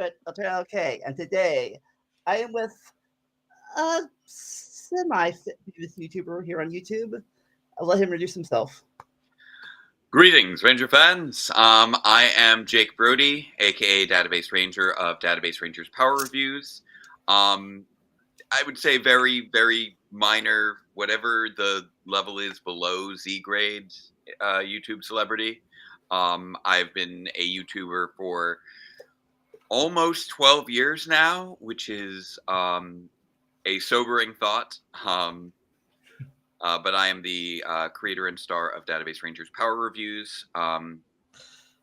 it. I'll turn out okay. And today, I am with a semi-famous YouTuber here on YouTube. I'll let him introduce himself. Greetings, Ranger fans. I am Jake Brody, aka Database Ranger of Database Ranger's Power Reviews. I would say very, very minor, whatever the level is below Z grade YouTube celebrity. I've been a YouTuber for almost 12 years now, which is a sobering thought. But I am the creator and star of Database Ranger's Power Reviews,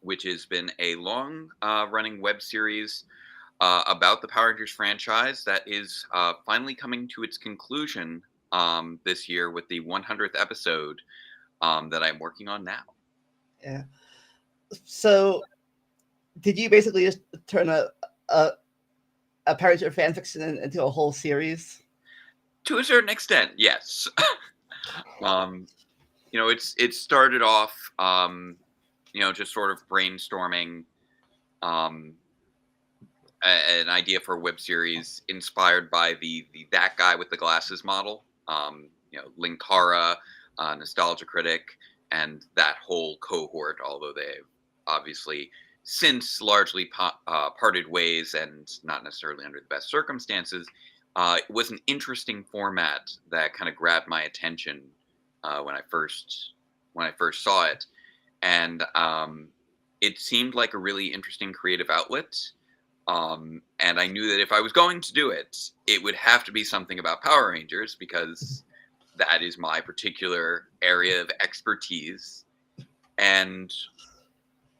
which has been a long running web series about the Power Rangers franchise that is finally coming to its conclusion this year with the 100th episode that I'm working on now. Yeah. So, did you basically just turn a Power Ranger fanfiction into a whole series? To a certain extent, yes. It started off, just sort of brainstorming an idea for a web series inspired by the that guy with the glasses model. Linkara, Nostalgia Critic, and that whole cohort. Although they've obviously since largely parted ways and not necessarily under the best circumstances. It was an interesting format that kind of grabbed my attention when I first saw it, and it seemed like a really interesting creative outlet. And I knew that if I was going to do it, it would have to be something about Power Rangers because that is my particular area of expertise. And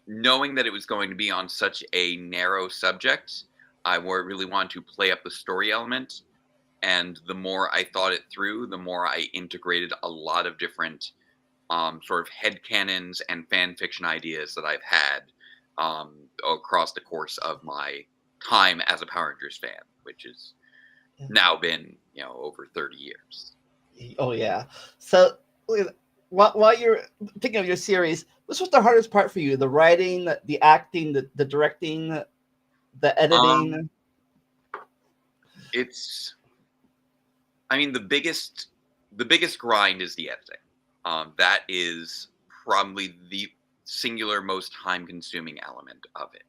knowing that it was going to be on such a narrow subject, I really wanted to play up the story element. And the more I thought it through, the more I integrated a lot of different sort of headcanons and fan fiction ideas that I've had across the course of my time as a Power Rangers fan, which has now been, over 30 years. Oh, yeah. So, while you're thinking of your series, which was the hardest part for you? The writing, the acting, the directing, the editing? The biggest grind is the editing. That is probably the singular most time-consuming element of it.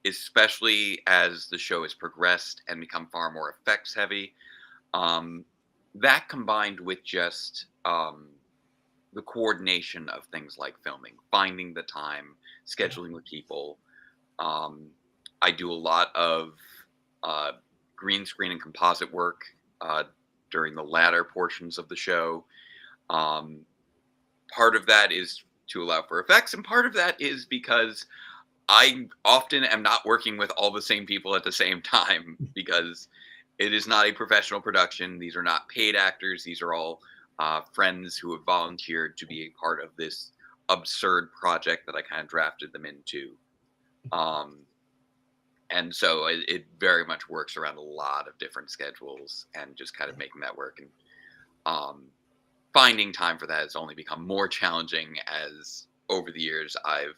Especially as the show has progressed and become far more effects heavy. That combined with just the coordination of things like filming, finding the time, scheduling with people. I do a lot of green screen and composite work during the latter portions of the show. Part of that is to allow for effects, and part of that is because I often am not working with all the same people at the same time because it is not a professional production. These are not paid actors. These are all friends who have volunteered to be a part of this absurd project that I kind of drafted them into. And so it very much works around a lot of different schedules and just kind of making that work. And finding time for that has only become more challenging as over the years I've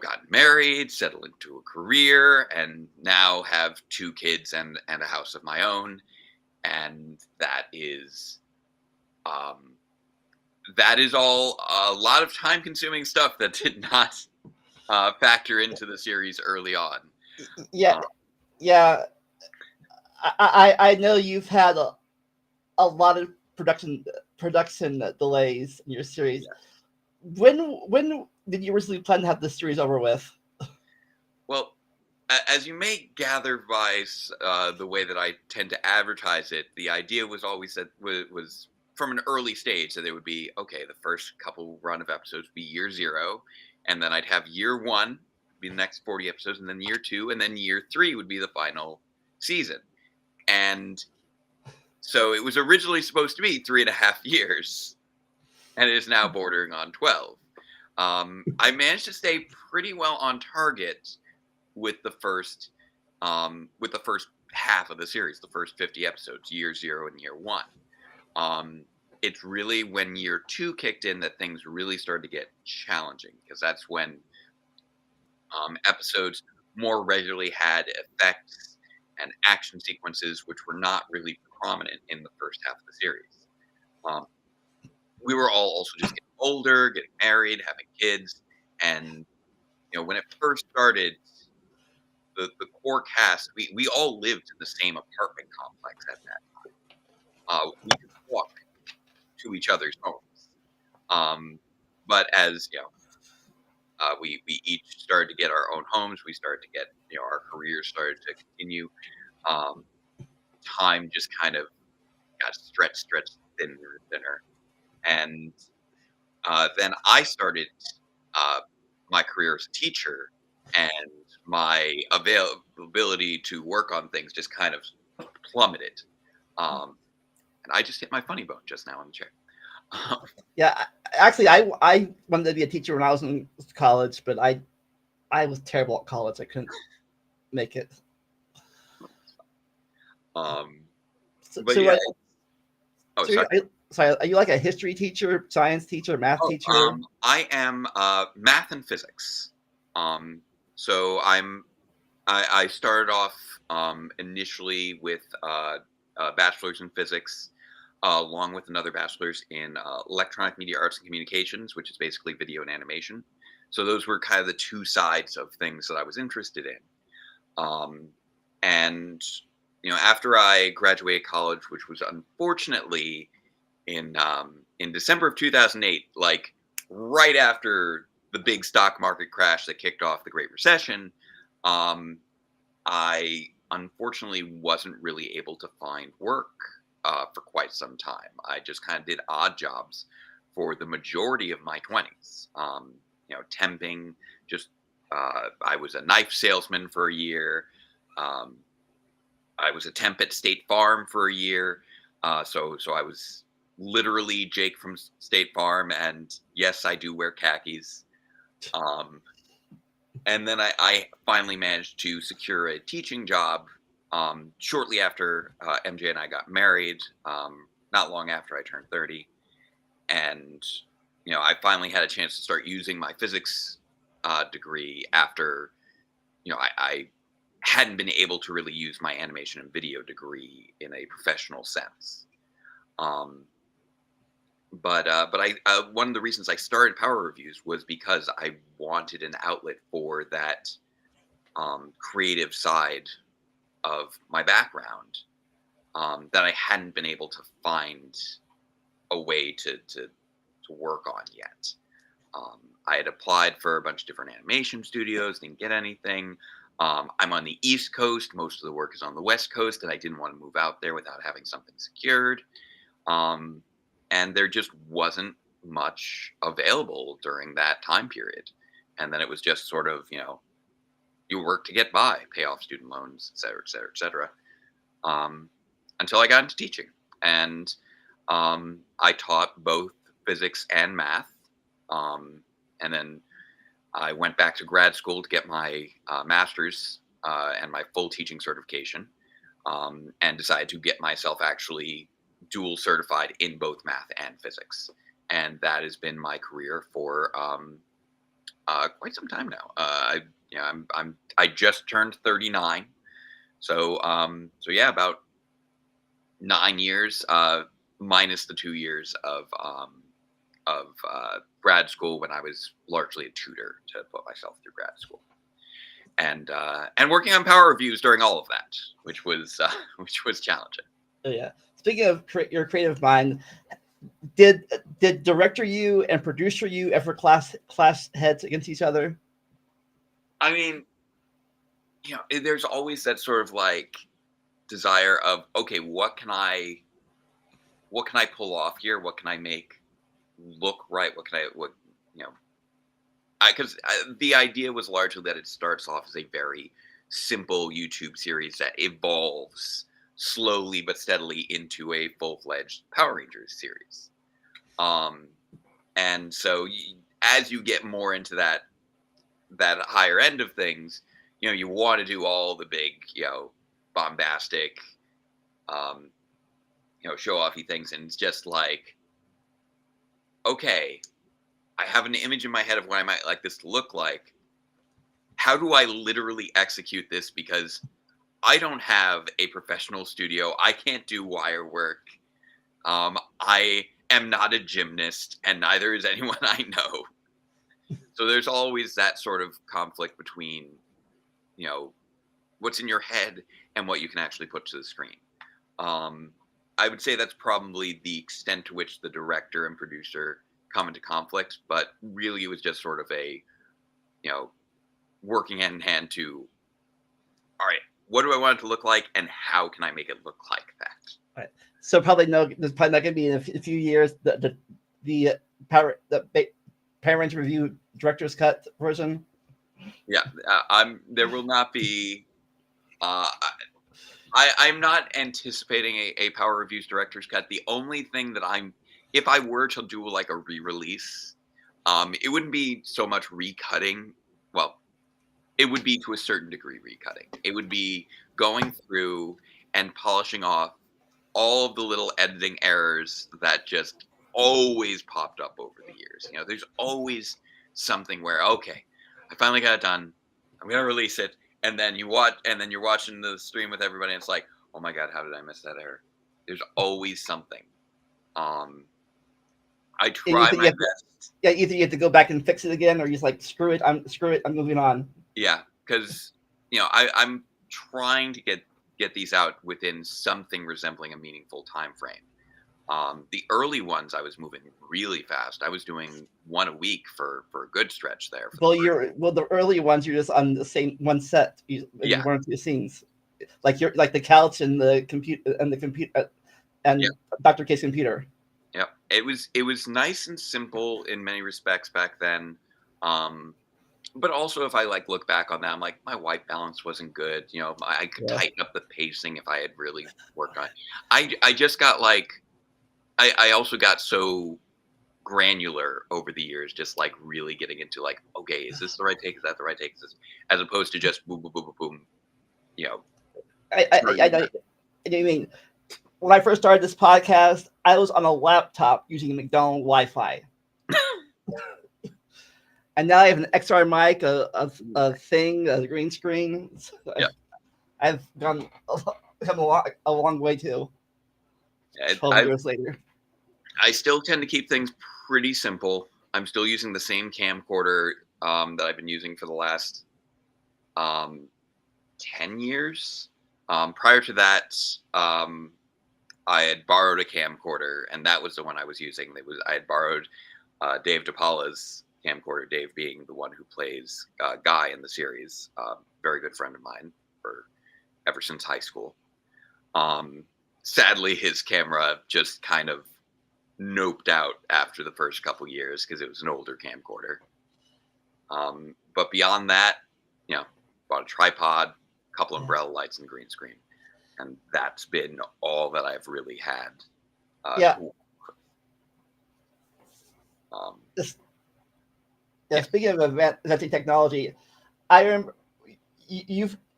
gotten married, settled into a career, and now have 2 kids and a house of my own. And that is all a lot of time-consuming stuff that did not factor into the series early on. Yeah. I know you've had a lot of production delays in your series. Yeah. When did you originally plan to have this series over with? Well, as you may gather by the way that I tend to advertise it, the idea was always that was from an early stage that it would be, okay, the first couple run of episodes would be year 0, and then I'd have year 1 be the next 40 episodes, and then year 2, and then year 3 would be the final season. And so it was originally supposed to be 3.5 years, and it is now bordering on 12. I managed to stay pretty well on target with the first half of the series, the first 50 episodes, year 0 and year 1. It's really when year 2 kicked in that things really started to get challenging, because that's when Episodes more regularly had effects and action sequences, which were not really prominent in the first half of the series. Um, we were all also just getting older, getting married, having kids, and when it first started, the core cast, we all lived in the same apartment complex at that. We could walk to each other's homes. But as we each started to get our own homes. We started to get our careers started to continue. Um, Time just kind of got stretched thinner and thinner, and then I started uh, my career as a teacher, and my availability to work on things just kind of plummeted. And I just hit my funny bone just now in the chair. Yeah, actually, I wanted to be a teacher when I was in college, but I was terrible at college. I couldn't make it. um, So, but so, yeah. I, Oh, so sorry. are you like a history teacher, science teacher, math Oh, teacher? I am math and physics. Um, so I started off initially with bachelor's in physics, along with another bachelor's in electronic media arts and communications, which is basically video and animation. So those were kind of the two sides of things that I was interested in. Um, and after I graduated college, which was unfortunately in December of 2008, like right after the big stock market crash that kicked off the Great Recession, um, I unfortunately wasn't really able to find work for quite some time. I just kind of did odd jobs for the majority of my 20s. Temping. Just I was a knife salesman for a year. Um, I was a temp at State Farm for a year. So I was literally Jake from State Farm, and yes, I do wear khakis. Um, and then I finally managed to secure a teaching job shortly after MJ and I got married. Not long after I turned 30, and I finally had a chance to start using my physics degree after I hadn't been able to really use my animation and video degree in a professional sense. Um, but I one of the reasons I started Power Reviews was because I wanted an outlet for that creative side of my background that I hadn't been able to find a way to work on yet. I had applied for a bunch of different animation studios, didn't get anything. I'm on the East Coast. Most of the work is on the West Coast, and I didn't want to move out there without having something secured. Um, and there just wasn't much available during that time period. And then it was just sort of, you work to get by, pay off student loans, et cetera, et cetera, et cetera. Until I got into teaching. And I taught both physics and math. And then I went back to grad school to get my master's and my full teaching certification, and decided to get myself actually dual certified in both math and physics. And that has been my career for quite some time now. I just turned 39, so yeah, about 9 years, minus the 2 years of grad school when I was largely a tutor to put myself through grad school, and working on Power Reviews during all of that, which was which was challenging. Oh, yeah. Speaking of your creative mind, did director you and producer you ever clash heads against each other? I mean, there's always that sort of like desire of, okay, what can I pull off here? What can I make look right? What you know because the idea was largely that it starts off as a very simple YouTube series that evolves slowly but steadily into a full-fledged Power Rangers series. Um, and so as you get more into that higher end of things, you want to do all the big, bombastic, um, show offy things, and it's just like, okay, I have an image in my head of what I might like this to look like. how do I literally execute this? Because I don't have a professional studio. I can't do wire work. I am not a gymnast, and neither is anyone I know. So there's always that sort of conflict between, you know, what's in your head and what you can actually put to the screen. Um, I would say that's probably the extent to which the director and producer come into conflict, but really it was just sort of a, you know, working hand in hand to, all right, what do I want it to look like and how can I make it look like that? Right. So probably no. There's probably not going to be in a few years the Power Ranger review director's cut version. Yeah, there will not be. Uh, I'm not anticipating a Power Reviews director's cut. The only thing that if I were to do like a re-release, it wouldn't be so much recutting. Well, it would be to a certain degree recutting. It would be going through and polishing off all of the little editing errors that just always popped up over the years. You know, there's always something where, okay, I finally got it done. I'm gonna release it, and then you're watching the stream with everybody, and it's like, oh my god, how did I miss that error? There's always something. I try my best. Yeah, either you have to go back and fix it again, or you're just like, screw it, I'm moving on. Yeah, because I'm trying to get these out within something resembling a meaningful time frame. The early ones I was moving really fast. I was doing one a week for a good stretch there. The early ones you're just on the same one set. You weren't the scenes, like the couch and the computer and Dr. K's computer. Yep. It was nice and simple in many respects back then. But also if I like look back on that, I'm like, my white balance wasn't good. You know, I could tighten up the pacing if I had really worked on it. I just got like I also got so granular over the years, just like really getting into like, okay, is this the right take? Is that the right take? Is this, as opposed to just boom, boom, boom, boom, boom. You know. I know. I mean, when I first started this podcast, I was on a laptop using McDonald's Wi-Fi. And now I have an XR mic, a thing, a green screen. So I've come a long way too. 12 years later. I still tend to keep things pretty simple. I'm still using the same camcorder that I've been using for the last 10 years. Prior to that, I had borrowed a camcorder, and that was the one I was using. I had borrowed Dave DePaula's camcorder, Dave being the one who plays Guy in the series, very good friend of mine ever since high school. Sadly, his camera just kind of noped out after the first couple years because it was an older camcorder. But beyond that, you know, bought a tripod, a couple umbrella lights, and green screen, and that's been all that I've really had. Speaking of advancing technology, I remember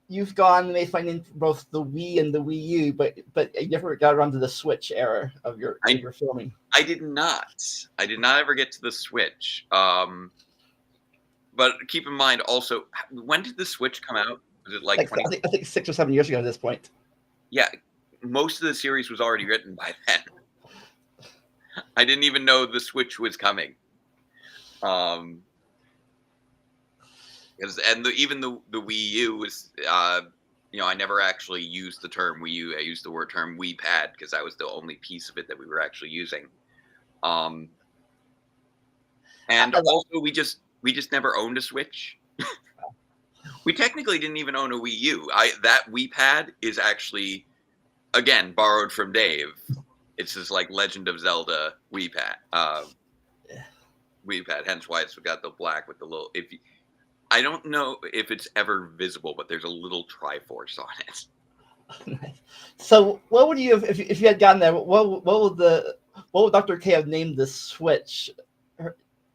you've gone and finding both the Wii and the Wii U, but you never got around to the Switch era of your filming. I did not ever get to the Switch. But keep in mind also, when did the Switch come out? Was it like I think 6 or 7 years ago at this point? Yeah, most of the series was already written by then. I didn't even know the Switch was coming. Even the Wii U was, I never actually used the term Wii U. I used the term Wii Pad because that was the only piece of it that we were actually using. And also we just never owned a Switch. We technically didn't even own a Wii U. That Wii Pad is actually, again, borrowed from Dave. It's this like Legend of Zelda Wii Pad. Wii Pad, hence why it's got the black with the little. I don't know if it's ever visible, but there's a little Triforce on it. So, what would you have if you had gotten that? What would Dr. K have named the Switch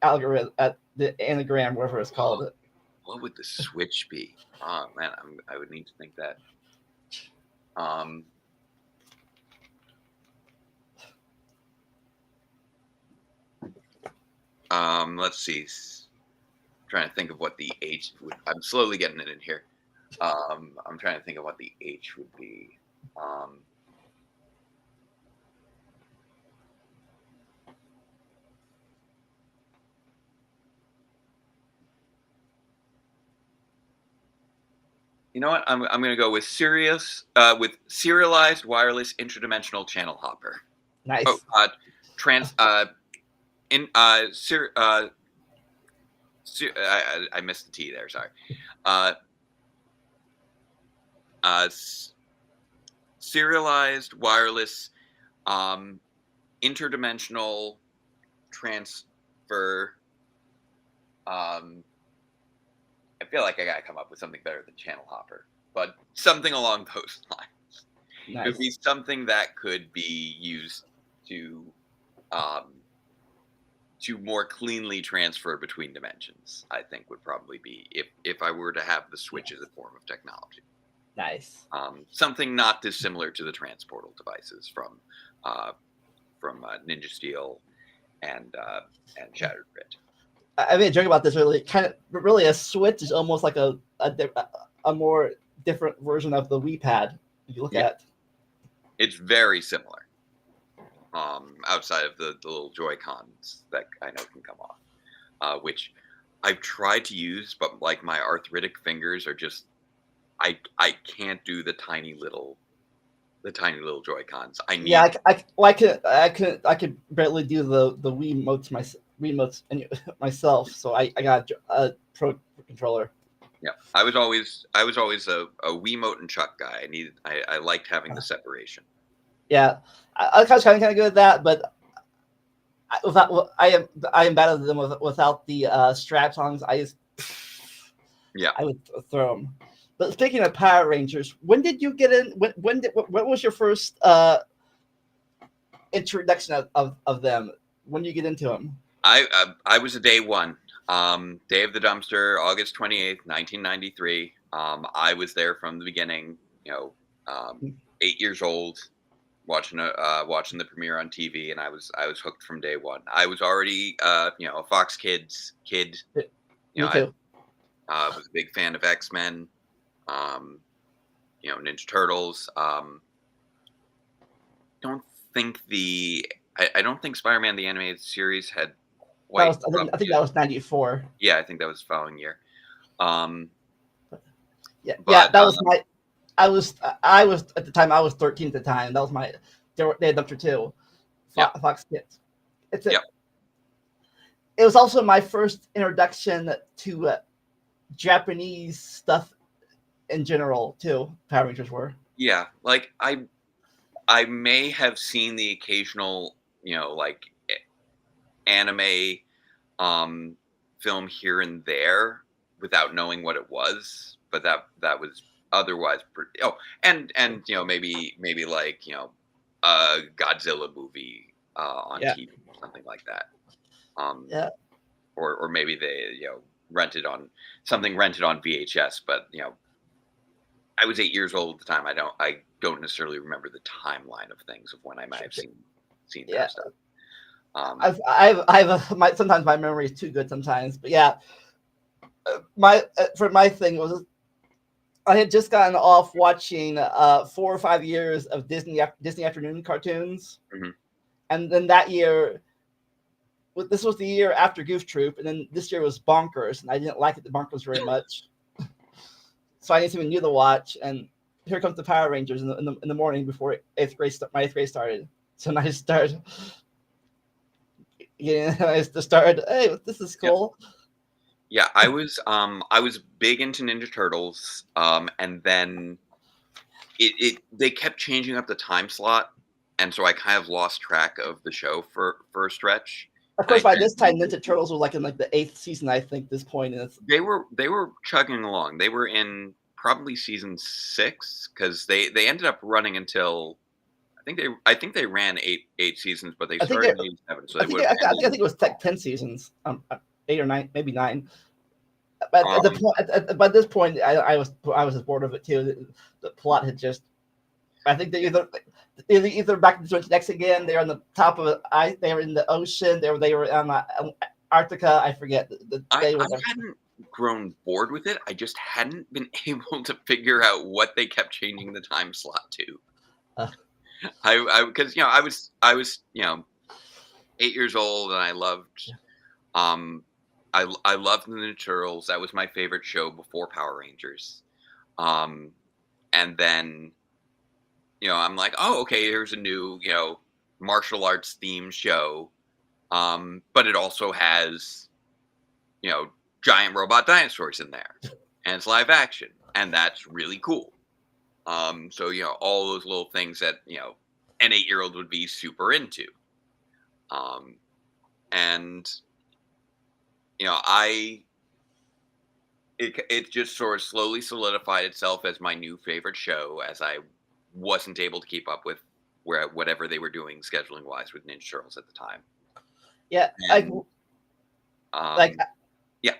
algorithm at the anagram, whatever it's called? What would the Switch be? Oh man, I would need to think that. Let's see. trying to think of what the H would. I'm slowly getting it in here. I'm trying to think of what the H would be. You know what? I'm going to go with serialized wireless interdimensional channel hopper. Oh, Nice. trans in I missed the T there. Sorry. Serialized wireless interdimensional transfer. I feel like I gotta come up with something better than channel hopper, but something along those lines. It would Nice. be something that could be used to more cleanly transfer between dimensions. I think would probably be if I were to have the Switch as a form of technology. Nice. Something not dissimilar to the transportal devices from Ninja Steel and Shattered Grid. I made a joke about this really. But really, a Switch is almost like a more different version of the Wii Pad. If you look at, it's very similar. Outside of the little Joy-Cons that I know can come off, which I've tried to use, but like my arthritic fingers are just, I can't do the tiny little Joy-Cons. I need. Yeah, I could barely do the Wiimotes myself. So I got a Pro Controller. Yeah, I was always a Wiimote and Chuck guy. I liked having the separation. Yeah, I was kind of good at that, but I am bad at them without the straps on. I would throw them. But speaking of Power Rangers, when did you get in? What was your first introduction of them? When did you get into them? I was a day one. Day of the Dumpster, August 28th, 1993. I was there from the beginning. 8 years old, watching the premiere on TV, and I was hooked from day one. I was already a Fox Kids kid. Me too. I was a big fan of X-Men. Ninja Turtles. I don't think Spider-Man the Animated Series had. I think that was 94. Yeah, I think that was the following year. That was my. I was at the time. I was 13 at the time. That was my. They had Dumpster 2. Fox Kids. It was also my first introduction to Japanese stuff in general too. Power Rangers were. Yeah, like I may have seen the occasional, like anime film here and there without knowing what it was, but that was otherwise pretty. Oh, and maybe like a Godzilla movie on TV or something like that. Or maybe they rented on VHS, but I was 8 years old at the time. I don't necessarily remember the timeline of things of when I might have seen that stuff. Sometimes my memory is too good sometimes, but yeah. My thing was I had just gotten off watching 4 or 5 years of Disney afternoon cartoons, and then that year, this was the year after Goof Troop, and then this year was Bonkers, and I didn't like the Bonkers very much, so I didn't even new to watch. And here comes the Power Rangers in the morning before my 8th grade started. So I started. Yeah, I started. Hey, this is cool. Yeah, I was big into Ninja Turtles, and then they kept changing up the time slot, and so I kind of lost track of the show for a stretch. Of course, by this time, Ninja Turtles was like in the 8th season, I think. This point, they were chugging along. They were in probably season 6 because they ended up running until. I think they ran eight seasons, but they started in 87. So I think it was 10 seasons, 8 or 9, maybe 9. But by this point, I was bored of it too. The plot had just. I think they either back to the 20 next again. They're on the top of it. They were in the ocean. They were on Arctica. I forget the day I was. hadn't grown bored with it. I just hadn't been able to figure out what they kept changing the time slot to. Uh, I because I was 8 years old and I loved um I loved the Ninja Turtles. That was my favorite show before Power Rangers. Um, and then I'm like, oh, okay, here's a new martial arts themed show. But it also has you know giant robot dinosaurs in there, and it's live action, and that's really cool. So all those little things that an 8-year-old would be super into. Um, and I it just sort of slowly solidified itself as my new favorite show, as I wasn't able to keep up with whatever they were doing scheduling wise with Ninja Turtles at the time. yeah, And like yeah,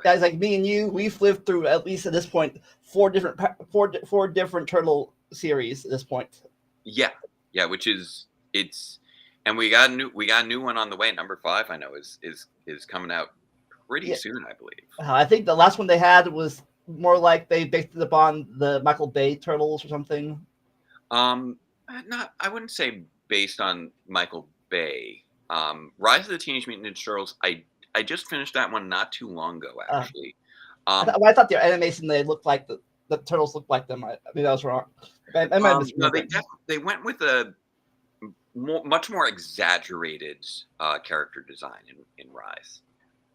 guys like me and you, we've lived through at least at this point four different turtle series at this point. yeah, which is it's, and we got a new one on the way. Number 5, I know is coming out pretty Yeah, soon, I believe. I think the last one they had was more like they based it upon the Michael Bay turtles or something. Not, I wouldn't say based on Michael Bay. Rise of the Teenage Mutant Ninja Turtles. I just finished that one not too long ago, Uh, actually. I thought their animation they looked like the turtles looked like them. Maybe I was wrong. I might have No, misremembered. they went with a much more exaggerated character design in Rise.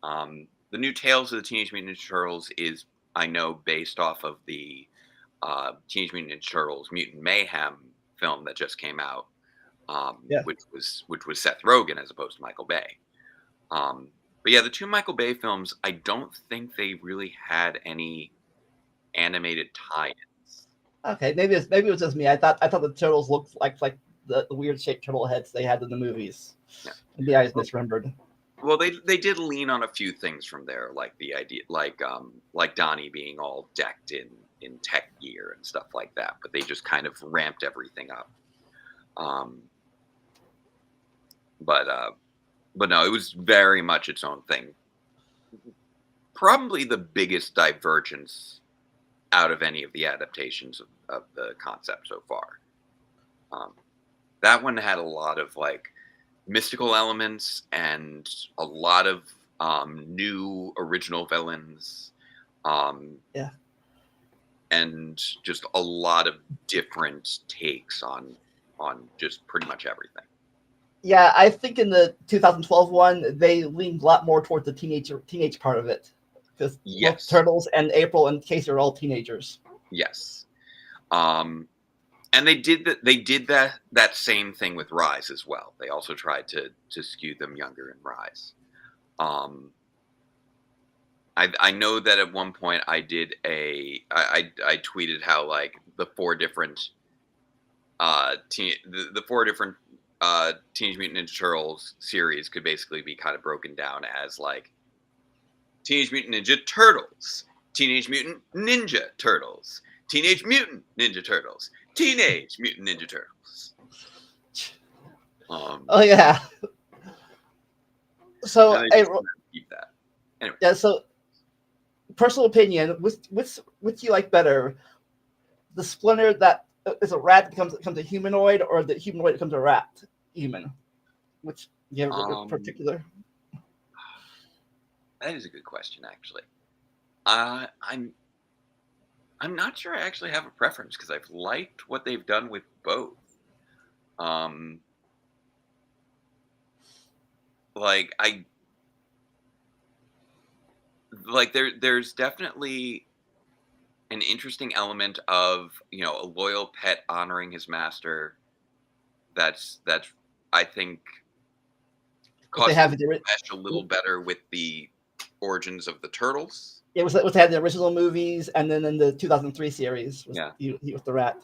The new Tales of the Teenage Mutant Ninja Turtles is, I know, based off of the Teenage Mutant Ninja Turtles Mutant Mayhem film that just came out, Yeah. which was Seth Rogen as opposed to Michael Bay. But yeah, the two Michael Bay films, I don't think they really had any animated tie-ins. Okay, maybe it was just me. I thought the turtles looked like the weird shaped turtle heads they had in the movies. Yeah. Maybe I just misremembered. Well, they did lean on a few things from there, like the idea, like Donnie being all decked in tech gear and stuff like that. But they just kind of ramped everything up. But no, it was very much its own thing. Probably the biggest divergence out of any of the adaptations of the concept so far. That one had a lot of like mystical elements and a lot of new original villains. Yeah. And just a lot of different takes on just pretty much everything. Yeah, I think in the 2012 one they leaned a lot more towards the teenage part of it because both Yes. Turtles and April and Casey are all teenagers. Yes. And they did that same thing with Rise as well. They also tried to skew them younger in Rise. I know that at one point I did I tweeted how like the four different the four different Teenage Mutant Ninja Turtles series could basically be kind of broken down as like Teenage Mutant Ninja Turtles, Teenage Mutant Ninja Turtles, Teenage Mutant Ninja Turtles, Teenage Mutant Ninja Turtles. Oh yeah. So keep that. Anyway. Yeah. So personal opinion, which you like better? The Splinter that is a rat becomes a humanoid, or the humanoid becomes a rat human? Which you have a particular? That is a good question, actually. I'm not sure I actually have a preference because I've liked what they've done with both. There's definitely an interesting element of a loyal pet honoring his master. That's I think caught mesh a little better with the origins of the Turtles. It was had the original movies, and then in the 2003 series, he was the rat.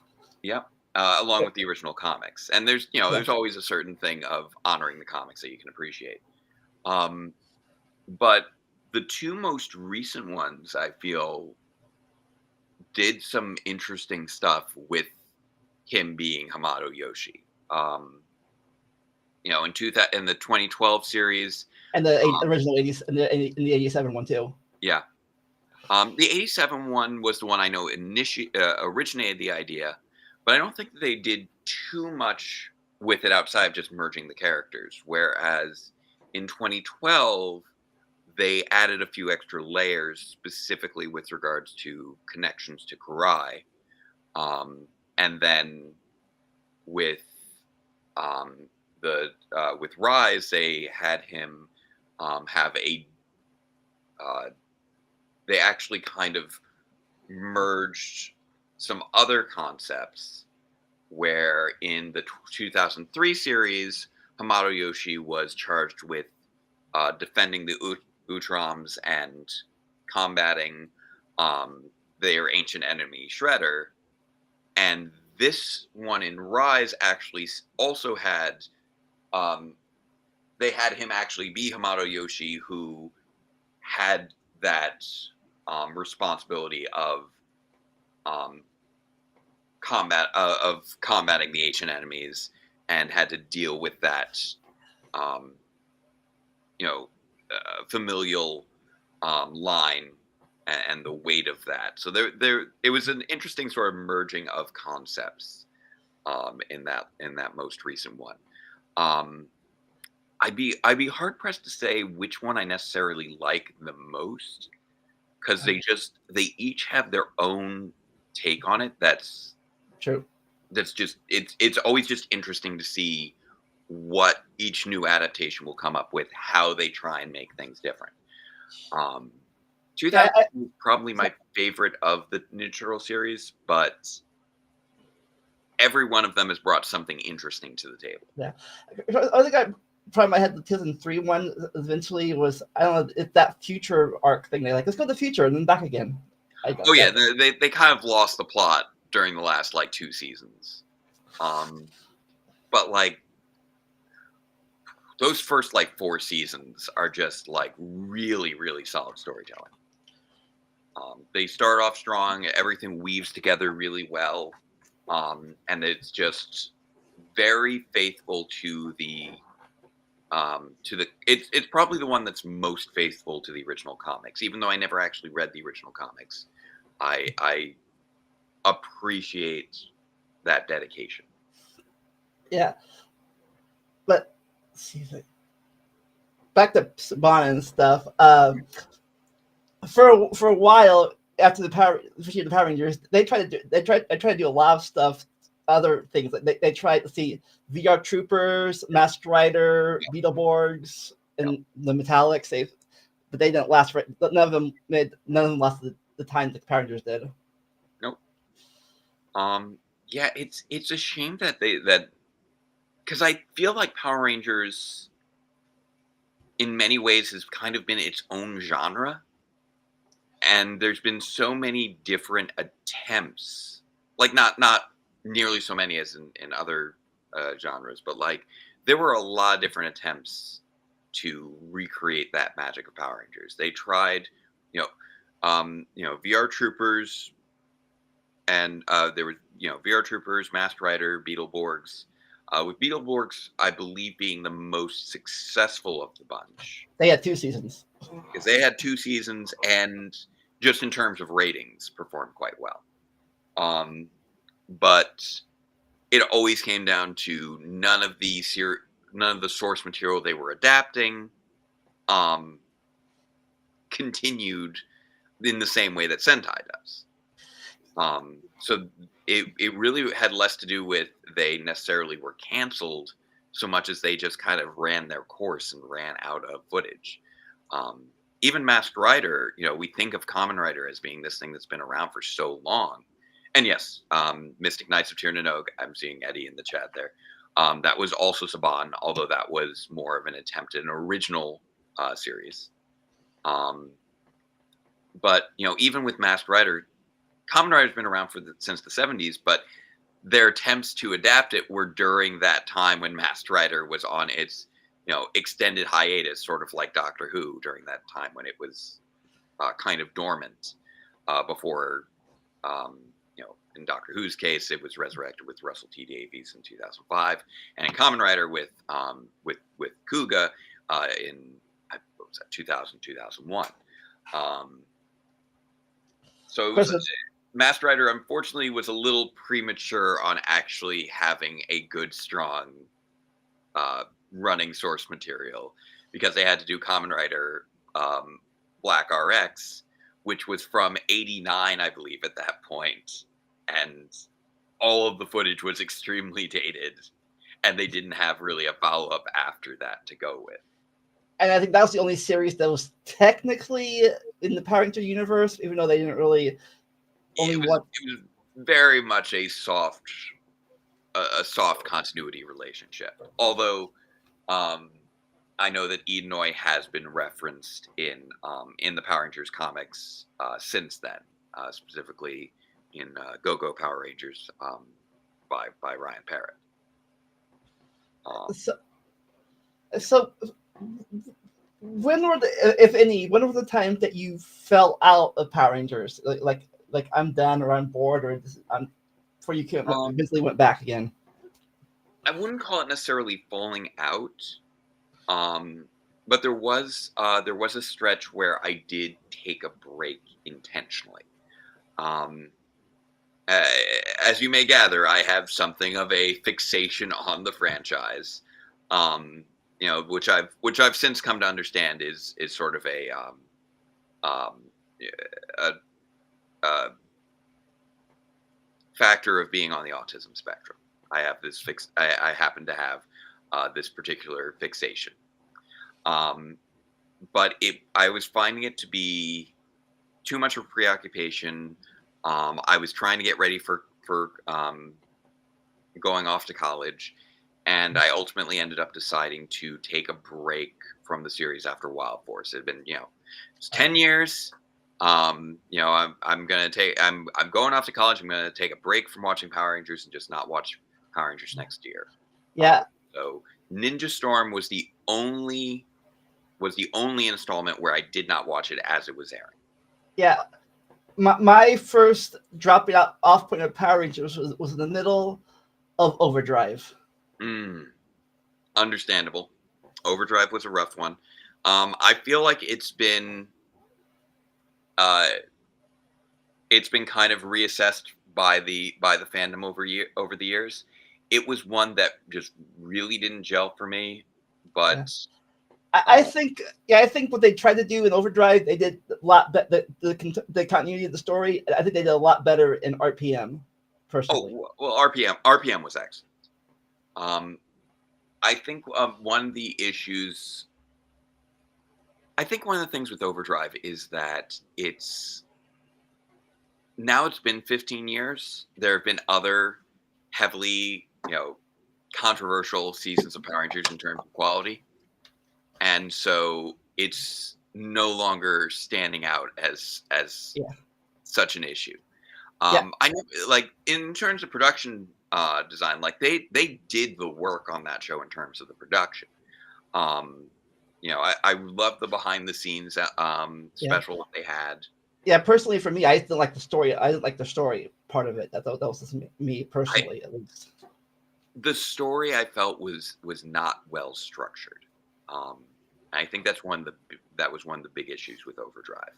Yep. Along with the original comics, and there's there's always a certain thing of honoring the comics that you can appreciate. But the two most recent ones, I feel, did some interesting stuff with him being Hamato Yoshi. in the 2012 series, and the original 80s and the 87 one too. yeah. The 87 one was the one I know originated the idea, but I don't think they did too much with it outside of just merging the characters. Whereas in 2012, they added a few extra layers specifically with regards to connections to Karai. And then with with Rise, they had him have a they actually kind of merged some other concepts where in the 2003 series, Hamato Yoshi was charged with defending the Utrams and combating their ancient enemy Shredder. And this one in Rise actually also had they had him actually be Hamato Yoshi, who had that responsibility of combating the ancient enemies and had to deal with that familial line and the weight of that. So it was an interesting sort of merging of concepts in that most recent one. I'd be hard pressed to say which one I necessarily like the most, because they each have their own take on it. That's true. That's just it's always just interesting to see what each new adaptation will come up with, how they try and make things different. 2000 is probably my favorite of the Ninja Turtle series, but every one of them has brought something interesting to the table. Yeah, I think I probably might have the 2003 one eventually was, I don't know, it's that future arc thing. They like, let's go to the future and then back again. They kind of lost the plot during the last 2 seasons. But those first 4 seasons are just really, really solid storytelling. They start off strong, everything weaves together really well, and it's just very faithful to the it's probably the one that's most faithful to the original comics. Even though I never actually read the original comics, I appreciate that dedication. Yeah, but back to Saban and stuff. For a while after the Power Rangers, they tried to do a lot of stuff, other things. They tried to see VR Troopers, Masked Rider, Beetleborgs, and the Metallics. But they didn't last. None of them lasted the time that the Power Rangers did. Nope. Yeah, it's a shame that because I feel like Power Rangers, in many ways, has kind of been its own genre. And there's been so many different attempts, not nearly so many as in other genres, but there were a lot of different attempts to recreate that magic of Power Rangers. They tried, VR Troopers, and there was VR Troopers, Masked Rider, Beetleborgs. With Beetleborgs, I believe, being the most successful of the bunch. They had 2 seasons. Because they had 2 seasons, and just in terms of ratings, performed quite well. But it always came down to none of the source material they were adapting continued in the same way that Sentai does. So it really had less to do with they necessarily were canceled so much as they just kind of ran their course and ran out of footage. Even Masked Rider, we think of Kamen Rider as being this thing that's been around for so long. And yes, Mystic Knights of Tir Nanog, I'm seeing Eddie in the chat there. That was also Saban, although that was more of an attempt at an original series. But, even with Masked Rider, Kamen Rider's been around since the 70s, but their attempts to adapt it were during that time when Masked Rider was on its extended hiatus, sort of like Doctor Who during that time when it was kind of dormant before in Doctor Who's case, it was resurrected with Russell T Davies in 2005, and in Kamen Rider with Kuga in what was that, 2000, 2001. So it was, Master Rider, unfortunately, was a little premature on actually having a good, strong running source material, because they had to do Kamen Rider Black RX, which was from '89, I believe, at that point, and all of the footage was extremely dated, and they didn't have really a follow-up after that to go with. And I think that was the only series that was technically in the Power Ranger universe, even though they didn't really. It was very much a soft continuity relationship. Although I know that Edenoi has been referenced in the Power Rangers comics since then, specifically in Go-Go Power Rangers by Ryan Parrott. So when were if any, when were the times that you fell out of Power Rangers? Like I'm done, or I'm bored, or before you eventually went back again? I wouldn't call it necessarily falling out, but there was a stretch where I did take a break intentionally. As you may gather, I have something of a fixation on the franchise, which I've since come to understand is sort of a factor of being on the autism spectrum. I have this I happen to have this particular fixation, but I was finding it to be too much of a preoccupation. I was trying to get ready for going off to college, and I ultimately ended up deciding to take a break from the series after Wild Force. It had been, it's 10 years. I'm going off to college. I'm going to take a break from watching Power Rangers and just not watch Power Rangers next year. Yeah. So Ninja Storm was the only installment where I did not watch it as it was airing. Yeah. My first dropping off point of Power Rangers was in the middle of Overdrive. Understandable. Overdrive was a rough one. I feel like it's been kind of reassessed by the fandom over the years. It was one that just really didn't gel for me, but. Yeah. I think what they tried to do in Overdrive, they did a lot better. The continuity of the story, I think they did a lot better in RPM, personally. Oh, well, RPM was excellent. I think one of the things with Overdrive is that it's been 15 years. There have been other heavily, controversial seasons of Power Rangers in terms of quality. And so it's no longer standing out as such an issue. I know, like, in terms of production design, like they did the work on that show in terms of the production. I love the behind the scenes special that they had. Yeah, personally for me, I didn't like the story. I didn't like the story part of it. That was just me personally, at least. The story I felt was not well structured. I think that was one of the big issues with Overdrive.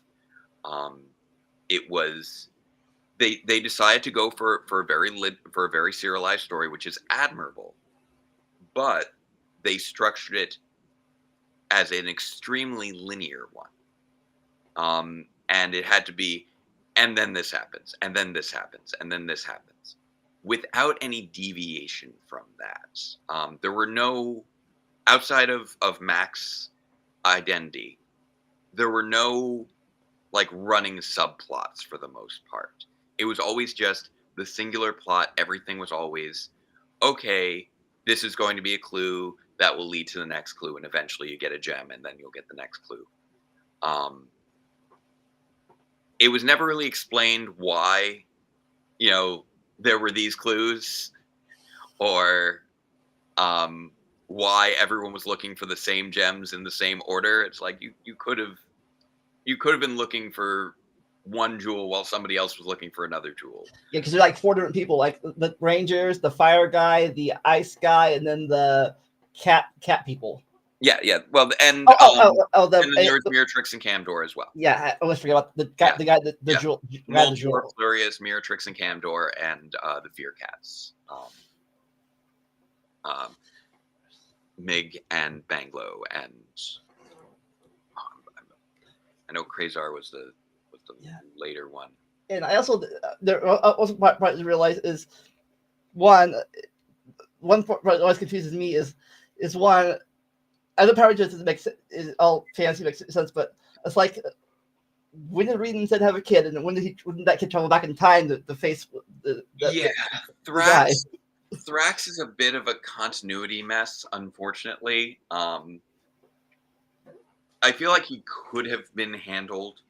It was they decided to go for a very serialized story, which is admirable, but they structured it as an extremely linear one. And it had to be, and then this happens, and then this happens, and then this happens, without any deviation from that. There were no, outside of Mac's identity, there were no like running subplots for the most part. It was always just the singular plot. Everything was always, okay, this is going to be a clue that will lead to the next clue, and eventually you get a gem, and then you'll get the next clue. It was never really explained why, there were these clues, or why everyone was looking for the same gems in the same order. It's like you could have been looking for one jewel while somebody else was looking for another jewel. Yeah, because they're like 4 different people, like the Rangers, the fire guy, the ice guy, and then the cat people. Yeah. Well, and then there was Miratrix and Camdor as well. Yeah, I always forget about the guy, the jewel, Moltor, Flurious, Miratrix and Camdor, and the Fear Cats. Mig and Banglo, and I know Krazar was the later one. And I also part to realize is one part that always confuses me is one, as a Power Rangers is all fancy, makes sense, but it's like, when did Reed and Sid have a kid, and when did that kid travel back in time to face the guy? Thrax is a bit of a continuity mess, unfortunately. I feel like he could have been handled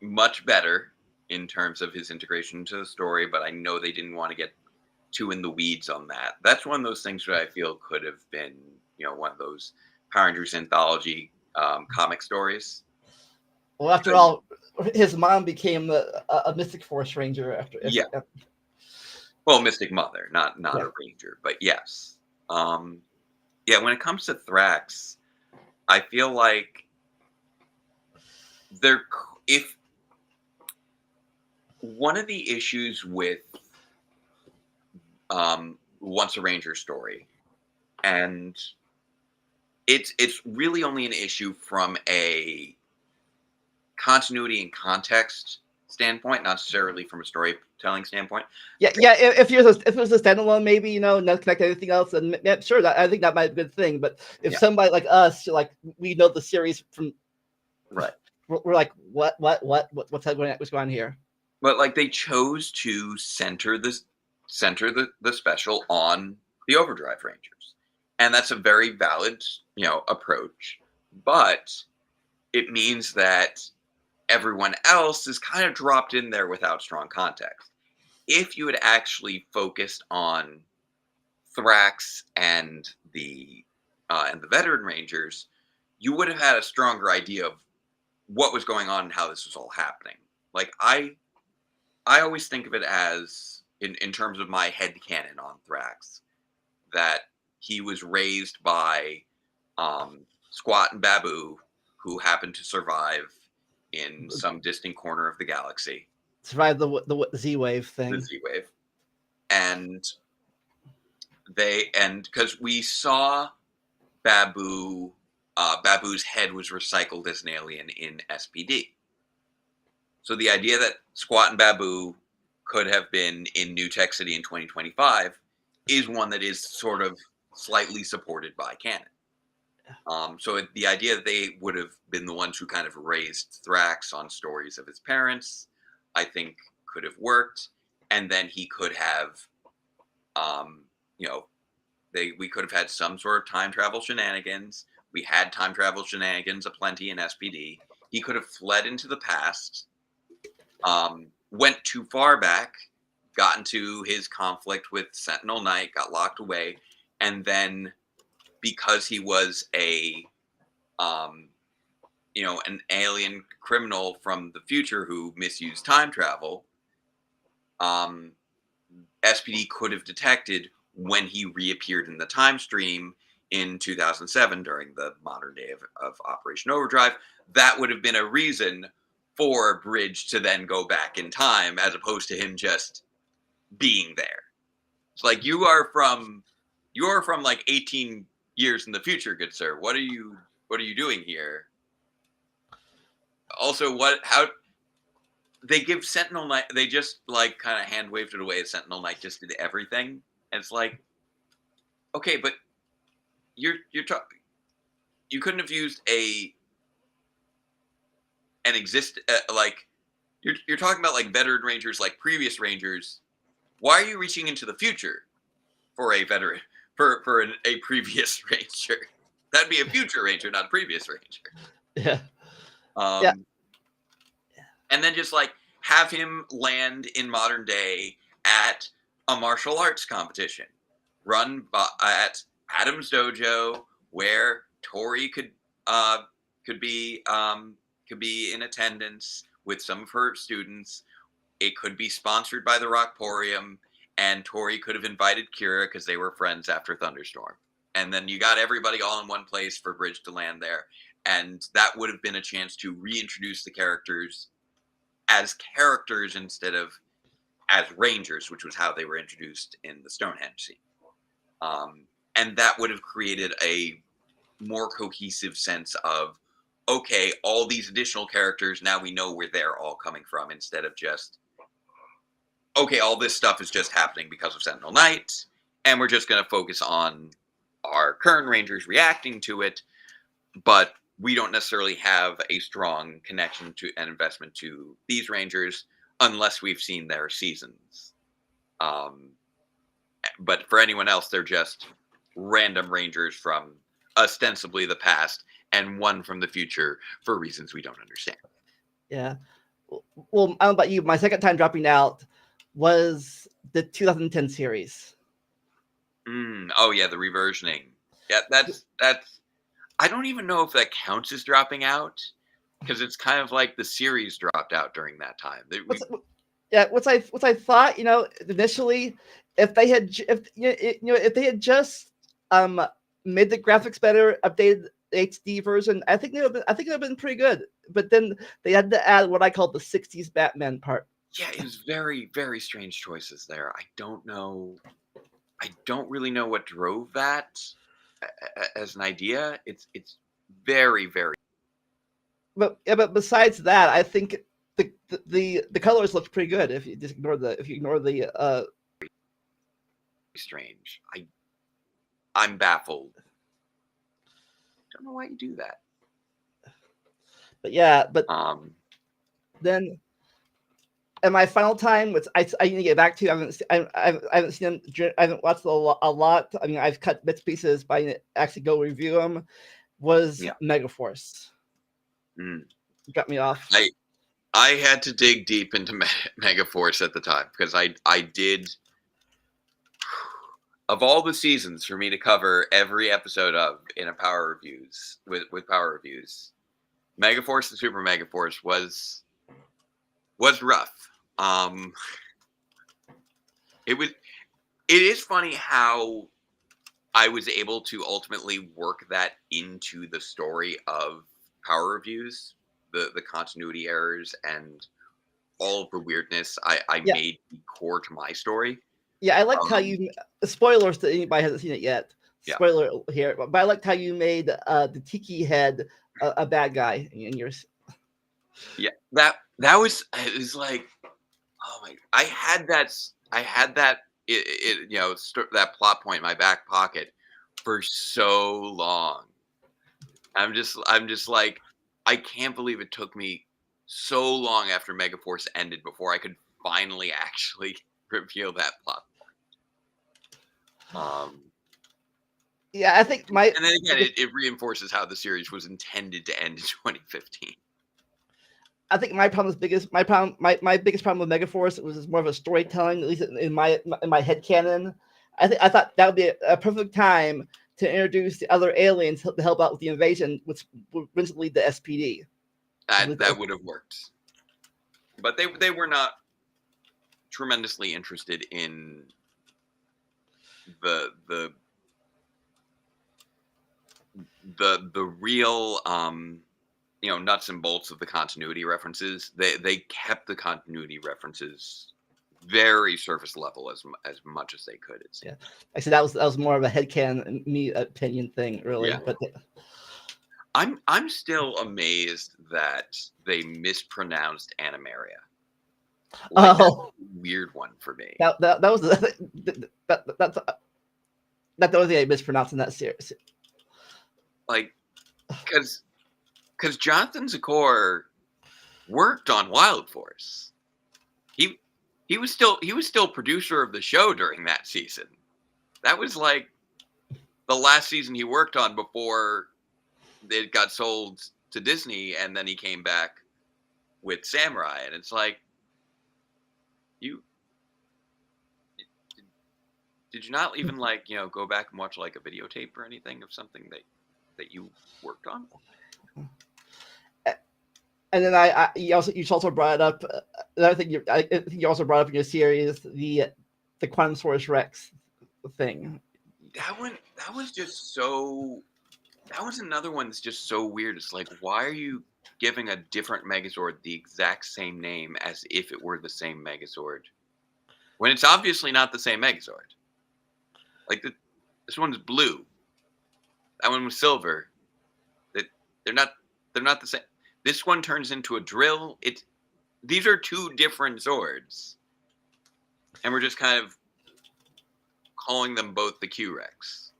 much better in terms of his integration into the story, but I know they didn't want to get too in the weeds on that. That's one of those things that I feel could have been, one of those Power Rangers anthology comic stories. Well, after all, his mom became a Mystic Force Ranger after. Well, Mystic Mother, not a Ranger, but yes. When it comes to Thrax, I feel like if one of the issues with Once a Ranger story, and it's really only an issue from a continuity and context standpoint, not necessarily from a storytelling standpoint. Yeah. If it was a standalone, maybe not connect to anything else, then sure, I think that might be a good thing. But if somebody like us, like we know the series from, right, we're like, what's going on here? But like they chose to center the special on the Overdrive Rangers, and that's a very valid approach. But it means that everyone else is kind of dropped in there without strong context. If you had actually focused on Thrax and the veteran Rangers, you would have had a stronger idea of what was going on and how this was all happening. Like I always think of it as, in terms of my headcanon on Thrax, that he was raised by Squat and Babu, who happened to survive in some distant corner of the galaxy. Survive the Z-Wave thing. The Z-Wave. And because we saw Babu's head was recycled as an alien in SPD. So the idea that Squat and Babu could have been in New Tech City in 2025 is one that is sort of slightly supported by canon. So the idea that they would have been the ones who kind of raised Thrax on stories of his parents, I think could have worked. And then he could have, we could have had some sort of time travel shenanigans. We had time travel shenanigans aplenty in SPD. He could have fled into the past, went too far back, got into his conflict with Sentinel Knight, got locked away, and then because he was an alien criminal from the future who misused time travel, SPD could have detected when he reappeared in the time stream in 2007 during the modern day of Operation Overdrive. That would have been a reason for Bridge to then go back in time, as opposed to him just being there. It's like, you are from like 18 years in the future, good sir. What are you doing here? Also, how they give Sentinel Knight, they just like kind of hand waved it away as Sentinel Knight just did everything. And it's like, okay, but you couldn't have used you're talking about like veteran Rangers, like previous Rangers. Why are you reaching into the future for a veteran, for a previous Ranger? That'd be a future Ranger, not a previous Ranger. Yeah. And then just like have him land in modern day at a martial arts competition run at Adam's dojo, where Tori could be could be in attendance with some of her students. It could be sponsored by the Rockporium, and Tori could have invited Kira because they were friends after Thunderstorm. And then you got everybody all in one place for Bridge to land there. And that would have been a chance to reintroduce the characters as characters instead of as Rangers, which was how they were introduced in the Stonehenge scene. And that would have created a more cohesive sense of, okay, all these additional characters, now we know where they're all coming from, instead of just, okay, all this stuff is just happening because of Sentinel Knight, and we're just going to focus on our current Rangers reacting to it, but we don't necessarily have a strong connection to and investment to these Rangers unless we've seen their seasons. But for anyone else, they're just random Rangers from ostensibly the past and one from the future for reasons we don't understand. Yeah. Well, I don't know about you. My second time dropping out was the 2010 series. Oh yeah, the reversioning. Yeah, that's. I don't even know if that counts as dropping out, because it's kind of like the series dropped out during that time. What I thought, initially, if they had just made the graphics better, updated the HD version, I think it would have been pretty good. But then they had to add what I call the 60s Batman part. Yeah, it was very, very strange choices there. I don't know. I don't really know what drove that as an idea. It's very, very. But besides that, I think the colors look pretty good if you just ignore the strange. I'm baffled. Don't know why you do that. But yeah, then and my final time, which I need to get back to, I haven't seen them. I haven't watched a lot. I mean, I've cut bits and pieces, but I need to actually go review them. Was Megaforce. Got me off. I had to dig deep into Megaforce at the time because I did. Of all the seasons for me to cover every episode of in a power reviews with power reviews, Megaforce and Super Megaforce was rough. It is funny how I was able to ultimately work that into the story of power reviews, the continuity errors and all of the weirdness I made be core to my story. Yeah, I liked how you. Spoilers to anybody who hasn't seen it yet. Spoiler here, but I liked how you made the Tiki head a bad guy in yours. Yeah, that was, it was like, oh my! I had that that plot point in my back pocket for so long. I'm just like, I can't believe it took me so long after Megaforce ended before I could finally actually reveal that plot point. Yeah, I think and then again, it reinforces how the series was intended to end in 2015. I think my biggest problem with Megaforce was more of a storytelling, at least in my headcanon. I thought that would be a perfect time to introduce the other aliens to help out with the invasion, which would eventually lead to SPD. That would have worked, but they were not tremendously interested in the real nuts and bolts of the continuity references. They kept the continuity references very surface level as much as they could. Yeah, I said that was more of a headcanon me opinion thing, really. Yeah. But I'm still amazed that they mispronounced Animaria. Like, that's a weird one for me. That was the only thing I mispronounced in that series. Like, because Jonathan Zakor worked on Wild Force. He was still producer of the show during that season. That was like the last season he worked on before it got sold to Disney, and then he came back with Samurai, and it's like, did you not even go back and watch like a videotape or anything of something that you worked on? And then you also brought up another thing. I think you also brought up in your series the Quantum Source Rex thing. That was just so. That was another one that's just so weird. It's like, why are you giving a different Megazord the exact same name as if it were the same Megazord, when it's obviously not the same Megazord? Like this one's blue. That one was silver. That they're not the same. This one turns into a drill. These are two different Zords, and we're just kind of calling them both the Q-Rex.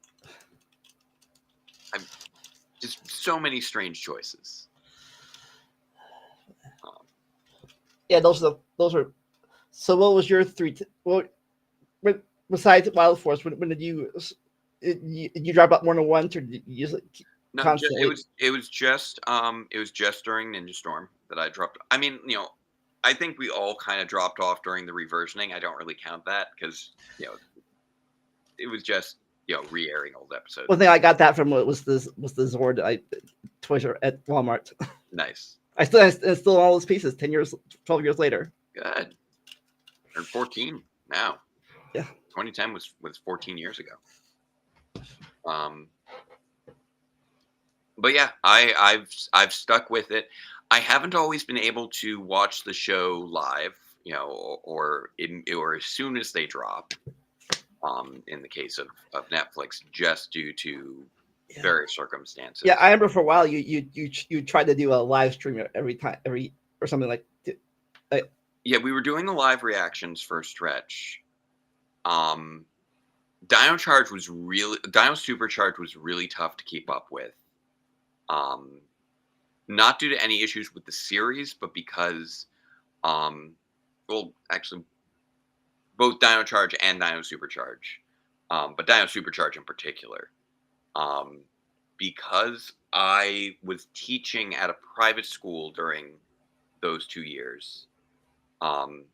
I'm just so many strange choices. Yeah, those are. So, what was your besides Wild Force? When did you drop out more than once, or did you use it No, constantly? it was just during Ninja Storm that I dropped. I mean, I think we all kind of dropped off during the reversioning. I don't really count that because it was just re-airing old episodes. One thing I got that from was the Zord toys at Walmart. Nice. I still all those pieces 10 years, 12 years later. Good. Or 14 now. Yeah. 2010 was 14 years ago. But yeah, I've stuck with it. I haven't always been able to watch the show live, or as soon as they drop. In the case of Netflix, just due to various circumstances. Yeah, I remember for a while you tried to do a live stream every time, or something like. Yeah, we were doing the live reactions for a stretch. Dino Supercharge was really tough to keep up with. Not due to any issues with the series, but because, well, actually, both Dino Charge and Dino Supercharge, but Dino Supercharge in particular, because I was teaching at a private school during those 2 years, and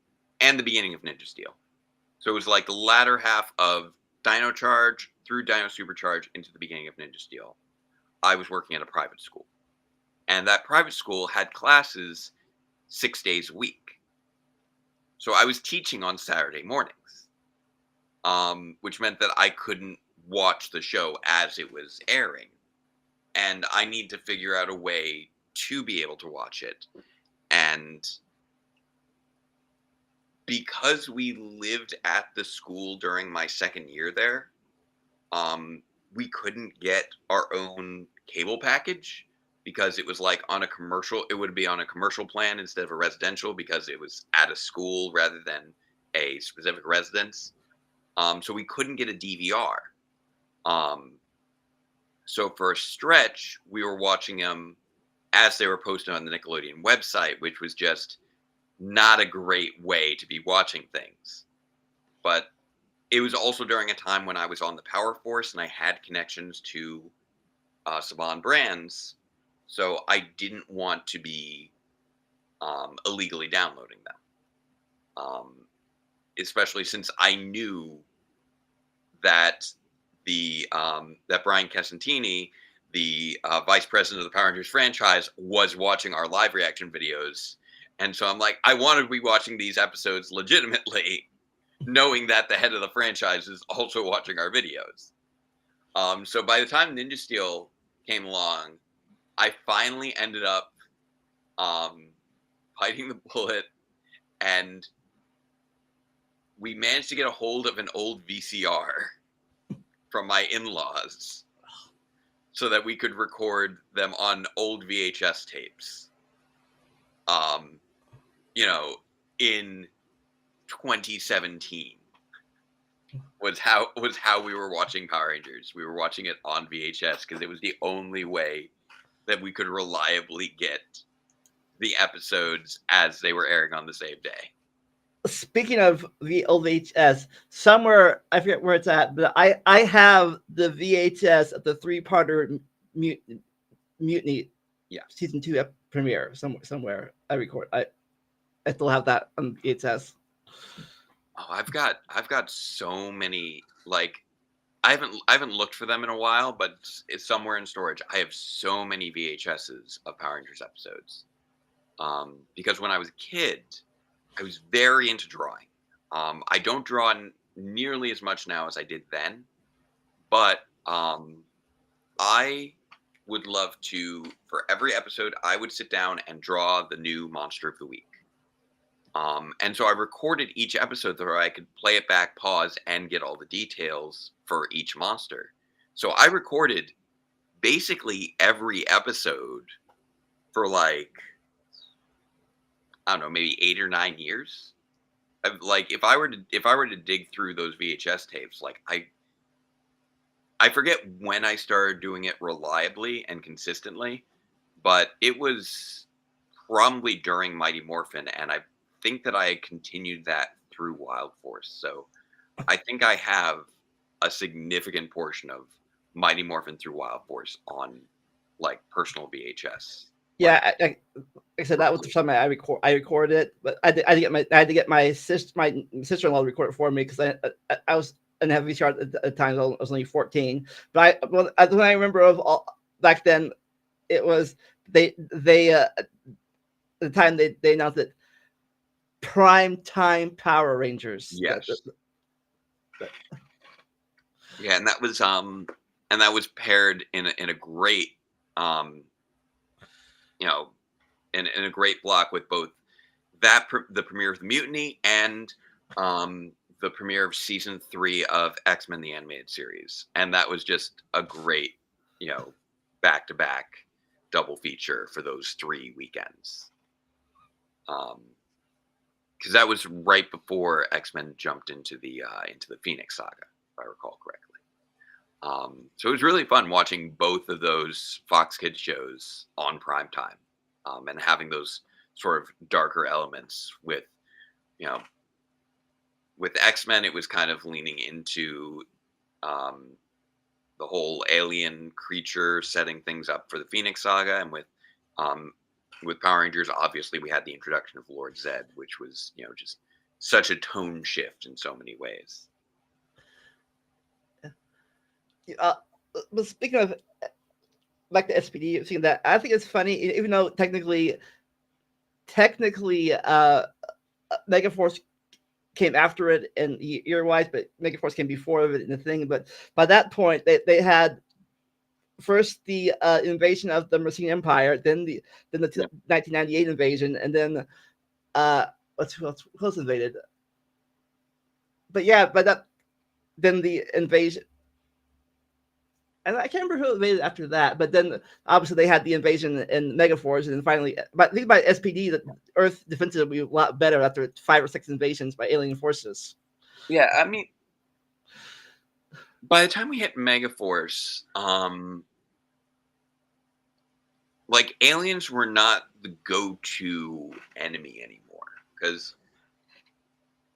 the beginning of Ninja Steel. So it was like the latter half of Dino Charge through Dino Supercharge into the beginning of Ninja Steel. I was working at a private school. And that private school had classes 6 days a week. So I was teaching on Saturday mornings, which meant that I couldn't watch the show as it was airing. And I need to figure out a way to be able to watch it. And because we lived at the school during my second year there, we couldn't get our own cable package because it was like on a commercial. It would be on a commercial plan instead of a residential because it was at a school rather than a specific residence. So we couldn't get a DVR. So for a stretch, we were watching them as they were posted on the Nickelodeon website, which was just not a great way to be watching things. But it was also during a time when I was on the Power Force and I had connections to Saban brands, so I didn't want to be illegally downloading them. Especially since I knew that that Brian Casentini, the vice president of the Power Rangers franchise, was watching our live reaction videos. And so I'm like, I want to be watching these episodes legitimately, knowing that the head of the franchise is also watching our videos. So by the time Ninja Steel came along, I finally ended up biting the bullet, and we managed to get a hold of an old VCR from my in-laws so that we could record them on old VHS tapes. In 2017 was how we were watching Power Rangers. We were watching it on VHS because it was the only way that we could reliably get the episodes as they were airing on the same day. Speaking of the old VHS, somewhere I forget where it's at, but I have the VHS of the 3-parter Mutiny, season 2 premiere somewhere. I still have that on VHS. Oh, I've got so many, like, I haven't looked for them in a while, but it's somewhere in storage. I have so many VHSs of Power Rangers episodes. Because when I was a kid, I was very into drawing. I don't draw nearly as much now as I did then, but I would love to, for every episode, I would sit down and draw the new monster of the week. And so I recorded each episode so I could play it back, pause, and get all the details for each monster. So I recorded basically every episode for like, I don't know, maybe 8 or 9 years. Like if I were to dig through those VHS tapes, like I forget when I started doing it reliably and consistently, but it was probably during Mighty Morphin, and I think that I continued that through Wild Force. So I think I have a significant portion of Mighty Morphin through Wild Force on like personal VHS. Yeah, like I said, that was the time I recorded it, but I had to get my sister-in-law to record it for me because I was in heavy VCR at the time. I was only 14, but when I remember of all back then, it was they at the time they announced it prime time Power Rangers. Yes. Yeah, and that was paired in a great in a great block with both the premiere of the Mutiny and the premiere of season 3 of X-Men the Animated Series, and that was just a great back-to-back double feature for those 3 weekends. Because that was right before X-Men jumped into the Phoenix Saga, if I recall correctly. So it was really fun watching both of those Fox Kids shows on prime time, and having those sort of darker elements with X-Men. It was kind of leaning into the whole alien creature setting things up for the Phoenix Saga, and with Power Rangers, obviously we had the introduction of Lord Zed, which was just such a tone shift in so many ways. But speaking of like the SPD, seeing that, I think it's funny, even though technically, Megaforce came after it and year-wise, but Megaforce came before it in the thing. But by that point, they had first the invasion of the Mercian Empire, then the 1998 invasion, and then who else invaded? But yeah, then the invasion. And I can't remember who invaded after that, but then obviously they had the invasion in Megaforce, and then finally, but I think by SPD, the Earth defenses would be a lot better after 5 or 6 invasions by alien forces. Yeah, I mean, by the time we hit Megaforce, like aliens were not the go-to enemy anymore, because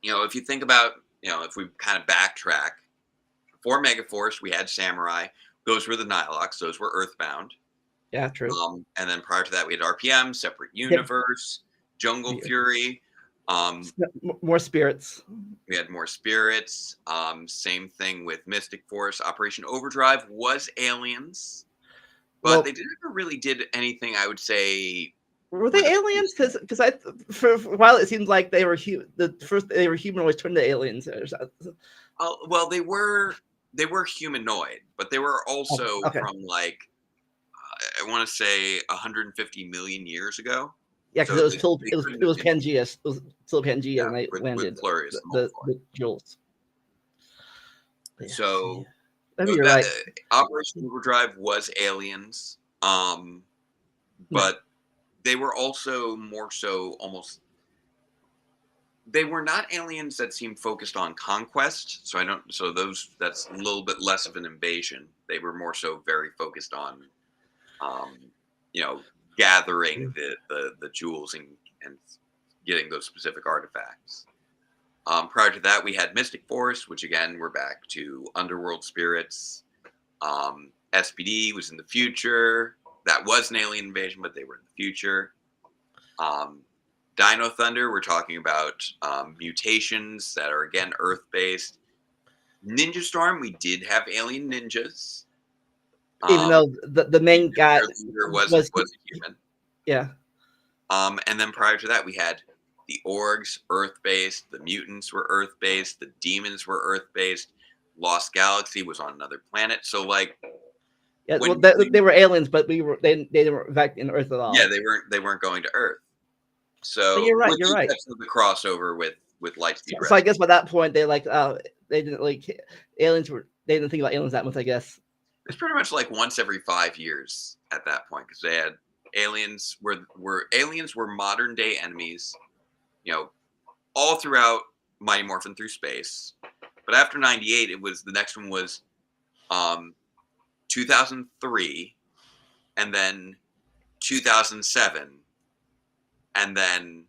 if you think about if we kind of backtrack, before Megaforce we had Samurai. Those were the Nilox. Those were Earthbound. Yeah, true. And then prior to that, we had RPM, Separate Universe, Jungle Fury. More spirits. We had more spirits. Same thing with Mystic Force. Operation Overdrive was aliens, but they never really did anything, I would say. Were they aliens? Because for a while it seemed like they were they were humanoids turned to aliens. Well, they were humanoid, but they were also from like I want to say 150 million years ago. Yeah, because it was Pangea. It was still Pangea when they landed the Jules. So you're right. Operation Overdrive was aliens, but they were also more so almost. They were not aliens that seemed focused on conquest, so that's a little bit less of an invasion. They were more so very focused on, gathering the jewels and getting those specific artifacts. Prior to that, we had Mystic Force, which again we're back to underworld spirits. SPD was in the future. That was an alien invasion, but they were in the future. Dino Thunder, we're talking about mutations that are, again, Earth-based. Ninja Storm, we did have alien ninjas. Even though the main guy was a human. Yeah. And then prior to that, we had the orgs, Earth-based. The mutants were Earth-based. The demons were Earth-based. Lost Galaxy was on another planet. So like, Yeah, well, they were aliens, but they didn't back in Earth at all. Yeah, they weren't going to Earth. So but you're right. With the exception of the crossover with Lightspeed. So I guess by that point they they didn't like aliens were they didn't think about aliens that much. I guess it's pretty much like once every 5 years at that point, because they had aliens were modern day enemies, you know, all throughout Mighty Morphin Through Space. But after '98, the next one was 2003, and then 2007, and then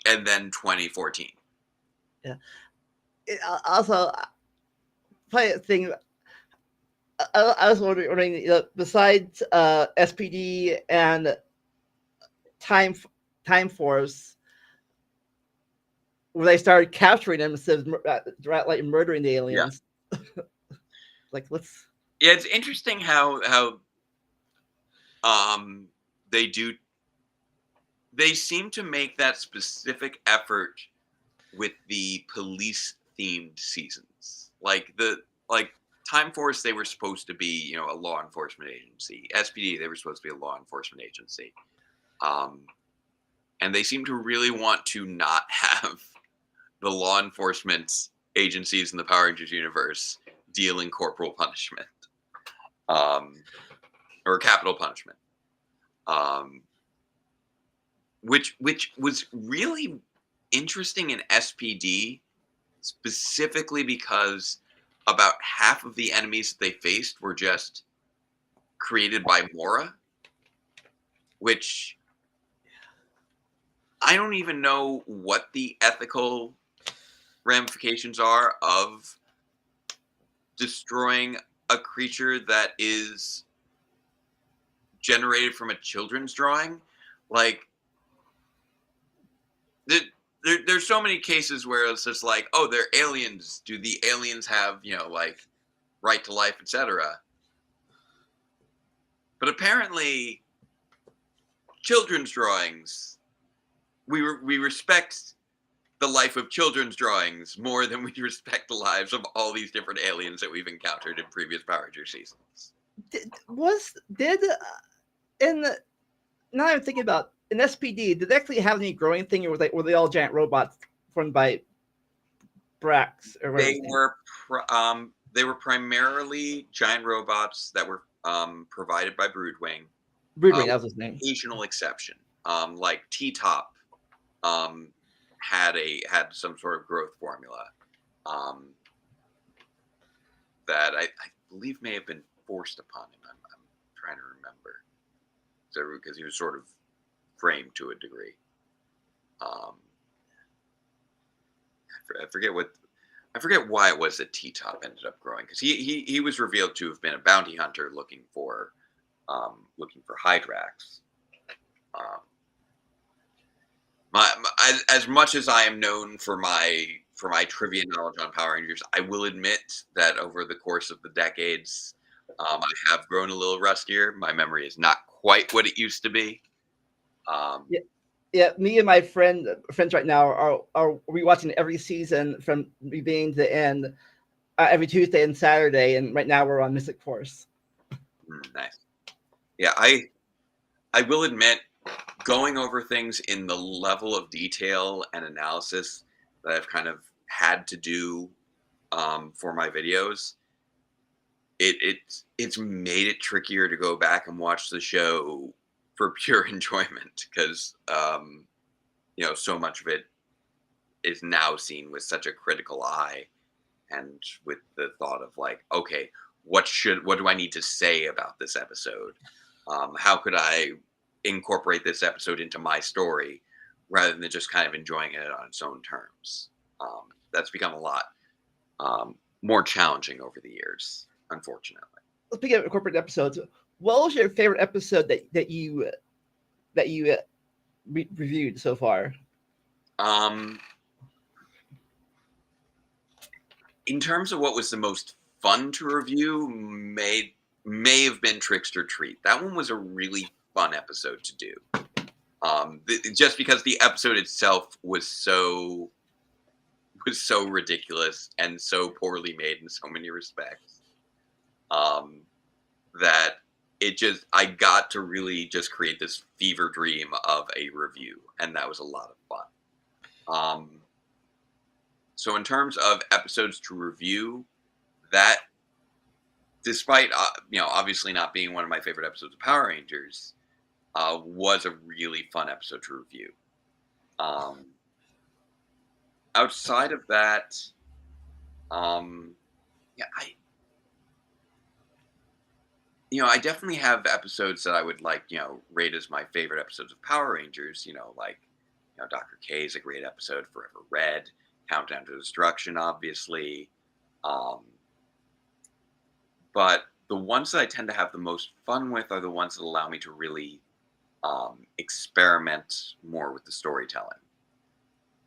2014. Yeah. Also, funny thing. I was wondering, besides SPD and Time Force, where they started capturing them instead of like murdering the aliens. Yeah. Like let's. Yeah, it's interesting how they seem to make that specific effort with the police themed seasons. Like Time Force, they were supposed to be, a law enforcement agency. SPD, they were supposed to be a law enforcement agency. And they seem to really want to not have the law enforcement agencies in the Power Rangers universe dealing corporal punishment, or capital punishment, which was really interesting in SPD, specifically because about half of the enemies they faced were just created by Mora, which I don't even know what the ethical ramifications are of destroying a creature that is generated from a children's drawing. Like, there's so many cases where it's just like, oh, they're aliens. Do the aliens have, like, right to life, etc.? But apparently, children's drawings, we respect the life of children's drawings more than we respect the lives of all these different aliens that we've encountered in previous Power Rangers seasons. Now I'm thinking about in SPD, did they actually have any growing thing, or were they all giant robots formed by Brax? They were primarily giant robots that were provided by Broodwing. Broodwing, that was his name. Occasional exception, like T-Top, had some sort of growth formula that I believe may have been forced upon him. I'm trying to remember, because he was sort of framed to a degree. I forget why it was that T-Top ended up growing, because he was revealed to have been a bounty hunter looking for Hydrax. As much as I am known for my trivia knowledge on Power Rangers, I will admit that over the course of the decades, I have grown a little rustier. My memory is not quite what it used to be. Yeah. Me and my friends right now are rewatching every season from beginning to end, every Tuesday and Saturday, and right now we're on Mystic Force. Nice. Yeah, I will admit, going over things in the level of detail and analysis that I've kind of had to do for my videos, it's made it trickier to go back and watch the show for pure enjoyment, because so much of it is now seen with such a critical eye, and with the thought of like, okay, what do I need to say about this episode? How could I incorporate this episode into my story rather than just kind of enjoying it on its own terms? That's become a lot more challenging over the years, unfortunately. Speaking of incorporated episodes, what was your favorite episode that you reviewed so far? In terms of what was the most fun to review, may have been Trickster Treat. That one was a really fun episode to do. Just because the episode itself was so ridiculous and so poorly made in so many respects, um, that I got to really just create this fever dream of a review, and that was a lot of fun. So in terms of episodes to review, that, despite obviously not being one of my favorite episodes of Power Rangers, was a really fun episode to review. Outside of that, yeah, I definitely have episodes that I would like, rate as my favorite episodes of Power Rangers. Like, Dr. K is a great episode. Forever Red, Countdown to Destruction, obviously. But the ones that I tend to have the most fun with are the ones that allow me to really experiment more with the storytelling.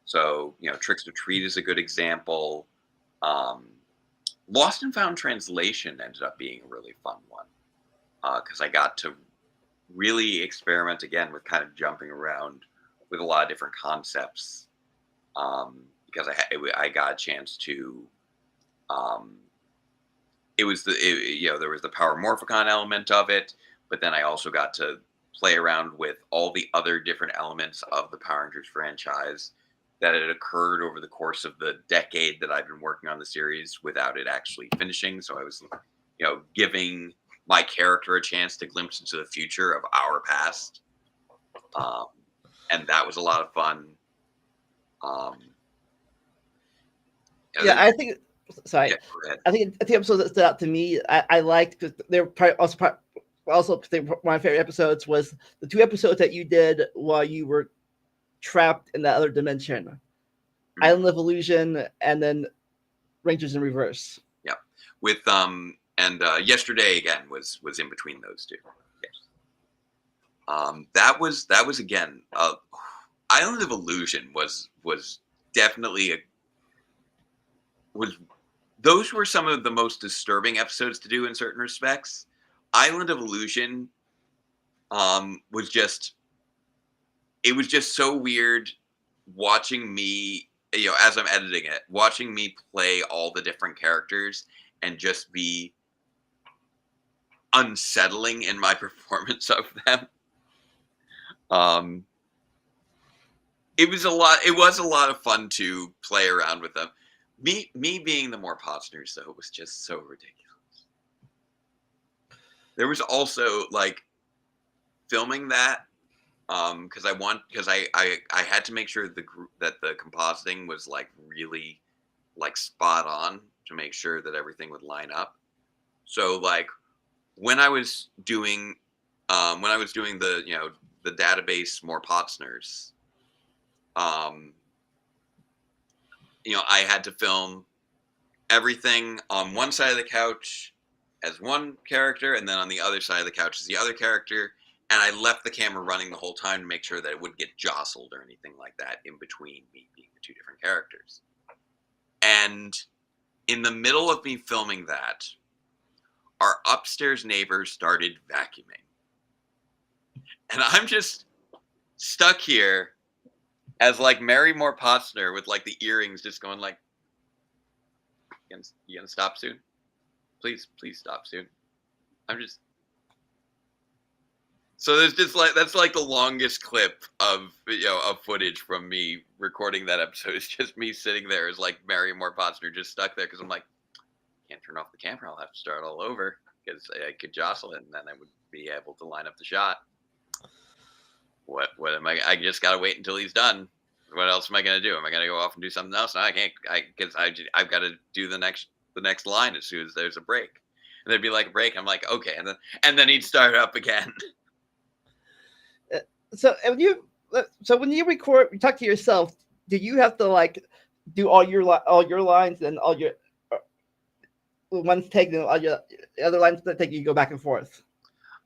So, Tricks or Treat is a good example. Lost and Found Translation ended up being a really fun one, because I got to really experiment again with kind of jumping around with a lot of different concepts, because I got a chance to. There was the Power Morphicon element of it, but then I also got to play around with all the other different elements of the Power Rangers franchise that had occurred over the course of the decade that I've been working on the series without it actually finishing. So I was, giving my character a chance to glimpse into the future of our past. And that was a lot of fun. I think. Sorry, yeah, go ahead. I think the episodes that stood out to me, I liked because they're also my favorite episodes was the 2 episodes that you did while you were trapped in that other dimension, Island of Illusion, and then Rangers in Reverse. Yeah, with and Yesterday again was in between those two. Yes. That was again. Island of Illusion was definitely those were some of the most disturbing episodes to do in certain respects. Island of Illusion was just so weird watching me, as I'm editing it, watching me play all the different characters and just be unsettling in my performance of them. It was a lot of fun to play around with them. Me being the more Potsners, though, was just so ridiculous. There was also like filming that, because I had to make sure that the compositing was like really like spot on to make sure that everything would line up. So like when I was doing the the database more Potsners, I had to film everything on one side of the couch as one character, and then on the other side of the couch as the other character. And I left the camera running the whole time to make sure that it wouldn't get jostled or anything like that in between me being the 2 different characters. And in the middle of me filming that, our upstairs neighbors started vacuuming. And I'm just stuck here as like Mary Moore Potsner with like the earrings just going like, you gonna stop soon? Please stop soon. So there's just like, that's like the longest clip of footage from me recording that episode. It's just me sitting there as like Mary Moore Potsner just stuck there because I'm like, can't turn off the camera. I'll have to start all over because I could jostle it and then I would be able to line up the shot. What am I just gotta wait until he's done. What else am I gonna do? Am I gonna go off and do something else? No, I can't. Because I've got to do the next line as soon as there's a break. And there'd be like a break. I'm like, okay, and then he'd start up again. So when you record, you talk to yourself. Do you have to like do all your lines and all your ones take and all your other lines that take you go back and forth?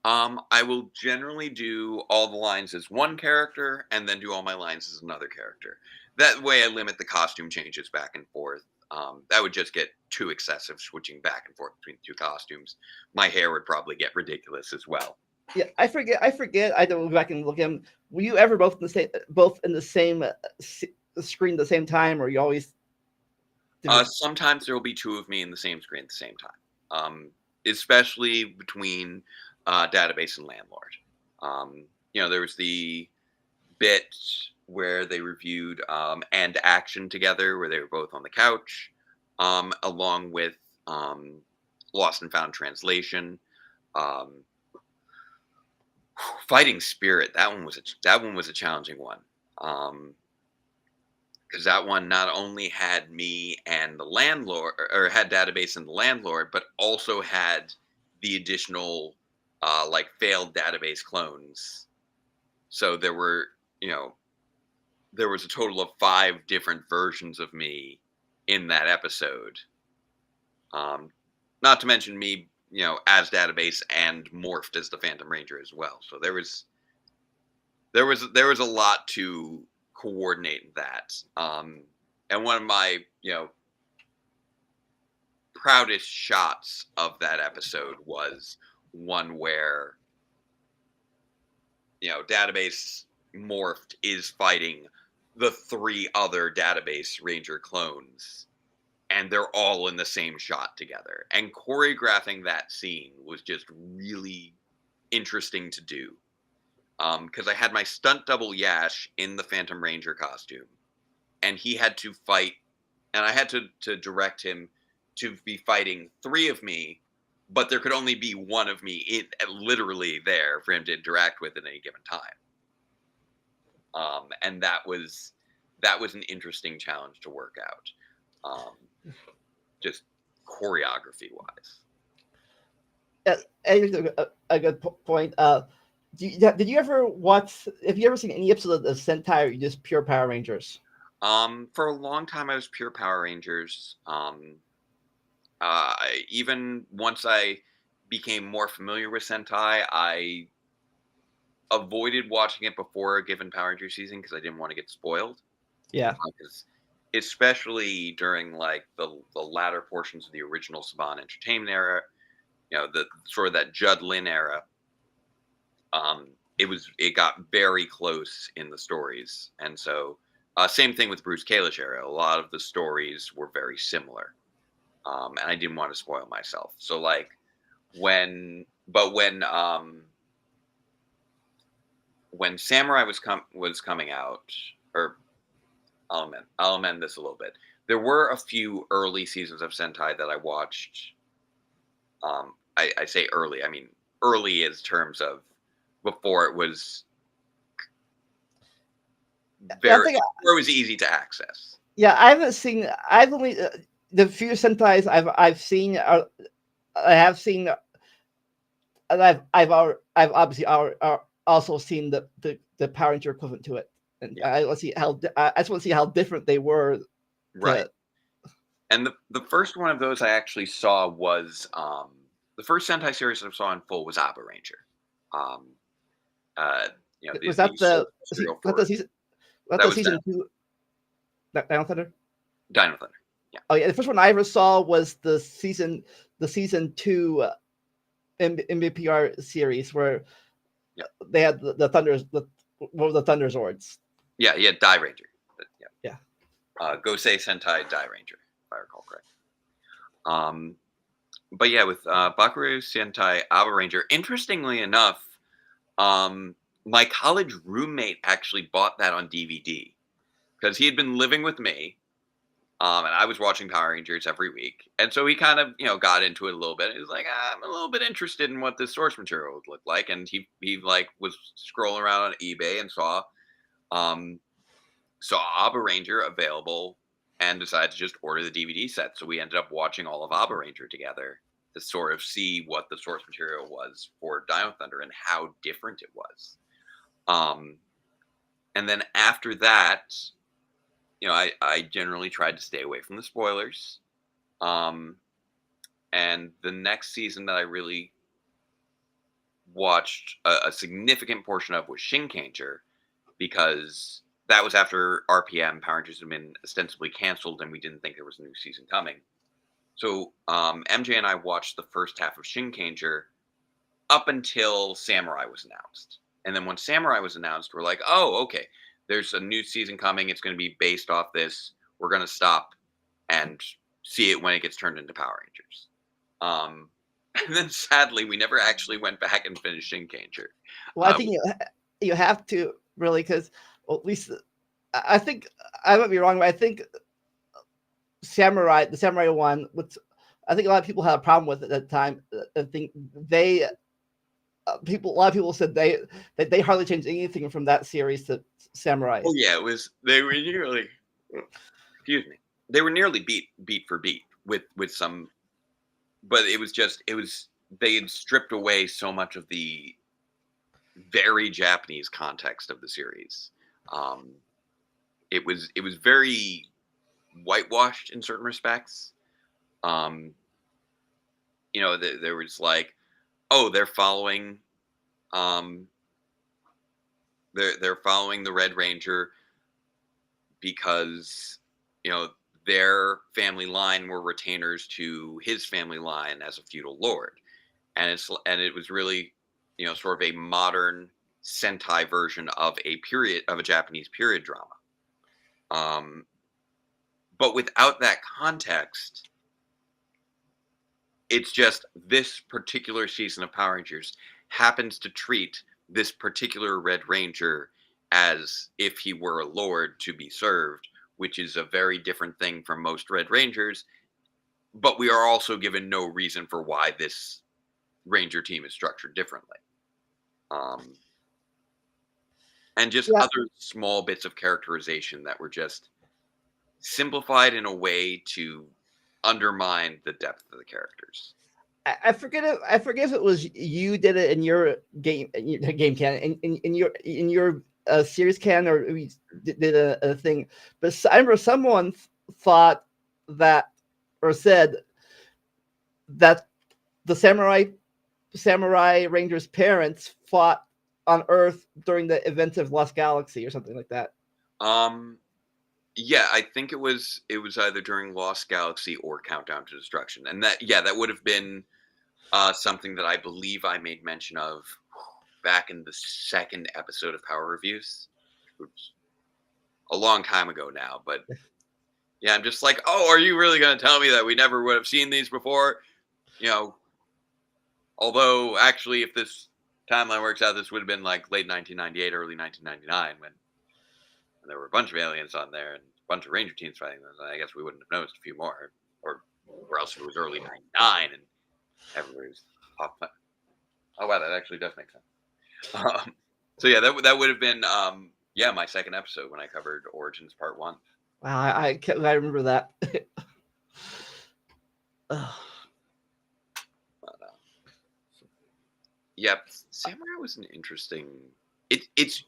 I will generally do all the lines as one character and then do all my lines as another character. That way I limit the costume changes back and forth. That would just get too excessive switching back and forth between the 2 costumes. My hair would probably get ridiculous as well. Yeah, I forget. I forget. I don't go back and look at them. Were you ever both in the same screen at the same time, or you always different? Sometimes there will be two of me in the same screen at the same time, especially between database and landlord. There was the bit where they reviewed and action together, where they were both on the couch, along with um, Lost and Found Translation. Um, Fighting Spirit. That one was a challenging one. Because that one not only had me and the landlord, or had database and the landlord, but also had the additional like failed database clones. So you know, there was a total of 5 different versions of me in that episode. Um, Not to mention me, as database and morphed as the Phantom Ranger as well. So there was a lot to coordinate in that. And one of my proudest shots of that episode was one where database morphed is fighting the 3 other database ranger clones, and they're all in the same shot together, and choreographing that scene was just really interesting to do, because I had my stunt double Yash in the Phantom Ranger costume, and he had to fight, and I had to direct him to be fighting 3 of me, but there could only be 1 of me literally there for him to interact with at any given time. And that was an interesting challenge to work out, just choreography wise. A good point. Did you ever watch? Have you ever seen any episode of Sentai, or you just pure Power Rangers? For a long time, I was pure Power Rangers. Even once I became more familiar with Sentai, I avoided watching it before a given Power Ranger season because I didn't want to get spoiled. Yeah, Because especially during like the latter portions of the original Saban Entertainment era, the sort of that Judd Lin era, it got very close in the stories, and so same thing with Bruce Kalish era. A lot of the stories were very similar, and I didn't want to spoil myself. So like when Samurai was coming out, or I'll amend this a little bit. There were a few early seasons of Sentai that I watched. I say early. I mean early as terms of before it was I think. before it was easy to access. Yeah, I haven't seen. I've only the few Sentais I've seen. I have seen, and I've obviously also seen the Power Ranger equivalent to it, and Yeah, I just want to see how different they were. right. And the first one of those I actually saw was the first Sentai series I saw in full was Abba Ranger. Um, uh, Was the that source the material that for the season that that the was that season 2 Dino Thunder? Dino Thunder. Yeah, Oh yeah, the first one I ever saw was the season 2 MVPR series where yeah, they had the Thunders what were the Thunder Zords. yeah, yeah. Die Ranger. Yeah, Yeah. Gosei Sentai Die Ranger, if I recall correctly. Um, but yeah, with Bakuru Sentai Abba Ranger, interestingly enough, um, my college roommate actually bought that on DVD because he had been living with me, and I was watching Power Rangers every week, and so he kind of got into it a little bit. He was like, I'm a little bit interested in what this source material would look like, and he like was scrolling around on eBay and um, saw Abba Ranger available and decided to just order the DVD set. So we ended up watching all of Abba Ranger together to sort of see what the source material was for Dino Thunder and how different it was. Um, and then after that, I generally tried to stay away from the spoilers. Um, and the next season that I really watched a significant portion of was Shinkanger, because that was after RPM Power Rangers had been ostensibly canceled and we didn't think there was a new season coming. So MJ and I watched the first half of Shinkanger, up until Samurai was announced. And then when Samurai was announced, we're like, oh, okay, there's a new season coming. It's going to be based off this. We're going to stop and see it when it gets turned into Power Rangers. And then sadly, we never actually went back and finished Shinkanger. Well, I think you have to really, because well, at least I think I might be wrong, but I think the Samurai one, which I think a lot of people had a problem with at that time. I think they a lot of people said they hardly changed anything from that series to Samurai. Oh yeah, they were nearly excuse me. They were nearly beat for beat with some, but it was they had stripped away so much of the very Japanese context of the series. It was very whitewashed in certain respects. There was like, oh, they're following they're following the Red Ranger because their family line were retainers to his family line as a feudal lord, and it was really sort of a modern Sentai version of a Japanese period drama. But without that context, it's just this particular season of Power Rangers happens to treat this particular Red Ranger as if he were a lord to be served, which is a very different thing from most Red Rangers. But we are also given no reason for why this Ranger team is structured differently. And just other small bits of characterization that were just simplified in a way to undermine the depth of the characters. I forget if it was you did it in your game can in your series can, or we did a thing, but I remember someone thought that or said that the samurai Rangers' parents fought on Earth during the events of Lost Galaxy or something like that. Yeah, I think it was either during Lost Galaxy or Countdown to Destruction, and that would have been something that I believe I made mention of back in the second episode of Power Reviews, which was a long time ago now. But yeah, I'm just like, oh, are you really going to tell me that we never would have seen these before? Although actually, if this timeline works out, this would have been like late 1998, early 1999 when there were a bunch of aliens on there and a bunch of Ranger teams fighting them. I guess we wouldn't have noticed a few more, or else it was early '99 and everybody was off. Oh wow, that actually does make sense. So yeah, that would have been my second episode when I covered Origins Part 1. Wow, I remember that. Yep, Samurai was an interesting. It's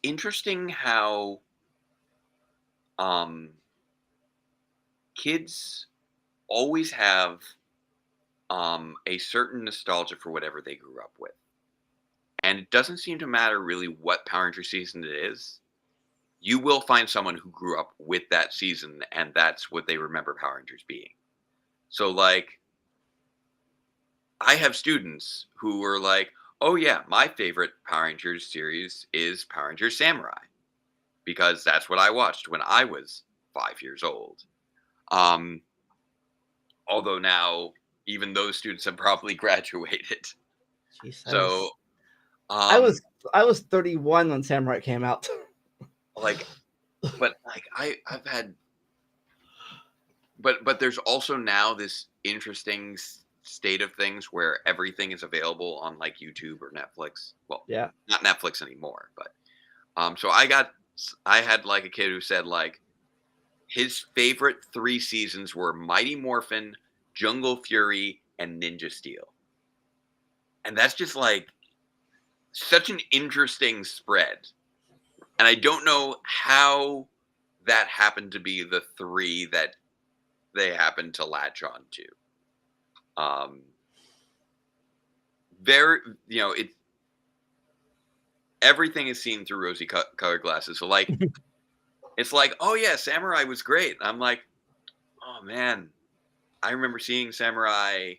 interesting how kids always have a certain nostalgia for whatever they grew up with, and it doesn't seem to matter really what Power Ranger season it is. You will find someone who grew up with that season, and that's what they remember Power Rangers being. So like, I have students who are like, oh yeah, my favorite Power Rangers series is Power Rangers Samurai, because that's what I watched when I was 5 years old. Although now even those students have probably graduated. Jeez, So I was 31 when Samurai came out. I've had, but there's also now this interesting state of things where everything is available on like YouTube or Netflix. Well, yeah, not Netflix anymore, but so I had like a kid who said like his favorite 3 seasons were Mighty Morphin, Jungle Fury, and Ninja Steel. And that's just like such an interesting spread. And I don't know how that happened to be the 3 that they happened to latch on to. Everything is seen through rosy colored glasses. So like, it's like, oh yeah, Samurai was great. I'm like, oh man, I remember seeing Samurai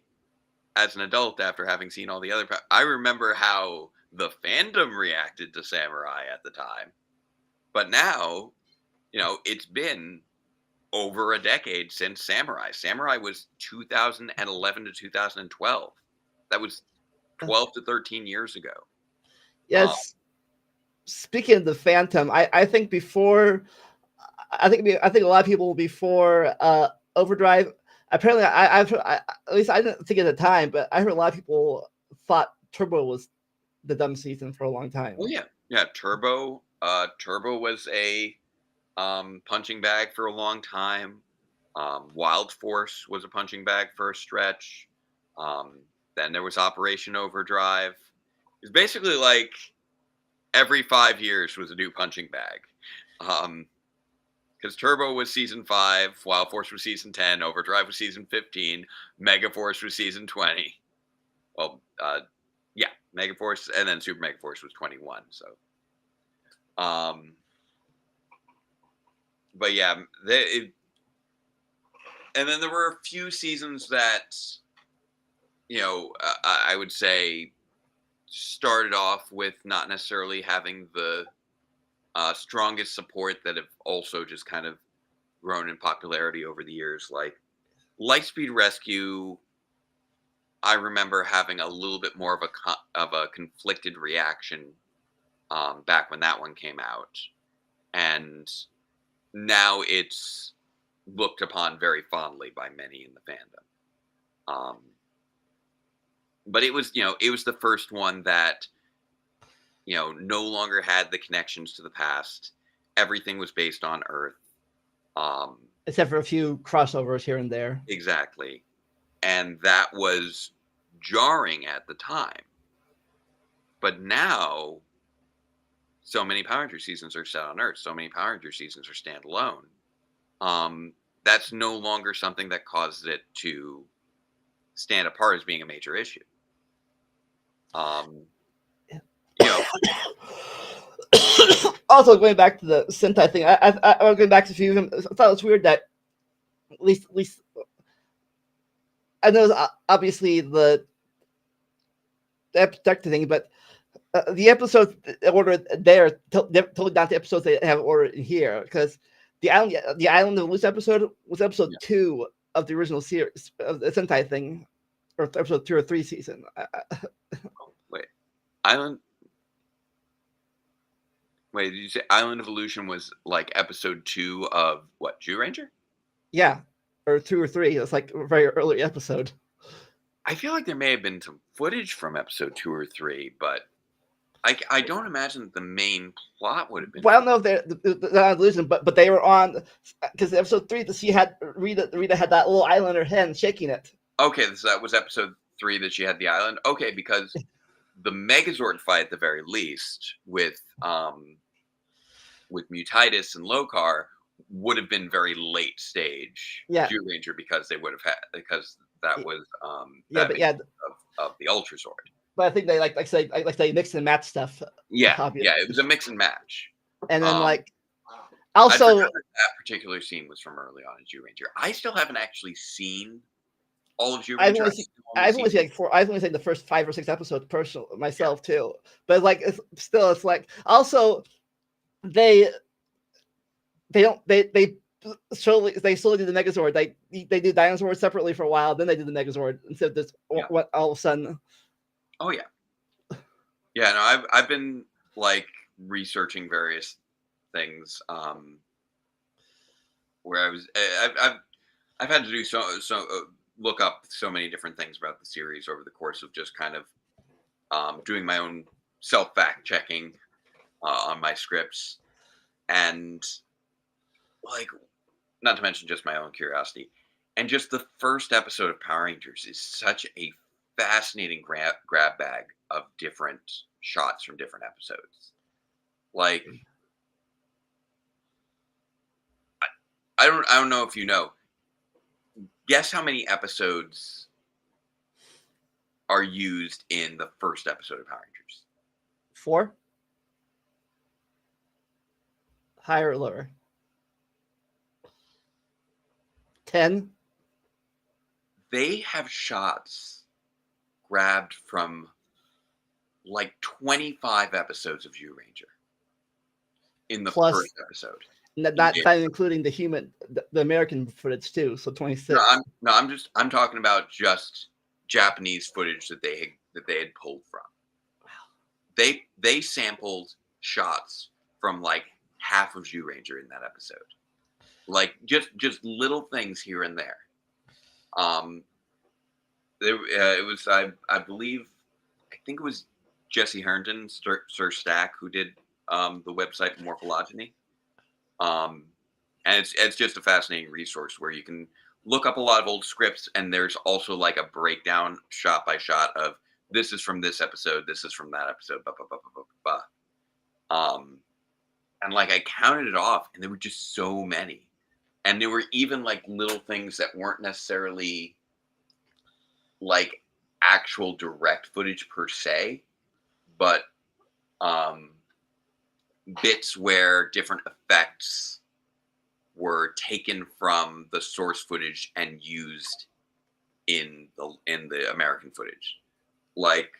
as an adult after having seen all the other. I remember how the fandom reacted to Samurai at the time, but now, it's been over a decade since Samurai. Samurai was 2011 to 2012. That was 12 to 13 years ago. Yes. Speaking of the Phantom, I think before, I think a lot of people before Overdrive. Apparently, I've heard, at least I didn't think at the time, but I heard a lot of people thought Turbo was the dumb season for a long time. Oh yeah. Turbo was a punching bag for a long time. Wild Force was a punching bag for a stretch. Then there was Operation Overdrive. It's basically like every 5 years was a new punching bag. Because Turbo was season 5, Wild Force was season 10, Overdrive was season 15, Megaforce was season 20. Well, yeah, Megaforce, and then Super Megaforce was 21. So, but yeah, and then there were a few seasons that, I would say started off with not necessarily having the strongest support that have also just kind of grown in popularity over the years. Like Lightspeed Rescue, I remember having a little bit more of a conflicted reaction back when that one came out, and now it's looked upon very fondly by many in the fandom. But it was the first one that no longer had the connections to the past. Everything was based on Earth. Except for a few crossovers here and there. Exactly. And that was jarring at the time. But now, so many Power Ranger seasons are set on Earth. So many Power Ranger seasons are standalone. That's no longer something that causes it to stand apart as being a major issue. Also, going back to the Sentai thing, I going back to a few of them. I thought it was weird that at least I know obviously the protected thing, but the episodes ordered there totally down to episodes they have ordered in here, because the Island of Loose episode was episode 2 of the original series of the Sentai thing, or episode 2 or 3 season. Wait, Island. Wait, did you say Island Evolution was like episode 2 of what, Jew Ranger? Yeah, or 2 or 3. It's like a very early episode. I feel like there may have been some footage from episode 2 or 3, but I don't imagine that the main plot would have been. Well, I don't know if they're not losing, but they were on, because episode 3, she had Rita had that little islander hen shaking it. Okay, so that was episode 3 that she had the island. Okay, because the Megazord fight at the very least with Mutitis and Lokar would have been very late stage Jew Ranger, because they would have had, because that was of the Ultrazord. But I think they like they mix and match stuff. Yeah, obviously. Yeah, it was a mix and match. And then also that particular scene was from early on in Jew Ranger. I still haven't actually seen all of Jew Ranger. I've only seen the first 5 or 6 episodes myself too. But it's like also they slowly do the Megazord. They do Dinosaur separately for a while, then they do the Megazord instead of this all of a sudden. Oh yeah. Yeah, no, I've been like researching various things where I've had to do so look up so many different things about the series over the course of just kind of doing my own self fact checking on my scripts, and like, not to mention just my own curiosity, and just the first episode of Power Rangers is such a fascinating grab bag of different shots from different episodes. Like, I don't know if you know. Guess how many episodes are used in the first episode of Power Rangers? 4? Higher or lower? 10? They have shots grabbed from like 25 episodes of Jew Ranger in the Plus, first episode. not including the American footage too. So 26. I'm talking about just Japanese footage that they had pulled from. Wow. They sampled shots from like half of Jew Ranger in that episode, like just little things here and there. It was I believe, I think it was Jesse Herndon, Sir Stack, who did the website Morphology. And it's just a fascinating resource where you can look up a lot of old scripts, and there's also like a breakdown shot by shot of this is from this episode, this is from that episode, blah, blah, blah, blah, blah, blah. And like I counted it off, and there were just so many, and there were even like little things that weren't necessarily like actual direct footage per se, but bits where different effects were taken from the source footage and used in the American footage, like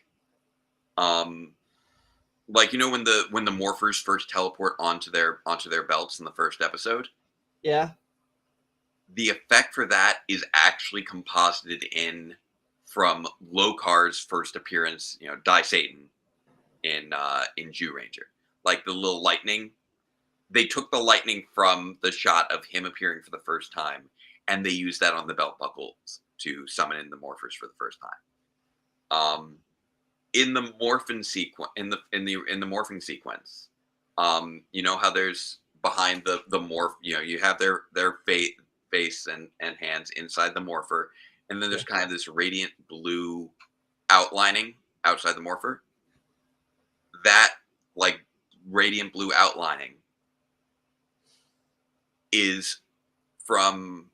you know when the morphers first teleport onto their belts in the first episode. Yeah. The effect for that is actually composited in from Lokar's first appearance, Die Satan in Jew Ranger. Like the little lightning, they took the lightning from the shot of him appearing for the first time, and they used that on the belt buckles to summon in the morphers for the first time. In the morphin sequence, in the morphing sequence, you know how there's behind the morph, you have their face and hands inside the morpher, and then there's kind of this radiant blue outlining outside the morpher. That like radiant blue outlining is from,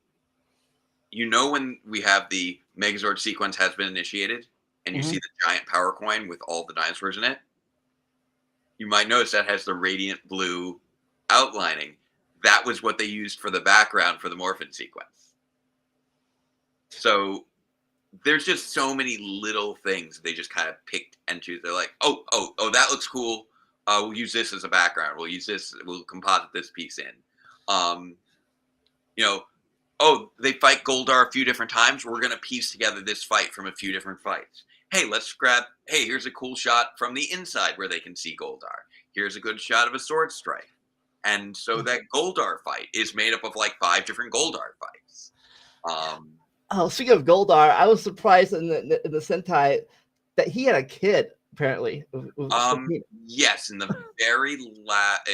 when we have the Megazord sequence has been initiated, and you see the giant power coin with all the dinosaurs in it, you might notice that has the radiant blue outlining. That was what they used for the background for the Morphin sequence. So there's just so many little things they just kind of picked and choose. They're like, oh, that looks cool. We'll use this as a background. We'll use this. We'll composite this piece in. They fight Goldar a few different times. We're going to piece together this fight from a few different fights. Hey, here's a cool shot from the inside where they can see Goldar. Here's a good shot of a sword strike. And so that Goldar fight is made up of like 5 different Goldar fights. Speaking of Goldar, I was surprised in the Sentai that he had a kid, apparently. Yes, in the very last,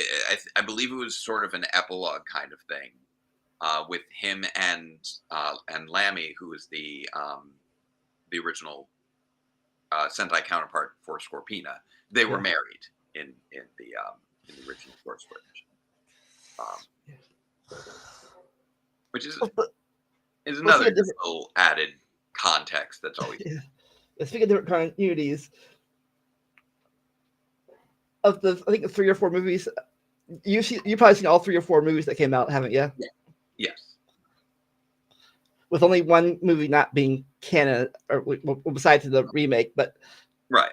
I believe it was sort of an epilogue kind of thing, with him and Lammy, who was the original Sentai counterpart for Scorpina. They were married in the original source footage, which is another little added context that's always. Speaking of different continuities, of the, I think, 3 or 4 movies, you've probably seen all 3 or 4 movies that came out, haven't you? Yeah. Yes. With only one movie not being canon, or besides the remake, but right.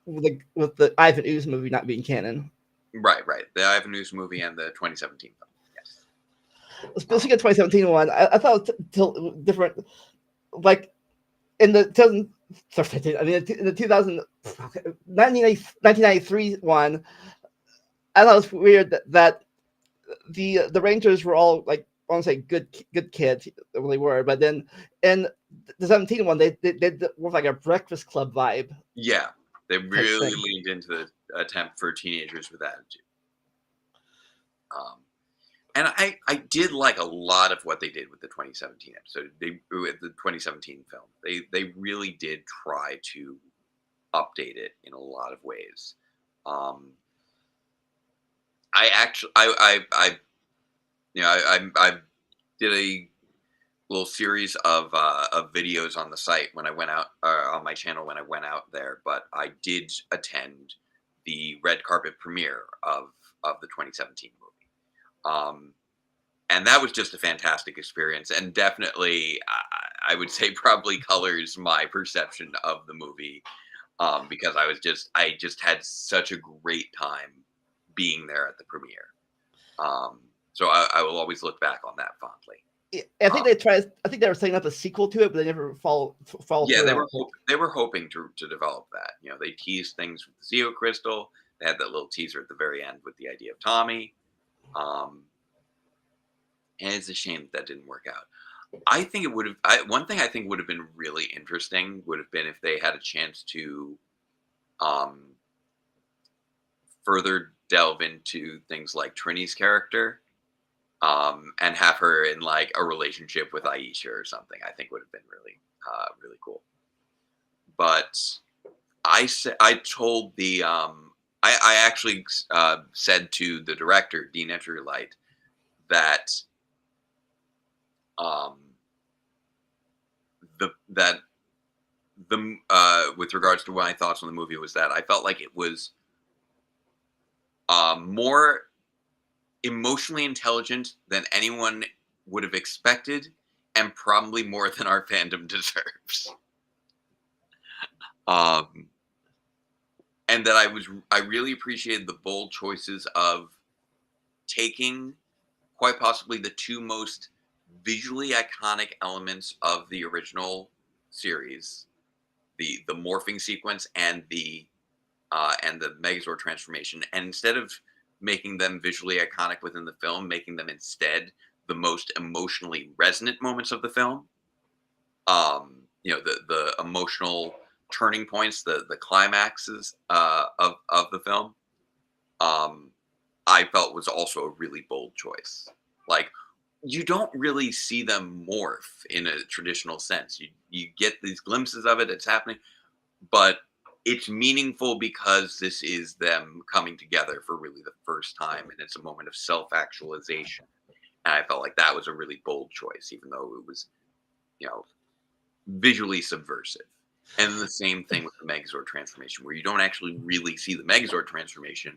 With the Ivan Ooze movie not being canon. Right. The Ivan Ooze movie and the 2017 film. Yes. Speaking of 2017 one, I thought it was different. Like in the 1993 one, I thought it was weird that the Rangers were all like, I want to say good kids, well, they were, but then in the 17 one, they were like a Breakfast Club vibe. Yeah, they really leaned into the attempt for teenagers with attitude. And I did like a lot of what they did with the 2017 episode. With the 2017 film, they really did try to update it in a lot of ways. I did a little series of videos on the site when I went out, on my channel when I went out there, but I did attend the red carpet premiere of the 2017 movie. And that was just a fantastic experience, and definitely I would say probably colors my perception of the movie, because I just had such a great time being there at the premiere. So I will always look back on that fondly. I think they tried. I think they were setting up a sequel to it, but they never follow Yeah, through. they were hoping to develop that. You know, they teased things with the Zeo Crystal. They had that little teaser at the very end with the idea of Tommy. And it's a shame that didn't work out. I think it would have. One thing I think would have been really interesting would have been if they had a chance to further delve into things like Trini's character, and have her in like a relationship with Aisha or something. I think would have been really cool. But I told the I actually said to the director Dean Etcherlight that with regards to my thoughts on the movie was that I felt like it was more emotionally intelligent than anyone would have expected, and probably more than our fandom deserves. And that I really appreciated the bold choices of taking quite possibly the two most visually iconic elements of the original series, the morphing sequence and the Megazord transformation, and instead of making them visually iconic within the film, making them instead the most emotionally resonant moments of the film. The emotional turning points, the climaxes of the film. I felt was also a really bold choice. Like, you don't really see them morph in a traditional sense. You get these glimpses of it, it's happening, but it's meaningful because this is them coming together for really the first time, and it's a moment of self-actualization. And I felt like that was a really bold choice, even though it was, visually subversive. And the same thing with the Megazord transformation, where you don't actually really see the Megazord transformation,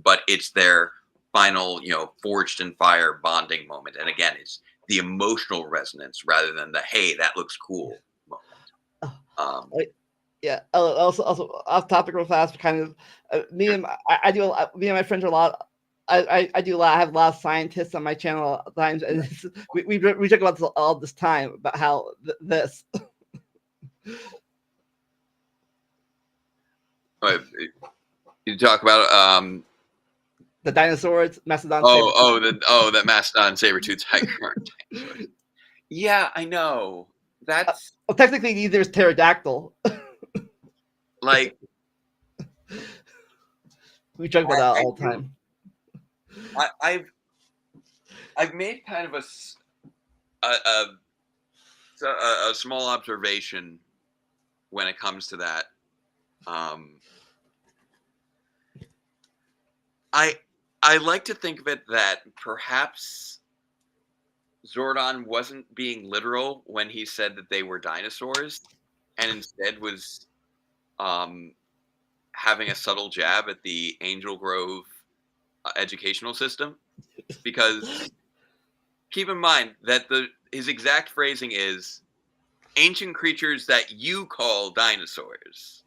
but it's their final, forged in fire bonding moment. And again, it's the emotional resonance rather than the, hey, that looks cool moment. Yeah. Also, off topic real fast. Kind of, me and my friends are a lot. I do a lot. I have a lot of scientists on my channel at times, and we talk about this all this time about how this. You talk about the dinosaurs, Mastodon. That Mastodon Sabertooth tiger. Yeah, I know. That's technically neither is pterodactyl. Like, we joke about that all the time. I've made kind of a small observation when it comes to that. I like to think of it that perhaps Zordon wasn't being literal when he said that they were dinosaurs, and instead was having a subtle jab at the Angel Grove educational system. Because keep in mind that his exact phrasing is ancient creatures that you call dinosaurs.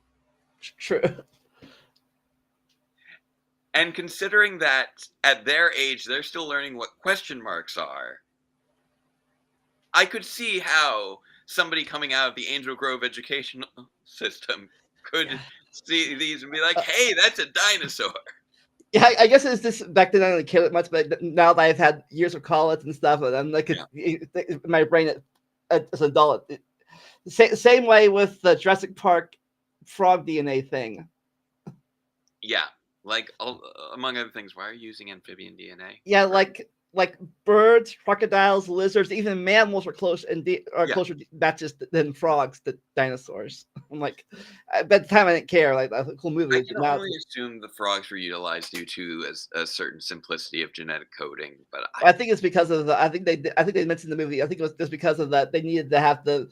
True. And considering that at their age, they're still learning what question marks are, I could see how somebody coming out of the Angel Grove educational system could see these and be like, hey, that's a dinosaur. Yeah, I guess it's just back then I didn't care that much, but now that I've had years of college and stuff, and I'm like, my brain as an adult. Same way with the Jurassic Park frog DNA thing. Yeah, like among other things, why are you using amphibian DNA? Yeah, like birds, crocodiles, lizards, even mammals are closer matches than frogs to dinosaurs. I'm like, at the time I didn't care. Like, that's a cool movie. I can only assume the frogs were utilized due to a certain simplicity of genetic coding, but I think it's because of I think they mentioned in the movie. I think it was just because of that they needed to have the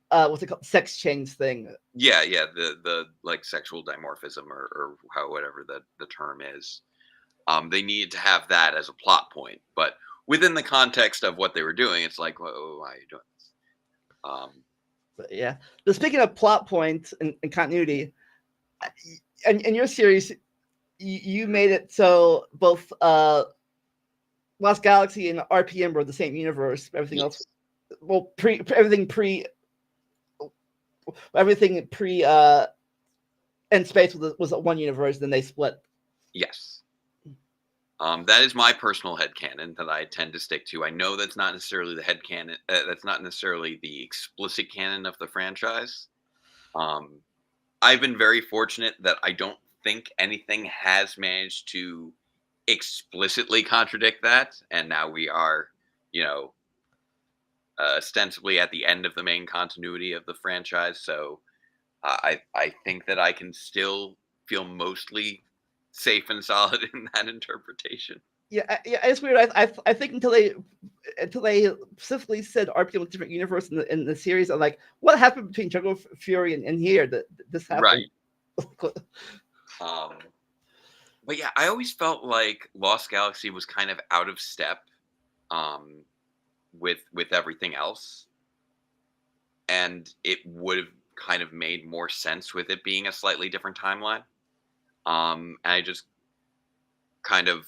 what's it called, sex change thing. Yeah, the like sexual dimorphism or whatever the term is. They needed to have that as a plot point, but within the context of what they were doing, it's like, why are you doing this? Um, But yeah. But speaking of plot points and continuity, in your series, you made it so both Lost Galaxy and RPM were the same universe. Everything else, yes, well, everything pre in space was one universe. Then they split. yes. That is my personal headcanon that I tend to stick to. I know that's not necessarily the headcanon. That's not necessarily the explicit canon of the franchise. Um, I've been very fortunate that I don't think anything has managed to explicitly contradict that. And now we are, you know, ostensibly at the end of the main continuity of the franchise. So I think that I can still feel mostly safe and solid in that interpretation. Yeah, it's weird. I think until they specifically said RPM was a different universe in the series, I'm like, what happened between Jungle Fury and here that this happened? Right. Um, but yeah, I always felt like Lost Galaxy was kind of out of step um, with everything else, and it would have kind of made more sense with it being a slightly different timeline. And I just kind of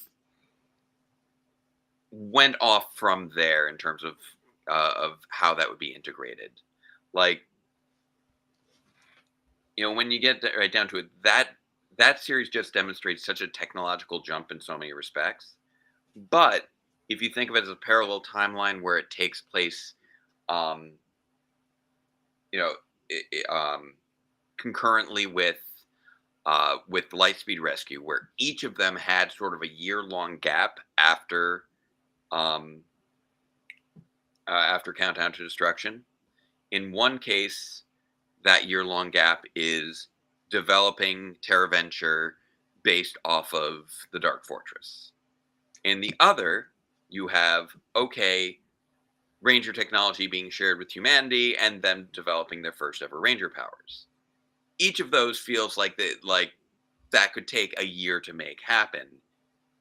went off from there in terms of how that would be integrated. Like, when you get right down to it, that series just demonstrates such a technological jump in so many respects. But if you think of it as a parallel timeline where it takes place, um, you know, concurrently with Lightspeed Rescue, where each of them had sort of a year-long gap um, after Countdown to Destruction. In one case, that year-long gap is developing TerraVenture based off of the Dark Fortress. In the other, you have Ranger technology being shared with humanity and them developing their first ever Ranger powers. Each of those feels like that could take a year to make happen,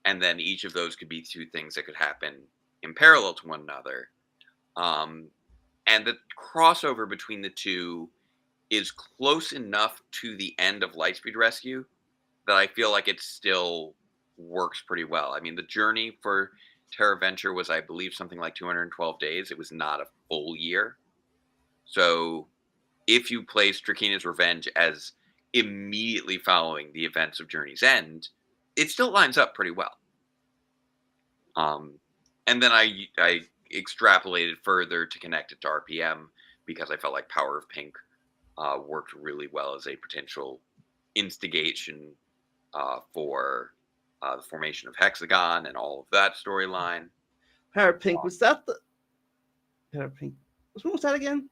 and then each of those could be two things that could happen in parallel to one another. Um, and the crossover between the two is close enough to the end of Lightspeed Rescue that I feel like it still works pretty well. I mean, the journey for TerraVenture was, I believe, something like 212 days. It was not a full year. So if you place Drakina's Revenge as immediately following the events of Journey's End, it still lines up pretty well. Um, and then I extrapolated further to connect it to RPM because I felt like Power of Pink worked really well as a potential instigation for the formation of Hexagon and all of that storyline. Parapink was that the Parapink? What was that again?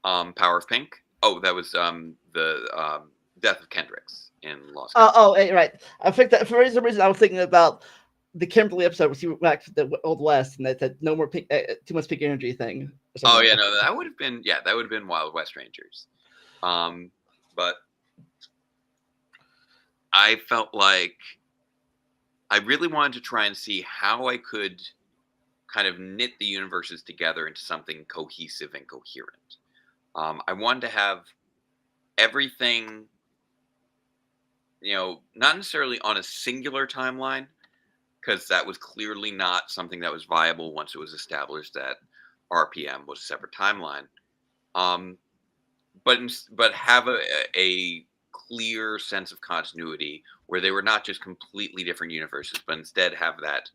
Power of Pink. Oh, that was the Death of Kendricks in Lost Galaxy. Right. I think that for some reason I was thinking about the Kimberly episode where she went back to the Old West and they said no more pink, too much pink energy thing. Oh yeah, no, that would have been Wild West Rangers. But I felt like I really wanted to try and see how I could kind of knit the universes together into something cohesive and coherent. I wanted to have everything, not necessarily on a singular timeline, because that was clearly not something that was viable once it was established that RPM was a separate timeline. Um, but have a clear sense of continuity where they were not just completely different universes, but instead have that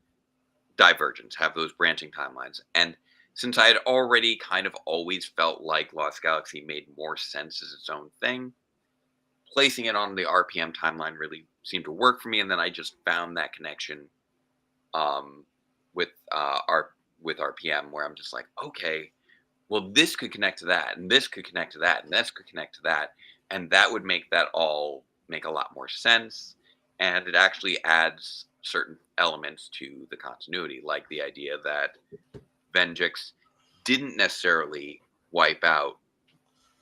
divergence, have those branching timelines. And since I had already kind of always felt like Lost Galaxy made more sense as its own thing, placing it on the RPM timeline really seemed to work for me. And then I just found that connection um, with with RPM, where I'm just like, okay, well, this could connect to that, and this could connect to that, and this could connect to that, and that would make that all make a lot more sense. And it actually adds certain elements to the continuity, like the idea that Venjix didn't necessarily wipe out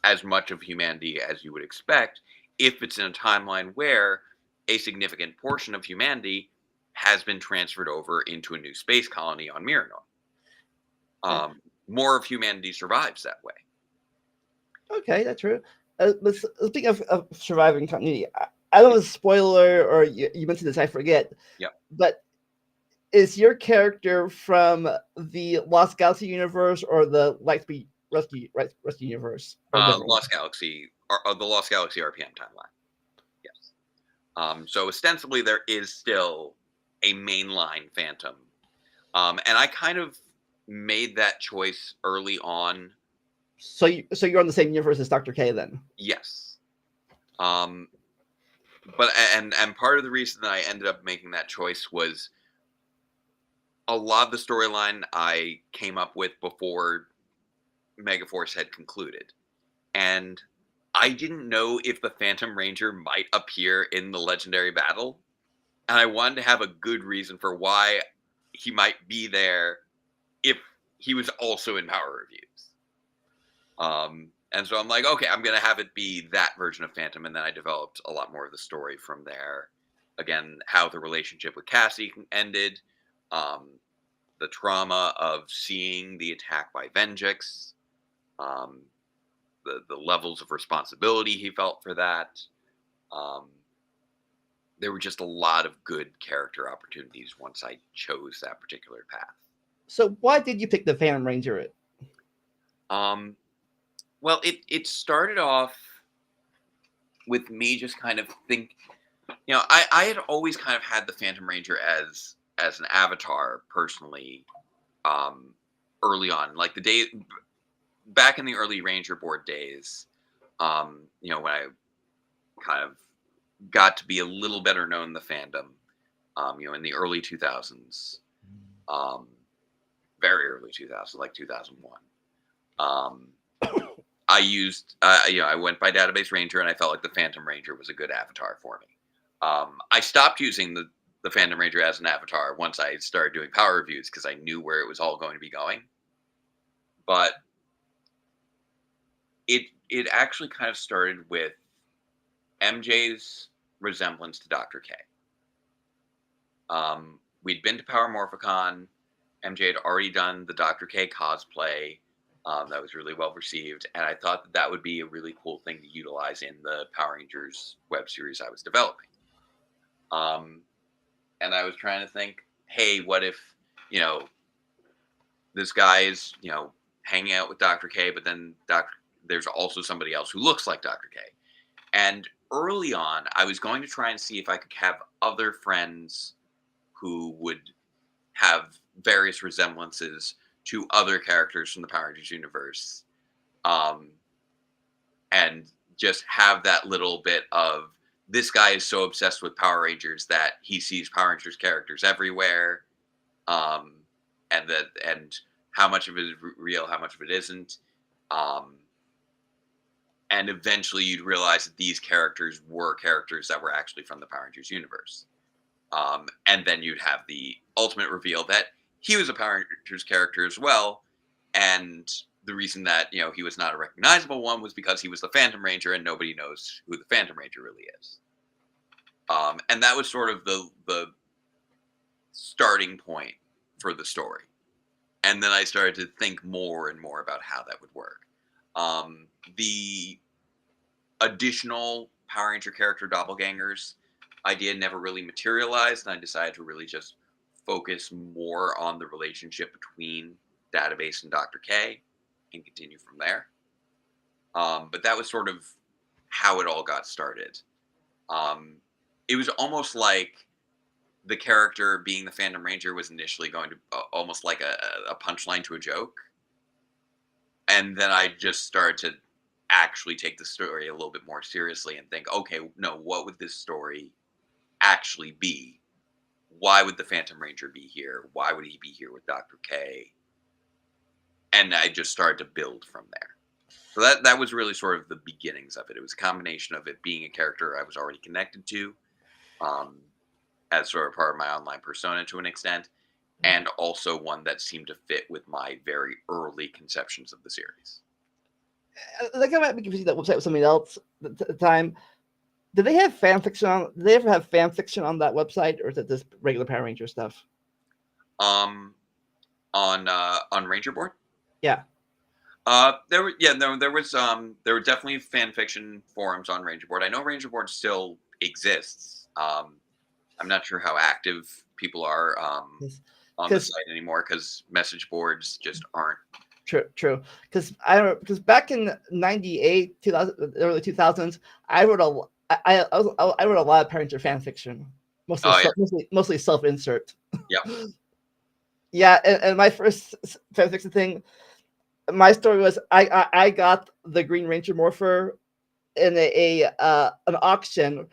as much of humanity as you would expect if it's in a timeline where a significant portion of humanity has been transferred over into a new space colony on Miranor. more of humanity survives that way. Okay, that's true. But speaking of surviving continuity, I don't know if it's a spoiler or you mentioned this, I forget. Yep. But is your character from the Lost Galaxy universe or the Lightspeed Rescue universe? Or different? Lost Galaxy, or the Lost Galaxy RPM timeline. Yes. So ostensibly there is still a mainline Phantom, and I kind of made that choice early on. So you're on the same universe as Dr. K then? Yes. But and part of the reason that I ended up making that choice was a lot of the storyline I came up with before Megaforce had concluded. And I didn't know if the Phantom Ranger might appear in the legendary battle. And I wanted to have a good reason for why he might be there if he was also in Power Reviews. And so I'm like, okay, I'm going to have it be that version of Phantom. And then I developed a lot more of the story from there. Again, how the relationship with Cassie ended, the trauma of seeing the attack by Venjix, the levels of responsibility he felt for that. There were just a lot of good character opportunities once I chose that particular path. So why did you pick the Phantom Ranger? Well, it started off with me just kind of I had always kind of had the Phantom Ranger as an avatar personally, early on, like the day back in the early Ranger board days, when I kind of got to be a little better known in the fandom, in the early 2000s, very early 2000s, like 2001. I used, I went by Database Ranger, and I felt like the Phantom Ranger was a good avatar for me. I stopped using the Phantom Ranger as an avatar once I started doing Power Reviews because I knew where it was all going to be going. But it actually kind of started with MJ's resemblance to Dr. K. We'd been to Power Morphicon. MJ had already done the Dr. K cosplay. That was really well received, and I thought that would be a really cool thing to utilize in the Power Rangers web series I was developing. And I was trying to think, hey, what if, this guy is, hanging out with Dr. K, but then there's also somebody else who looks like Dr. K. And early on, I was going to try and see if I could have other friends who would have various resemblances to other characters from the Power Rangers universe. And just have that little bit of, this guy is so obsessed with Power Rangers that he sees Power Rangers characters everywhere. And how much of it is real, how much of it isn't. And eventually you'd realize that these characters were characters that were actually from the Power Rangers universe. And then you'd have the ultimate reveal that he was a Power Rangers character as well. And the reason that, he was not a recognizable one was because he was the Phantom Ranger and nobody knows who the Phantom Ranger really is. And that was sort of the starting point for the story. And then I started to think more and more about how that would work. The additional Power Ranger character doppelgangers idea never really materialized, and I decided to really just focus more on the relationship between Database and Dr. K and continue from there. But that was sort of how it all got started. It was almost like the character being the Phantom Ranger was initially going to almost like a punchline to a joke. And then I just started to actually take the story a little bit more seriously and think, okay, no, what would this story actually be? Why would the Phantom Ranger be here? Why would he be here with Dr. K? And I just started to build from there. So that was really sort of the beginnings of it. It was a combination of it being a character I was already connected to, as sort of part of my online persona to an extent, and also one that seemed to fit with my very early conceptions of the series. Like I might be confusing that website with something else at the time. Did they have fan fiction on? Did they ever have fan fiction on that website, or is it just regular Power Ranger stuff? On Ranger Board? Yeah. There were definitely fan fiction forums on Ranger Board. I know Ranger Board still exists. I'm not sure how active people are on the Because site anymore because message boards just aren't. true. Because back in '98, 2000, early 2000s, I wrote I wrote a lot of parent fan fiction, Oh yeah, mostly self insert. yeah. Yeah, and my first fan fiction thing, my story was I got the Green Ranger morpher in an auction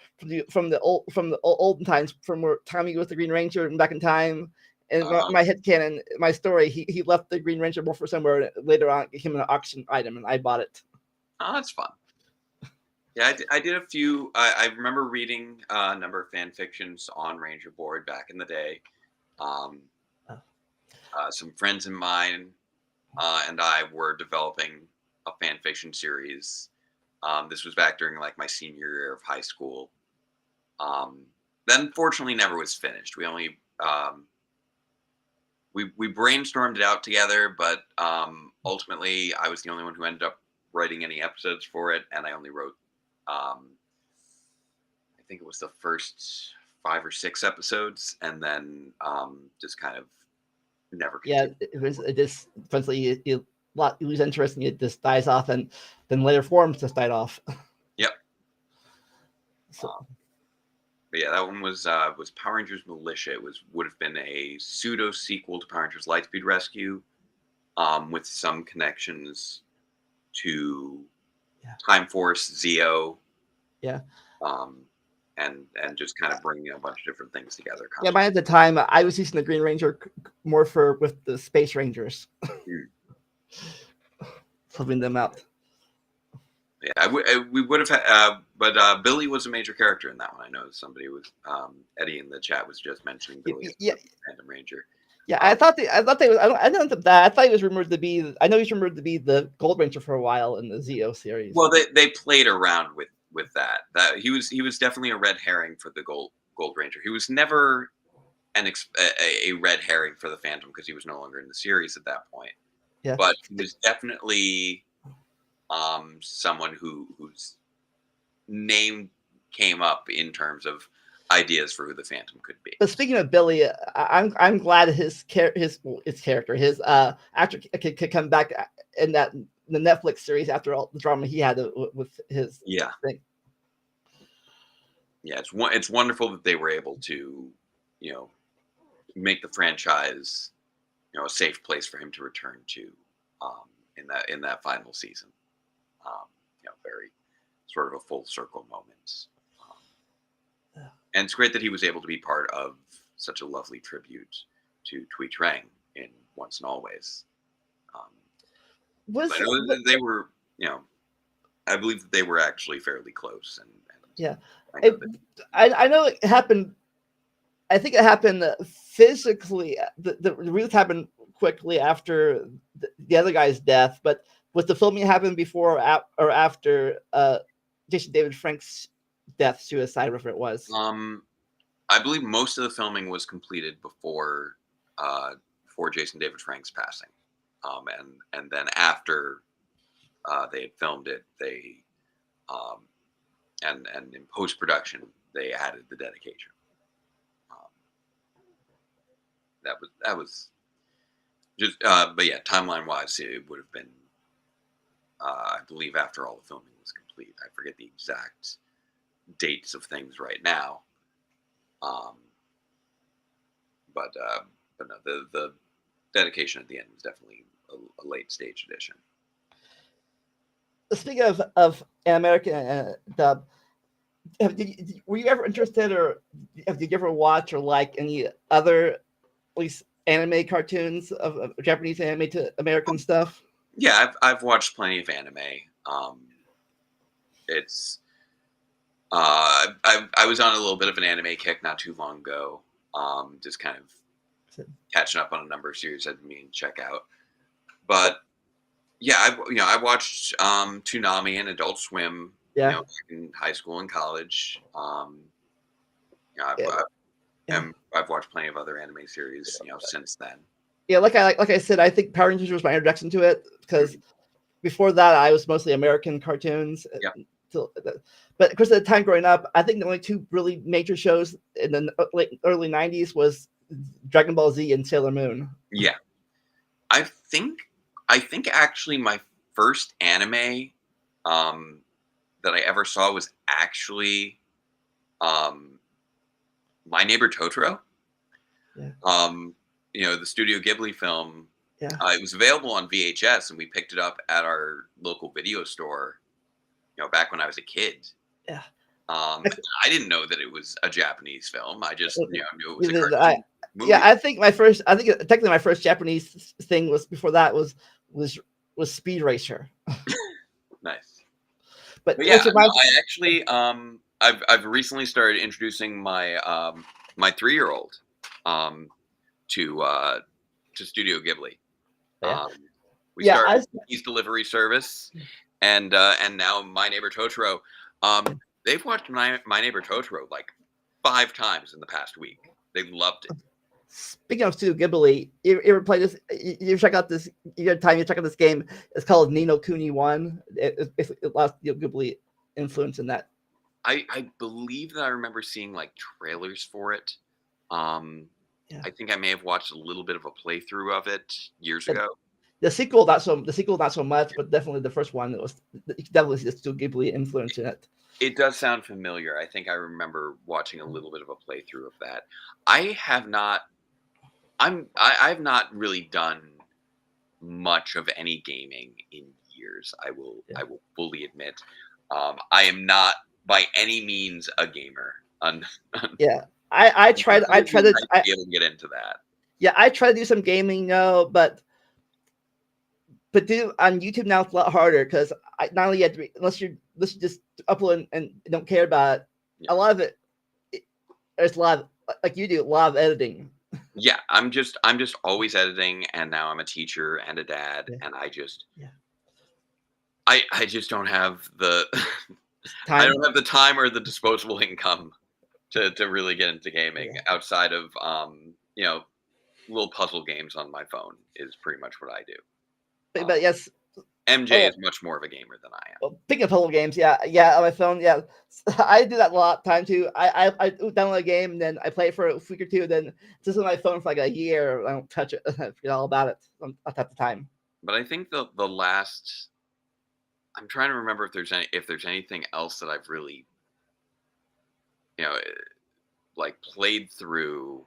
from the olden times, from where Tommy was the Green Ranger and back in time. And my headcanon, my story, he left the Green Ranger morpher somewhere, and later on it became an auction item, and I bought it. Oh, that's fun. Yeah, I did a few. I remember reading a number of fan fictions on Ranger Board back in the day. Um, some friends of mine and I were developing a fan fiction series. This was back during like my senior year of high school. Um, that unfortunately never was finished. We only we brainstormed it out together, but ultimately I was the only one who ended up writing any episodes for it, and I only wrote I think it was the first 5 or 6 episodes, and then just kind of never Yeah, continued. it just eventually you lose interest and it just dies off, and then later forms just died off. Yep. So, But yeah, that one was Power Rangers Militia. It would have been a pseudo sequel to Power Rangers Lightspeed Rescue, with some connections to yeah, Time Force, Zeo, yeah. um, and just kind of bringing a bunch of different things together. Yeah, mine at the time, I was using the Green Ranger morpher with the Space Rangers, Mm. flipping them out. Yeah, we would have had, but Billy was a major character in that one. I know somebody was Eddie in the chat was just mentioning Billy as Yeah, a Phantom Ranger. yeah. I thought they was. I didn't think that. I thought he was rumored to be. I know he's rumored to be the Gold Ranger for a while in the Zeo series. Well, they played around with that. That he was definitely a red herring for the Gold Ranger. He was never a red herring for the Phantom because he was no longer in the series at that point. Yeah, But he was definitely someone whose name came up in terms of ideas for who the Phantom could be. but speaking of Billy, I'm glad his character, his actor could come back in the Netflix series after all the drama he had with his Yeah, thing. yeah. It's wonderful that they were able to, you know, make the franchise, a safe place for him to return to, in that final season. Very sort of a full circle moment. And it's great that he was able to be part of such a lovely tribute to Tui Trang in Once and Always. Was I know that they were, I believe that they were actually fairly close, and Yeah, I know that. I know it happened. I think it happened physically. The release happened quickly after the other guy's death, but was the filming happened before or after Jason David Frank's death, suicide, whatever it was? I believe most of the filming was completed uh, before Jason David Frank's passing, and then after they had filmed it, they um, and in post production they added the dedication. Um, that was just, but yeah, timeline wise, it would have been, I believe, after all the filming was complete. I forget the exact dates of things right now, um, but no, the dedication at the end was definitely a late stage edition. Speaking of an American dub, were you ever interested, or did you ever watch or like any other, at least anime cartoons of Japanese anime to American stuff? Yeah, I've watched plenty of anime. It's I was on a little bit of an anime kick not too long ago. Just kind of catching up on a number of series I've been meaning to check out. But yeah, I watched Toonami and Adult Swim. Yeah, In high school and college. You know, I've, yeah, I've, yeah. I've watched plenty of other anime series. Since then. Yeah, like I said, I think Power Rangers was my introduction to it because before that I was mostly American cartoons. Yeah. But of course, at the time growing up, I think the only two really major shows in the early '90s was Dragon Ball Z and Sailor Moon. Yeah. I think actually my first anime um, that I ever saw was actually um, My Neighbor Totoro. Yeah. The Studio Ghibli film. Yeah. It was available on VHS, and we picked it up at our local video store. Back when I was a kid. Yeah. I didn't know that it was a Japanese film. I just knew it was a I, cartoon movie. yeah, I think technically my first Japanese thing was before that was Speed Racer. Nice. But yeah, which reminds, I actually I've recently started introducing my my 3-year-old to Studio Ghibli. Yeah. We started Cookies delivery service, and now My Neighbor Totoro. They've watched My Neighbor Totoro like 5 times in the past week. They loved it. Speaking of Studio Ghibli, you ever play this? You check out this. You got time. You check out this game. It's called Ni no Kuni 1. It lost Ghibli influence in that. I believe that I remember seeing like trailers for it. Yeah. I think I may have watched a little bit of a playthrough of it years ago. The sequel not so much, but definitely the first one was definitely the Studio Ghibli influence in it. It does sound familiar. I think I remember watching a little bit of a playthrough of that. I've not really done much of any gaming in years. I will fully admit. I am not by any means a gamer. Yeah. I tried to be able to get into that. Yeah, I try to do some gaming now, but do on YouTube now it's a lot harder because not only you have to unless you just upload and don't care about it. Yeah. A lot of it there's a lot of, like you do, a lot of editing. Yeah, I'm just always editing, and now I'm a teacher and a dad, and I just don't have the time. I don't have the time or the disposable income to really get into gaming outside of little puzzle games on my phone is pretty much what I do. But yes, MJ is much more of a gamer than I am. Well, speaking of puzzle games, on my phone, I do that a lot of time too. I download a game and then I play it for a week or two, then it's just on my phone for like a year. I don't touch it. I forget all about it. I'm not at the time. But I think the last, I'm trying to remember if there's anything else that I've really, like played through,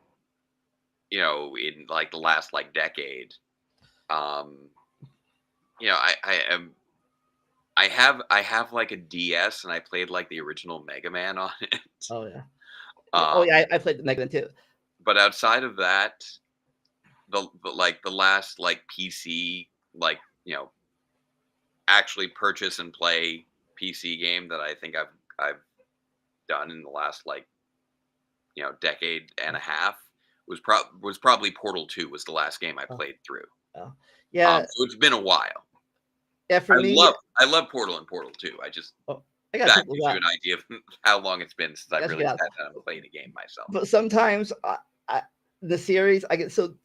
in like the last like decade. I have like a DS, and I played like the original Mega Man on it. Oh yeah. I played the Mega Man too. But outside of that, the last like PC actually purchase and play PC game that I think I've done in the last like decade and a half was probably Portal 2 was the last game I played through. Oh. Yeah. So it's been a while. Yeah, for me, I love Portal and Portal 2. I just that gives you an idea of how long it's been since I've really sat down and played a game myself. But sometimes the series I get so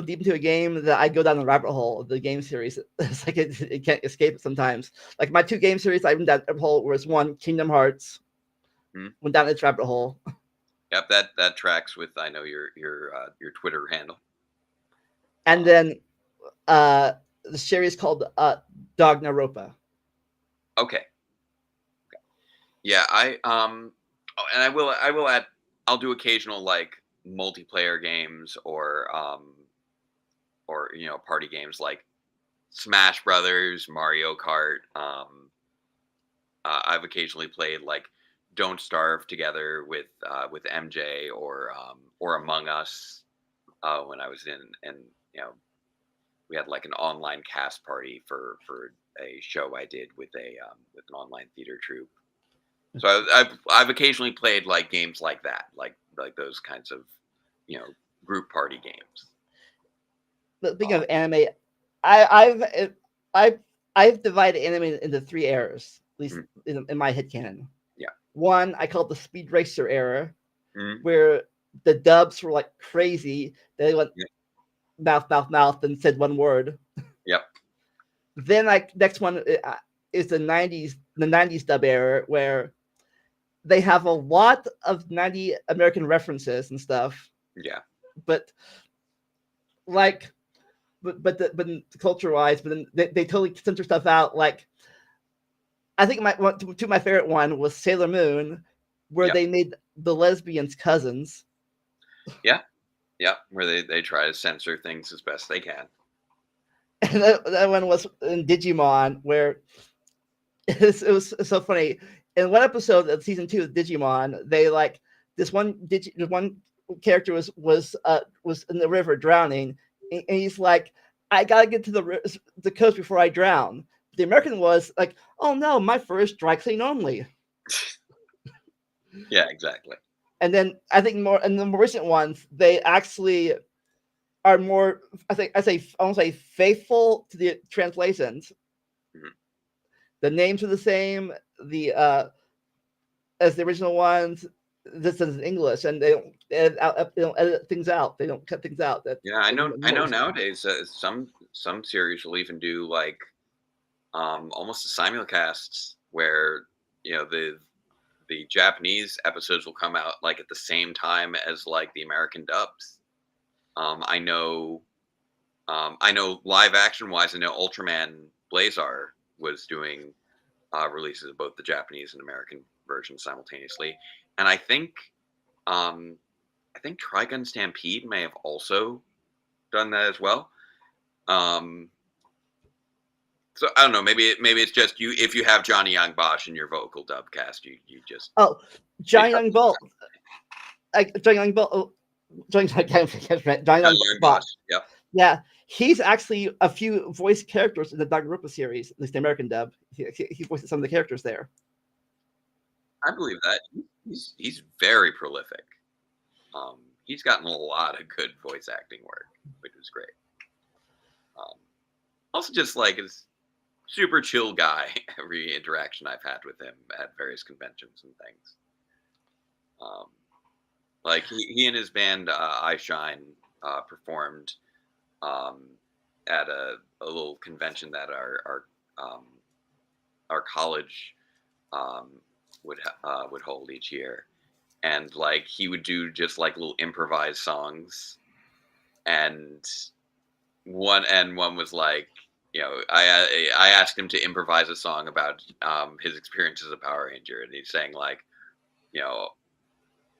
deep into a game that I go down the rabbit hole of the game series. It's like it can't escape it sometimes. Like my 2 game series I went down the rabbit hole was one Kingdom Hearts. Went down its rabbit hole. Yep, that tracks with I know your Twitter handle. And then the series called Danganronpa. Okay. Yeah, and I will add, I'll do occasional like multiplayer games or party games like Smash Brothers, Mario Kart. I've occasionally played like Don't Starve together with MJ or Among Us when I was in we had like an online cast party for a show I did with an online theater troupe. So I've occasionally played like games like that, like those kinds of group party games. But speaking of anime, I've divided anime into 3 eras, at least in my headcanon. Yeah. One I call the Speed Racer era, where the dubs were like crazy. They went mouth, and said one word. Yep. Then like next one is the '90s dub era where they have a lot of '90 American references and stuff, Yeah. but like but culture wise, but then they totally censor stuff out. Like I think two of my favorite one was Sailor Moon, where Yep. they made the lesbians cousins. Yeah. Yep. Where they try to censor things as best they can. And that one was in Digimon, where it was so funny. In one episode of season 2 of Digimon, they like this one character was in the river drowning, and he's like, "I gotta get to the coast before I drown." The American was like, "Oh no, my first dry clean only." Yeah, exactly. And then I think more in the more recent ones, they actually are more. I won't say faithful to the translations. Mhm. The names are the same. The as the original ones. This is English, and they don't edit things out. They don't cut things out. That Yeah, I they know. leave it I know most. nowadays some series will even do like almost a simulcasts where the Japanese episodes will come out like at the same time as like the American dubs. I know. I know live action wise. I know Ultraman Blazar was doing releases of both the Japanese and American versions simultaneously, and um, I think Trigun Stampede may have also done that as well. Um, so I don't know. Maybe it's just you. If you have Johnny Young Bosch in your vocal dub cast, you just Oh, they Johnny trust Young Bolt, like Johnny Young Bolt, Johnny Johnny Young Young Bot. Bosch. Yep, Yeah, he's actually a few voice characters in the Danganronpa series, at least the American dub. He voices some of the characters there. I believe that. He's very prolific. He's gotten a lot of good voice acting work, which is great. Um, Also, just like his super chill guy. Every interaction I've had with him at various conventions and things. Um, like he and his band I Shine performed um, at a little convention that um, our college um, would hold each year, and like he would do just like little improvised songs, and one was like, I asked him to improvise a song about his experience as a Power Ranger, and he's saying like, you know,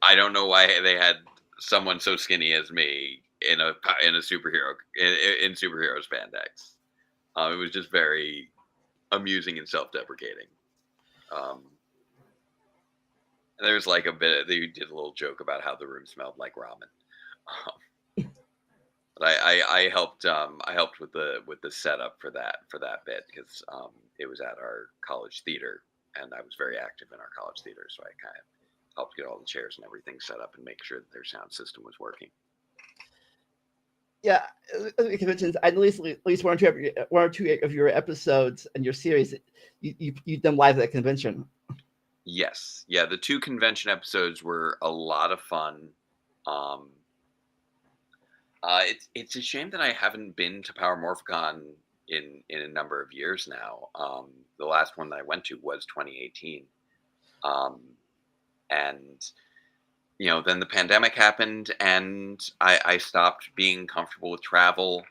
I don't know why they had someone so skinny as me in a superhero in superhero spandex. It was just very amusing and self-deprecating. Um, and there's like a bit. They did a little joke about how the room smelled like ramen. But I helped with the setup for that bit because it was at our college theater, and I was very active in our college theater, so I kind of helped get all the chairs and everything set up and make sure that their sound system was working. Yeah, conventions. At least one or two of your episodes and your series, you've done live at that convention. Yes, yeah, the two convention episodes were a lot of fun. Um, it's a shame that I haven't been to Power Morphicon in a number of years now. The last one that I went to was 2018, um, and then the pandemic happened, and I stopped being comfortable with travel.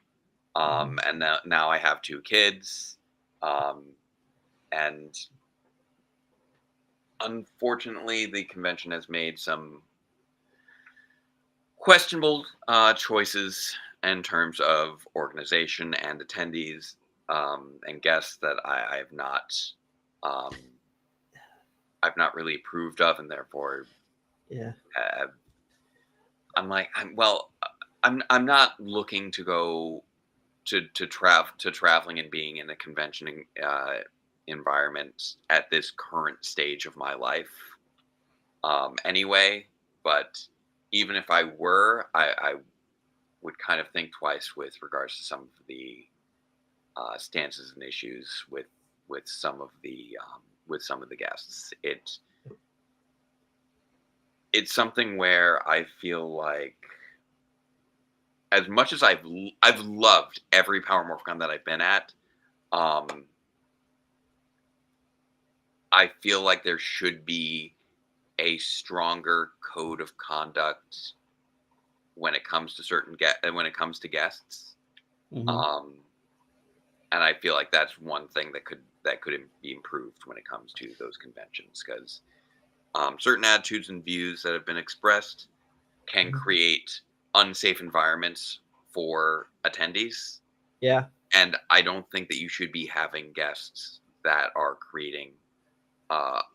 And now I have two kids, um, and unfortunately, the convention has made some questionable choices in terms of organization and attendees and guests that um, I've not really approved of, and therefore Yeah, have, I'm not looking to go to traveling and being in a convention environment at this current stage of my life anyway. But even if I were, I would kind of think twice with regards to some of the stances and issues with some of the guests. It's something where I feel like as much as I've loved every Power Morphicon that I've been at, I feel like there should be a stronger code of conduct when it comes to when it comes to guests. Mhm. And I feel like that's one thing that could be improved when it comes to those conventions, because certain attitudes and views that have been expressed can Mhm. create unsafe environments for attendees. Yeah. And I don't think that you should be having guests that are creating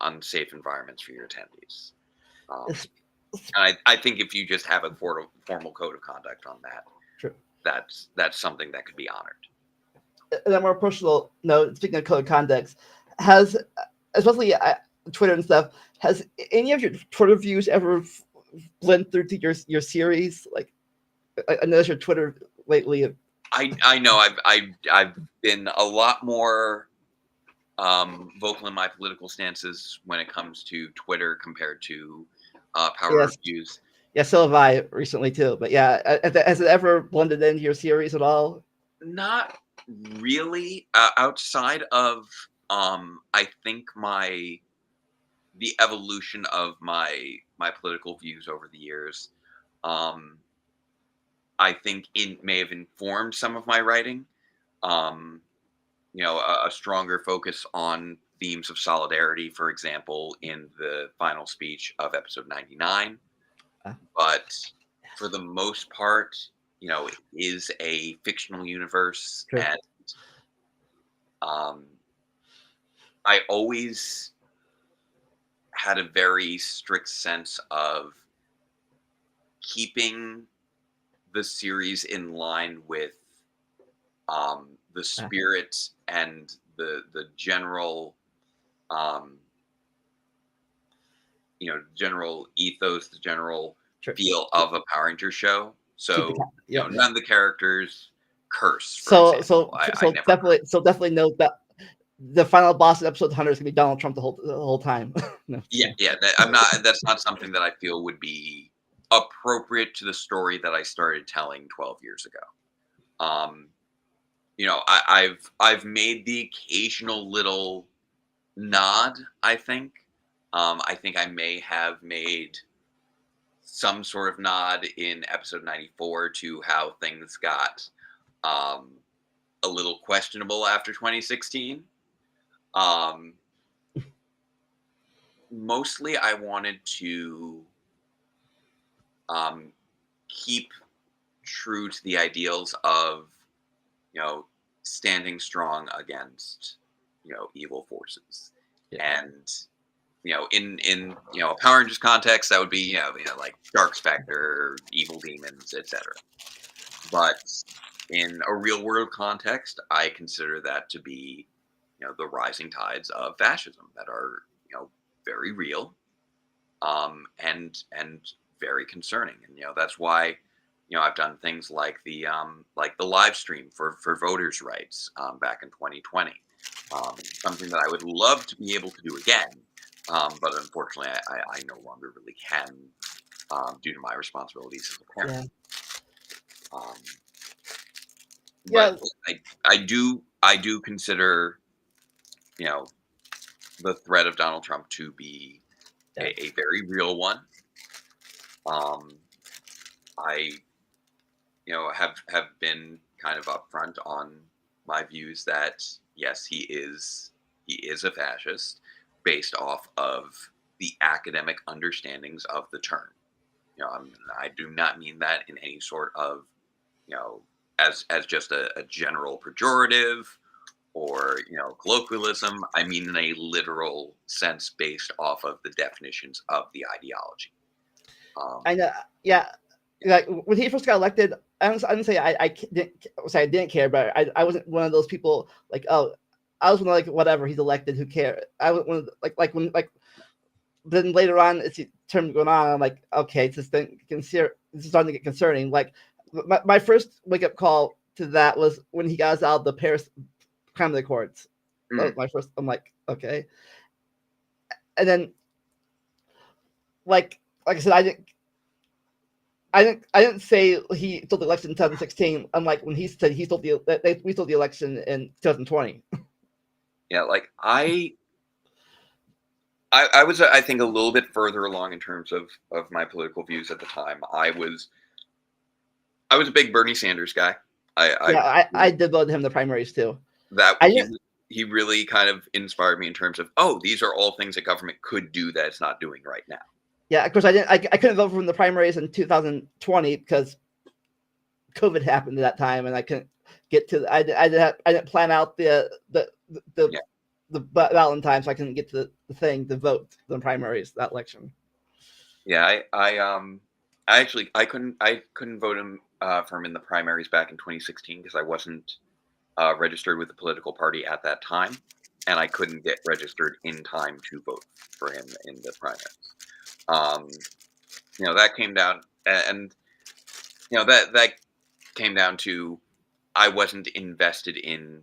unsafe environments for your attendees. Um, It's, it's and I think if you just have a formal code of conduct on that, true. that's something that could be honored. On a more personal note, speaking of code of conduct, has especially Twitter and stuff, has any of your Twitter views ever blend through to your series? Like, I noticed your Twitter lately. I know I've been a lot more vocal in my political stances when it comes to Twitter compared to Power Yes, Reviews. yeah, so have I recently too. But yeah, has it ever blended into your series at all? Not really. Outside of I think the evolution of my political views over the years. Um, I think it may have informed some of my writing. Um, a stronger focus on themes of solidarity, for example, in the final speech of episode 99. Uh, But for the most part, it is a fictional universe, True. and um, I always had a very strict sense of keeping the series in line with the Uh, spirit and the general um, general ethos, the general True. feel of a Power Ranger show. Keep the So yeah. none of the characters curse, for So example. so I so never curse. definitely note that the final boss of episode 100 is gonna be Donald Trump the whole time. No, Yeah, yeah. I'm not. That's not something that I feel would be appropriate to the story that I started telling 12 years ago. Um, I've made the occasional little nod. I think I may have made some sort of nod in episode 94 to how things got um, a little questionable after 2016. Um, Mostly, I wanted to um, keep true to the ideals of you know standing strong against evil forces, yeah. and in a Power Rangers context, that would be like Dark Spectre, evil demons, etc. But in a real world context, I consider that to be the rising tides of fascism that are very real, and very concerning. And that's why I've done things like the live stream for voters' rights back in 2020. Something that I would love to be able to do again, but unfortunately, I no longer really can due to my responsibilities as a parent. Yeah. Um, but Yeah. I do consider you know the threat of Donald Trump to be Yeah. a very real one. Um, I have been kind of upfront on my views that yes, he is a fascist based off of the academic understandings of the term. I do not mean that in any sort of you know as just a general pejorative or colloquialism. I mean in a literal sense based off of the definitions of the ideology. I Um, know. Yeah. Like when he first got elected, I didn't say didn't say I didn't care, but I wasn't one of those people like, oh, I was one of like, whatever, he's elected, who cares? I was one of the, like then later on as the term going on, I'm like, okay, this is starting to get concerning. Like my first wake up call to that was when he got us out of the Paris Climate Accords. That was mm, my first. I'm like, okay, and then like I said, I didn't. I didn't say he stole the election in 2016. Unlike when he said we stole the election in 2020. Yeah, like I was, I think, a little bit further along in terms of my political views at the time. I was a big Bernie Sanders guy. I Yeah, I did vote him in the primaries too. that I didn't. he really kind of inspired me in terms of, oh, these are all things that government could do that it's not doing right now. Yeah, of course I didn't. I couldn't vote for him in the primaries in 2020 because COVID happened at that time, and I couldn't get to. I didn't plan out the Yeah, the ballot in time, so I couldn't get to the thing to vote the primaries that election. yeah. I actually I couldn't vote him for him in the primaries back in 2016 because I wasn't registered with the political party at that time, and I couldn't get registered in time to vote for him in the primaries. Um, that came down, and that came down to I wasn't invested in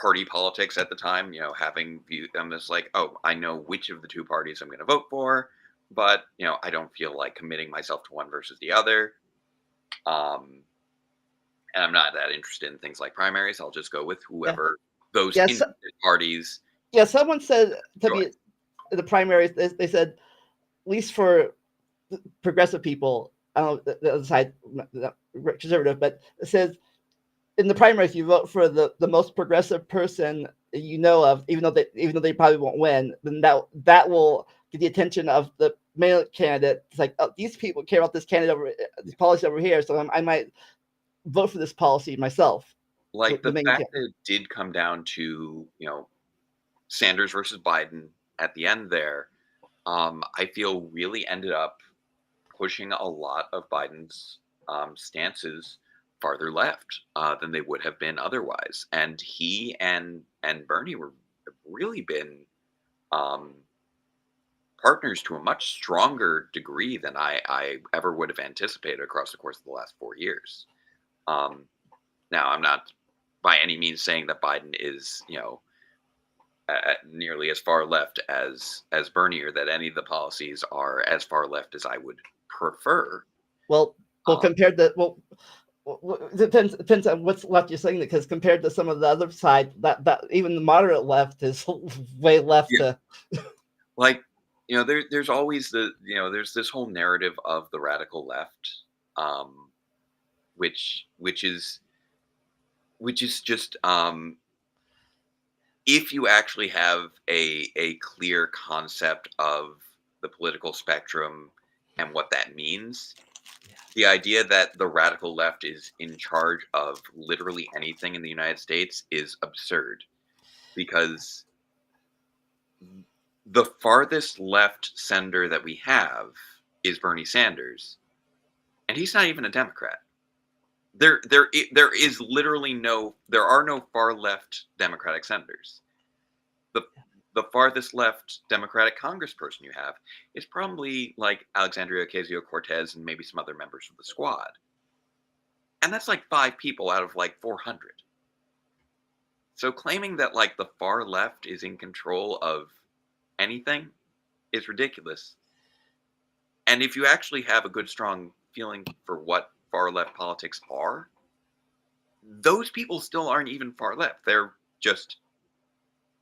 party politics at the time. Having viewed them as like, oh, I know which of the two parties I'm going to vote for, but I don't feel like committing myself to one versus the other. Um, and I'm not that interested in things like primaries. I'll just go with Yeah. whoever those Yes. interested parties Yeah. Someone said to join. me in the primaries. They said at least for progressive people. I don't know the other side, conservative, but it says in the primaries you vote for the most progressive person you know of, even though they probably won't win, then that will get the attention of the male candidate. It's like, oh, these people care about this candidate over this policy over here, so I might vote for this policy myself. Like The the main fact candidate. that it did come down to Sanders versus Biden at the end there, I feel really ended up pushing a lot of Biden's stances farther left than they would have been otherwise. And he and Bernie were really been um, partners to a much stronger degree than I ever would have anticipated across the course of the last 4 years. Um, Now, I'm not by any means saying that Biden is, nearly as far left as Bernie, or that any of the policies are as far left as I would prefer. Well, Um, compared to depends on what's left you're saying, because compared to some of the other side, that even the moderate left is way left yeah, to. like there's always there's this whole narrative of the radical left, um, which is just if you actually have a clear concept of the political spectrum and what that means, the idea that the radical left is in charge of literally anything in the United States is absurd, because the farthest left senator that we have is Bernie Sanders, and he's not even a Democrat. There is literally there are no far left Democratic senators. The the farthest left Democratic congressperson you have is probably like Alexandria Ocasio-Cortez and maybe some other members of the squad. And that's like 5 people out of like 400. So claiming that like the far left is in control of anything is ridiculous. And if you actually have a good, strong feeling for what far left politics are, those people still aren't even far left. They're just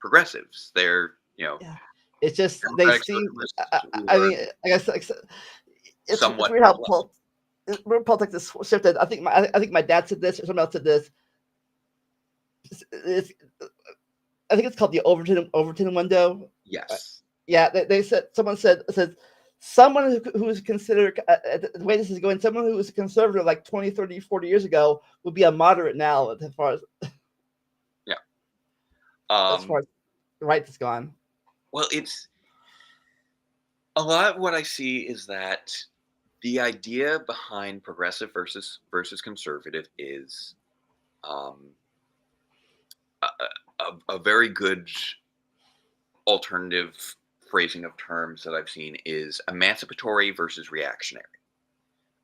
progressives. They're, Yeah. It's just they Democratic see. socialists who I are mean, I guess it's somewhat weird far how left. weird politics is shifted. I think my dad said this, or someone else said this. It's, I think it's called the Overton window. Yes. Yeah, they said someone said someone who is considered the way this is going, someone who was a conservative like 20, 30, 40 years ago would be a moderate now Yeah. as far as the right has gone. Well, it's a lot of what I see is that the idea behind progressive versus conservative is um, a, a very good alternative phrasing of terms that I've seen is emancipatory versus reactionary.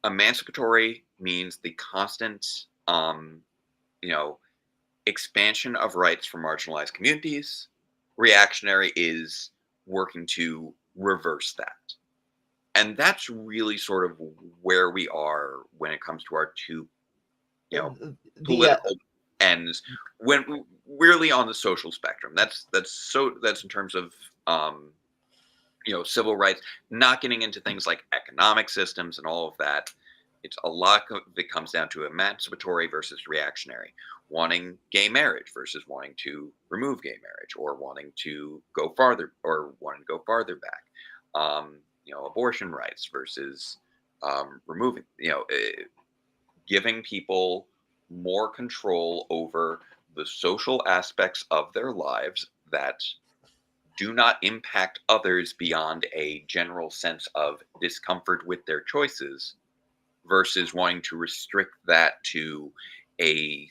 Emancipatory means the constant, you know, expansion of rights for marginalized communities. Reactionary is working to reverse that. And that's really sort of where we are when it comes to our two, you know, The political ends, when really on the social spectrum. That's in terms of civil rights, not getting into things like economic systems and all of that. It's a lot of it comes down to emancipatory versus reactionary, wanting gay marriage versus wanting to remove gay marriage, or wanting to go farther, or wanting to go farther back. Abortion rights versus removing, giving people more control over the social aspects of their lives that do not impact others beyond a general sense of discomfort with their choices, versus wanting to restrict that to a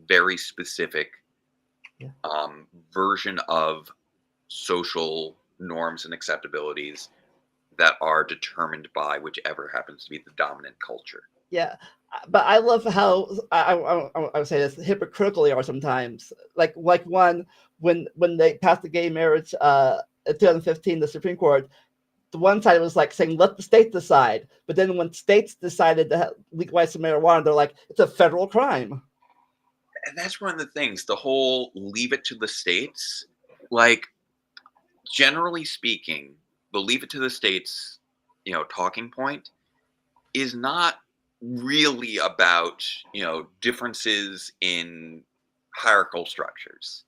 very specific yeah. version of social norms and acceptabilities that are determined by whichever happens to be the dominant culture. Yeah, but I love how I would say this hypocritical they are sometimes. Like one when they passed the gay marriage in 2015, the Supreme Court, the one side was like saying let the state decide, but then when states decided to legalize some marijuana, they're like it's a federal crime. And that's one of the things, the whole leave it to the states. Like, generally speaking, the leave it to the states, talking point is not really about, differences in hierarchical structures.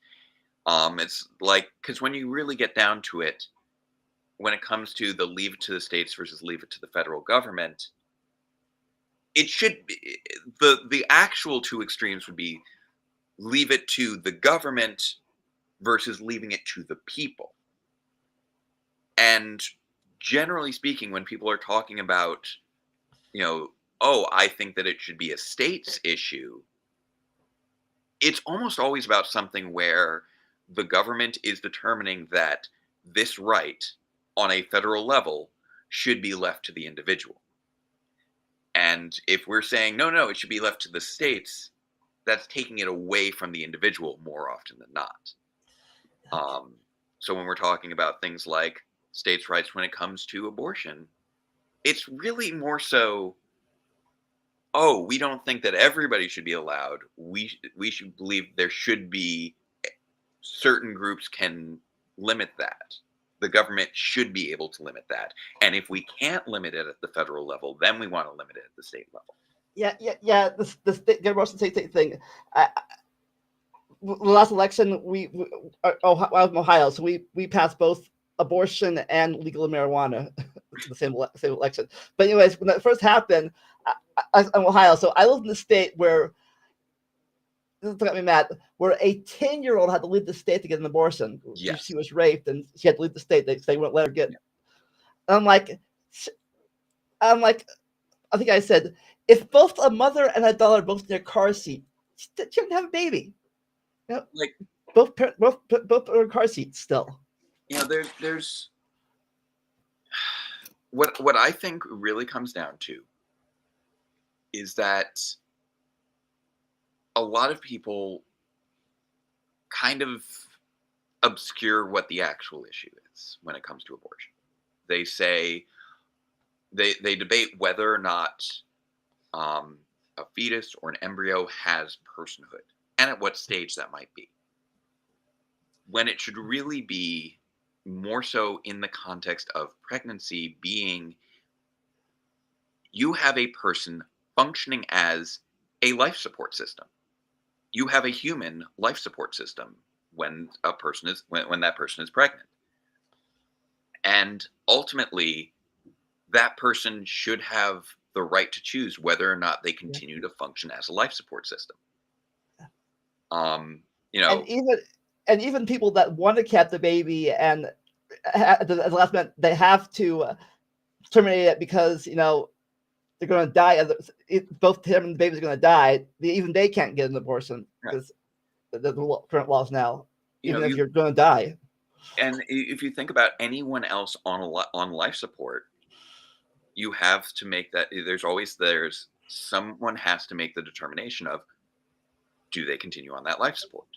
It's like, because when you really get down to it, when it comes to the leave it to the states versus leave it to the federal government, it should be the actual two extremes would be leave it to the government versus leaving it to the people. And generally speaking, when people are talking about, oh, I think that it should be a state's issue, it's almost always about something where the government is determining that this right on a federal level should be left to the individual. And if we're saying, no, no, it should be left to the states, that's taking it away from the individual more often than not. So when we're talking about things like states' rights when it comes to abortion, it's really more so, oh, we don't think that everybody should be allowed. We should believe there should be certain groups can limit that. The government should be able to limit that. And if we can't limit it at the federal level, then we want to limit it at the state level. Yeah. The state, the Washington state thing. The last election, I was in Ohio, so we passed both abortion and legal marijuana the same election. But anyways, when that first happened, I was in Ohio, so I lived in the state where this got me mad, where a 10-year-old had to leave the state to get an abortion. Yes. She was raped and she had to leave the state. They wouldn't let her get. Yeah. I'm like, I think I said, if both a mother and a daughter are both in their car seat, she didn't have a baby. Like, both are in car seats still. There's what I think really comes down to is that a lot of people kind of obscure what the actual issue is when it comes to abortion. They say they debate whether or not a fetus or an embryo has personhood, and at what stage that might be, when it should really be more so in the context of pregnancy being, you have a person functioning as a life support system. You have a human life support system when that person is pregnant. And ultimately, that person should have the right to choose whether or not they continue to function as a life support system. And even people that want to keep the baby and at the last minute they have to terminate it because they're going to die. Both him and the baby's going to die. Even they can't get an abortion because the current laws now, even if you're going to die. And if you think about anyone else on life support, you have to make that. There's someone has to make the determination of, do they continue on that life support?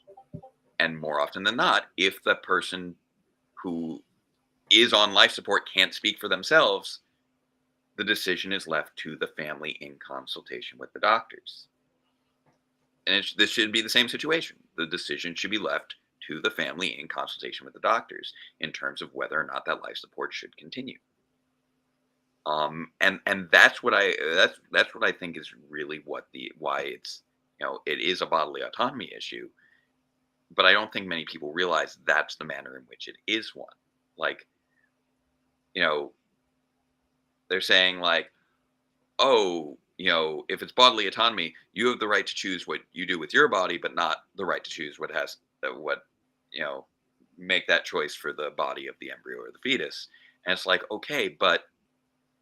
And more often than not, if the person who is on life support can't speak for themselves, the decision is left to the family in consultation with the doctors. And this should be the same situation. The decision should be left to the family in consultation with the doctors in terms of whether or not that life support should continue. And that's what I think is really why it's, it is a bodily autonomy issue. But I don't think many people realize that's the manner in which it is one. Like, they're saying like, oh, if it's bodily autonomy, you have the right to choose what you do with your body, but not the right to choose make that choice for the body of the embryo or the fetus. And it's like, okay, but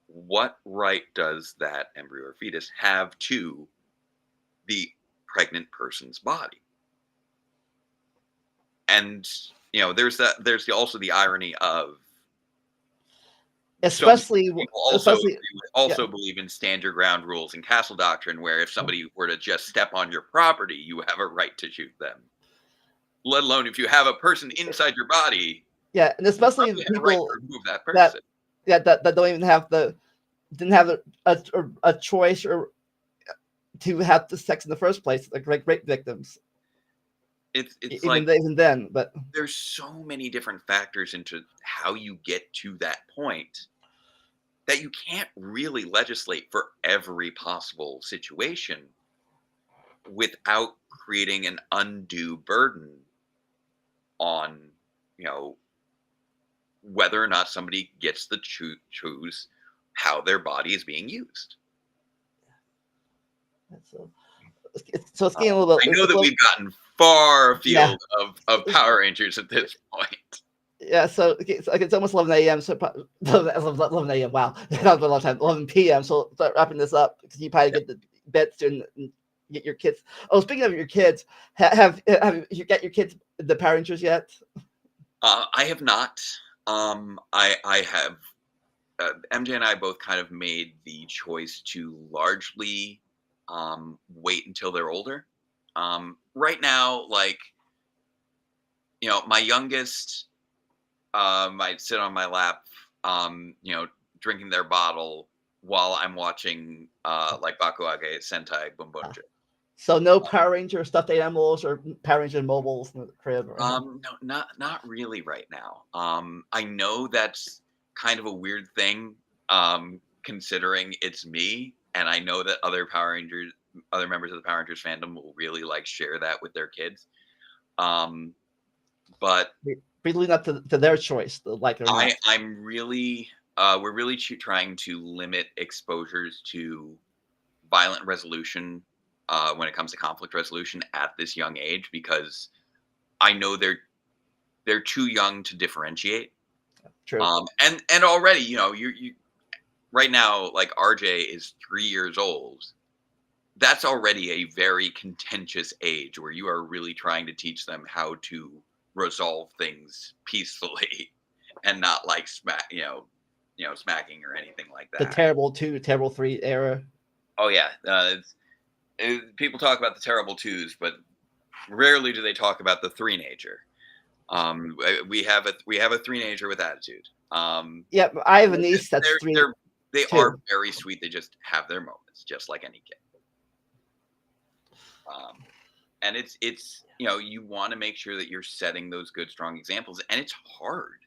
what right does that embryo or fetus have to the pregnant person's body? And there's also the irony of so many especially people especially yeah. believe in stand your ground rules and castle doctrine, where if somebody were to just step on your property, you have a right to shoot them. Let alone if you have a person inside your body. Yeah, and especially the You have a right people to remove that person. that don't even have didn't have a choice or to have the sex in the first place, like rape victims. It's even then, but there's so many different factors into how you get to that point that you can't really legislate for every possible situation without creating an undue burden on, whether or not somebody gets to choose how their body is being used. so it's getting a little bit. I know that we've gotten far afield of Power Rangers at this point. Yeah, so it's almost 11 a.m. So 11 a.m. Wow, not a long time. 11 p.m. So start wrapping this up because you probably get the bed soon and get your kids. Oh, speaking of your kids, have you got your kids the Power Rangers yet? I have not. I have. MJ and I both kind of made the choice to largely wait until they're older. Right now, like, my youngest might sit on my lap, drinking their bottle while I'm watching like Bakuage Sentai Bunbunji. So no Power Ranger stuffed animals or Power Ranger mobiles in the crib? Or No, not really right now. I know that's kind of a weird thing, considering it's me, and I know that other members of the Power Rangers fandom will really like share that with their kids. But be leading up to their choice, like or not. I'm really, we're really trying to limit exposures to violent resolution when it comes to conflict resolution at this young age, because I know they're too young to differentiate. True. And already, you right now, like RJ is 3 years old. That's already a very contentious age where you are really trying to teach them how to resolve things peacefully and not like smacking or anything like that. The terrible 2, terrible 3 era. Oh yeah, people talk about the terrible 2s, but rarely do they talk about the 3-nager. We have a 3-nager with attitude. Yeah, I have a niece that's 3. They are very sweet. They just have their moments, just like any kid. And it's you want to make sure that you're setting those good, strong examples, and it's hard.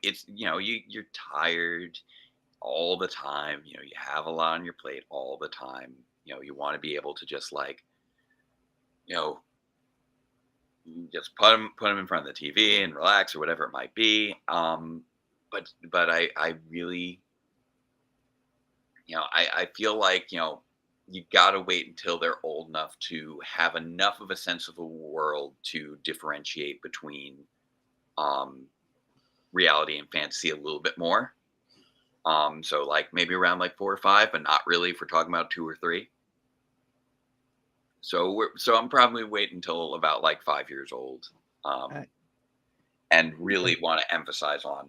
It's you're tired all the time. You have a lot on your plate all the time. You want to be able to just like, just put them in front of the TV and relax or whatever it might be. But I really, I feel like, you got to wait until they're old enough to have enough of a sense of the world to differentiate between reality and fantasy a little bit more. So like maybe around like 4 or 5, but not really if we're talking about 2 or 3. So I'm probably waiting until about like 5 years old, and really want to emphasize on,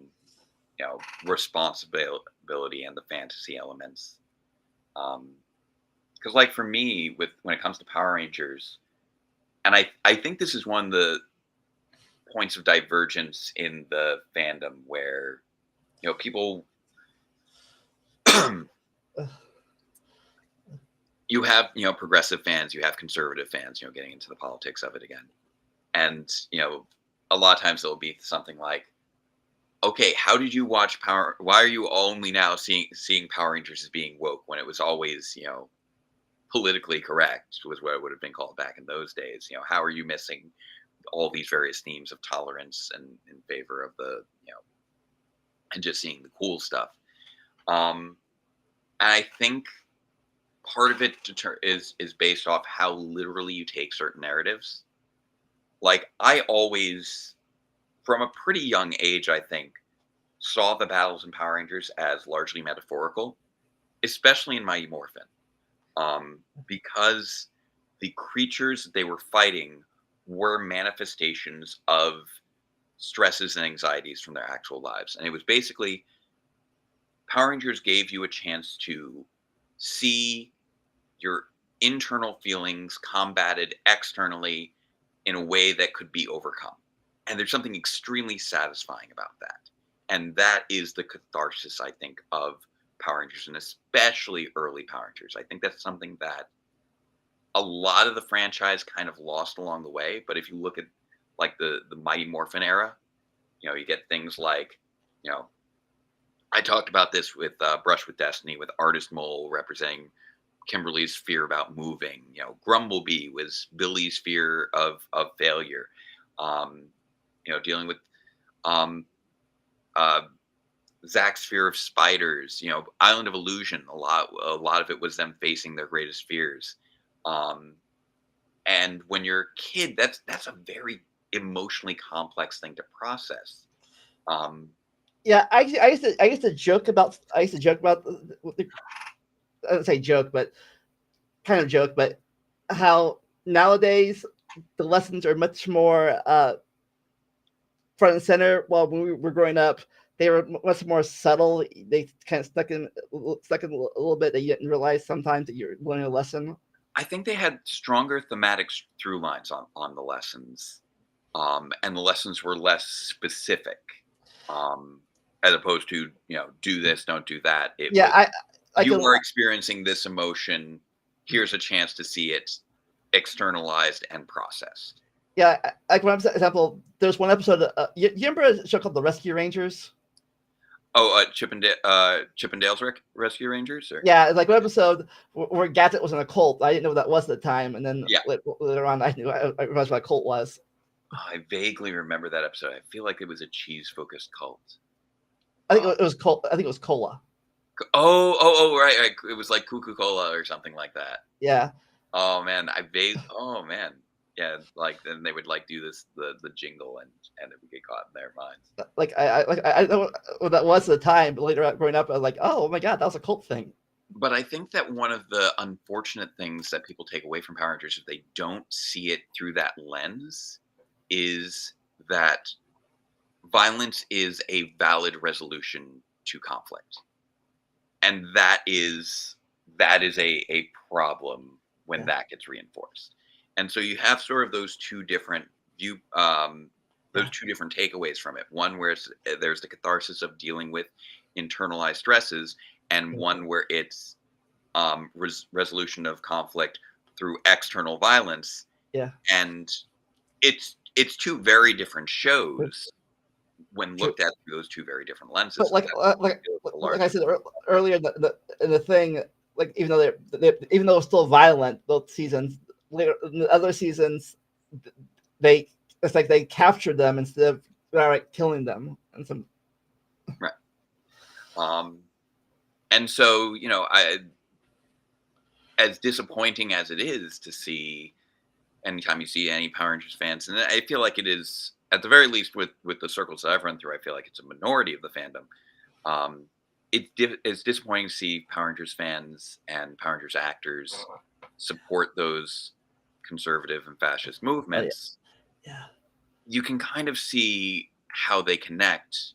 responsibility and the fantasy elements. Because like for me, when it comes to Power Rangers, and I think this is one of the points of divergence in the fandom where, people you have, progressive fans, you have conservative fans, getting into the politics of it again. And, a lot of times it'll be something like, okay, how did you watch Power? Why are you only now seeing Power Rangers as being woke when it was always, politically correct was what it would have been called back in those days. How are you missing all these various themes of tolerance and in favor of the, and just seeing the cool stuff. And I think part of it is based off how literally you take certain narratives. Like I always, from a pretty young age, I think, saw the battles in Power Rangers as largely metaphorical, especially in Mighty Morphin, because the creatures they were fighting were manifestations of stresses and anxieties from their actual lives. And it was basically Power Rangers gave you a chance to see your internal feelings combated externally in a way that could be overcome. And there's something extremely satisfying about that. And that is the catharsis, I think, of Power Rangers, and especially early Power Rangers. I think that's something that a lot of the franchise kind of lost along the way. But if you look at like the Mighty Morphin era, you get things like, I talked about this with Brush with Destiny, with Artist Mole representing Kimberly's fear about moving. Grumblebee was Billy's fear of failure. Dealing with Zach's fear of spiders. Island of Illusion. A lot of it was them facing their greatest fears. And when you're a kid, that's a very emotionally complex thing to process. Yeah, I used to joke about I don't say joke, but kind of joke, but how nowadays the lessons are much more front and center. While when we were growing up, they were much more subtle. They kind of stuck in a little bit that you didn't realize sometimes that you're learning a lesson. I think they had stronger thematic through lines on the lessons, and the lessons were less specific, as opposed to do this, don't do that. It was, you are experiencing this emotion. Here's a chance to see it externalized and processed. Yeah, like for example, there's one episode. You remember a show called The Rescue Rangers? Oh, Chippendale's Rescue Rangers? Or? Yeah, it's like one episode where Gadget was in a cult. I didn't know what that was at the time, and then later on, I realized what a cult was. I vaguely remember that episode. I feel like it was a cheese-focused cult. I think it was cult. I think it was cola. Oh, right. It was like Coca-Cola or something like that. Yeah. Oh man, oh man. Yeah, like then they would like do this the jingle and it would get caught in their minds. Like I know what that was at the time, but later growing up, I was like, oh my god, that was a cult thing. But I think that one of the unfortunate things that people take away from Power Rangers if they don't see it through that lens is that violence is a valid resolution to conflict. And that is a problem when that gets reinforced. And so you have sort of those two different two different takeaways from it. One where there's the catharsis of dealing with internalized stresses, and one where it's resolution of conflict through external violence. Yeah. And it's two very different shows when looked at through those two very different lenses. But like I said earlier, the thing, like even though it's still violent, those seasons, later in the other seasons, it's like they captured them instead of outright killing them, and some. Right. And so as disappointing as it is to see, anytime you see any Power Rangers fans, and I feel like it is. At the very least, with the circles that I've run through, I feel like it's a minority of the fandom. It's disappointing to see Power Rangers fans and Power Rangers actors support those conservative and fascist movements. Yeah. You can kind of see how they connect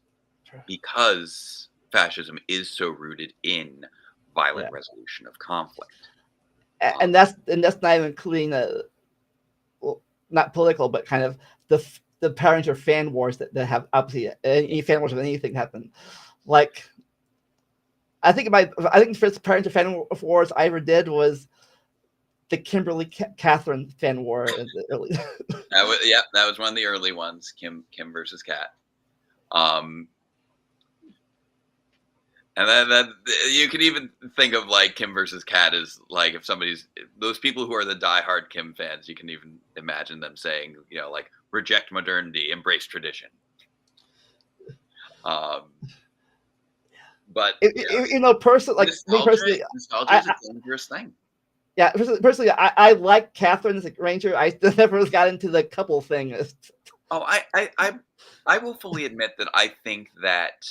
because fascism is so rooted in violent resolution of conflict. And that's not even including not political, but kind of the Power Ranger fan wars that have obviously any fan wars of anything happen. Like I think the first Parent Fan Wars I ever did was the Kimberly Catherine fan war in the early. That was one of the early ones. Kim versus Kat. And then you could even think of like Kim versus Kat as like if somebody's those people who are the diehard Kim fans, you can even imagine them saying, you know, like reject modernity, embrace tradition. But you know, personally, nostalgia is a dangerous thing. Yeah, personally, I like Catherine as a Ranger. I never got into the couple thing. Oh, I will fully admit that I think that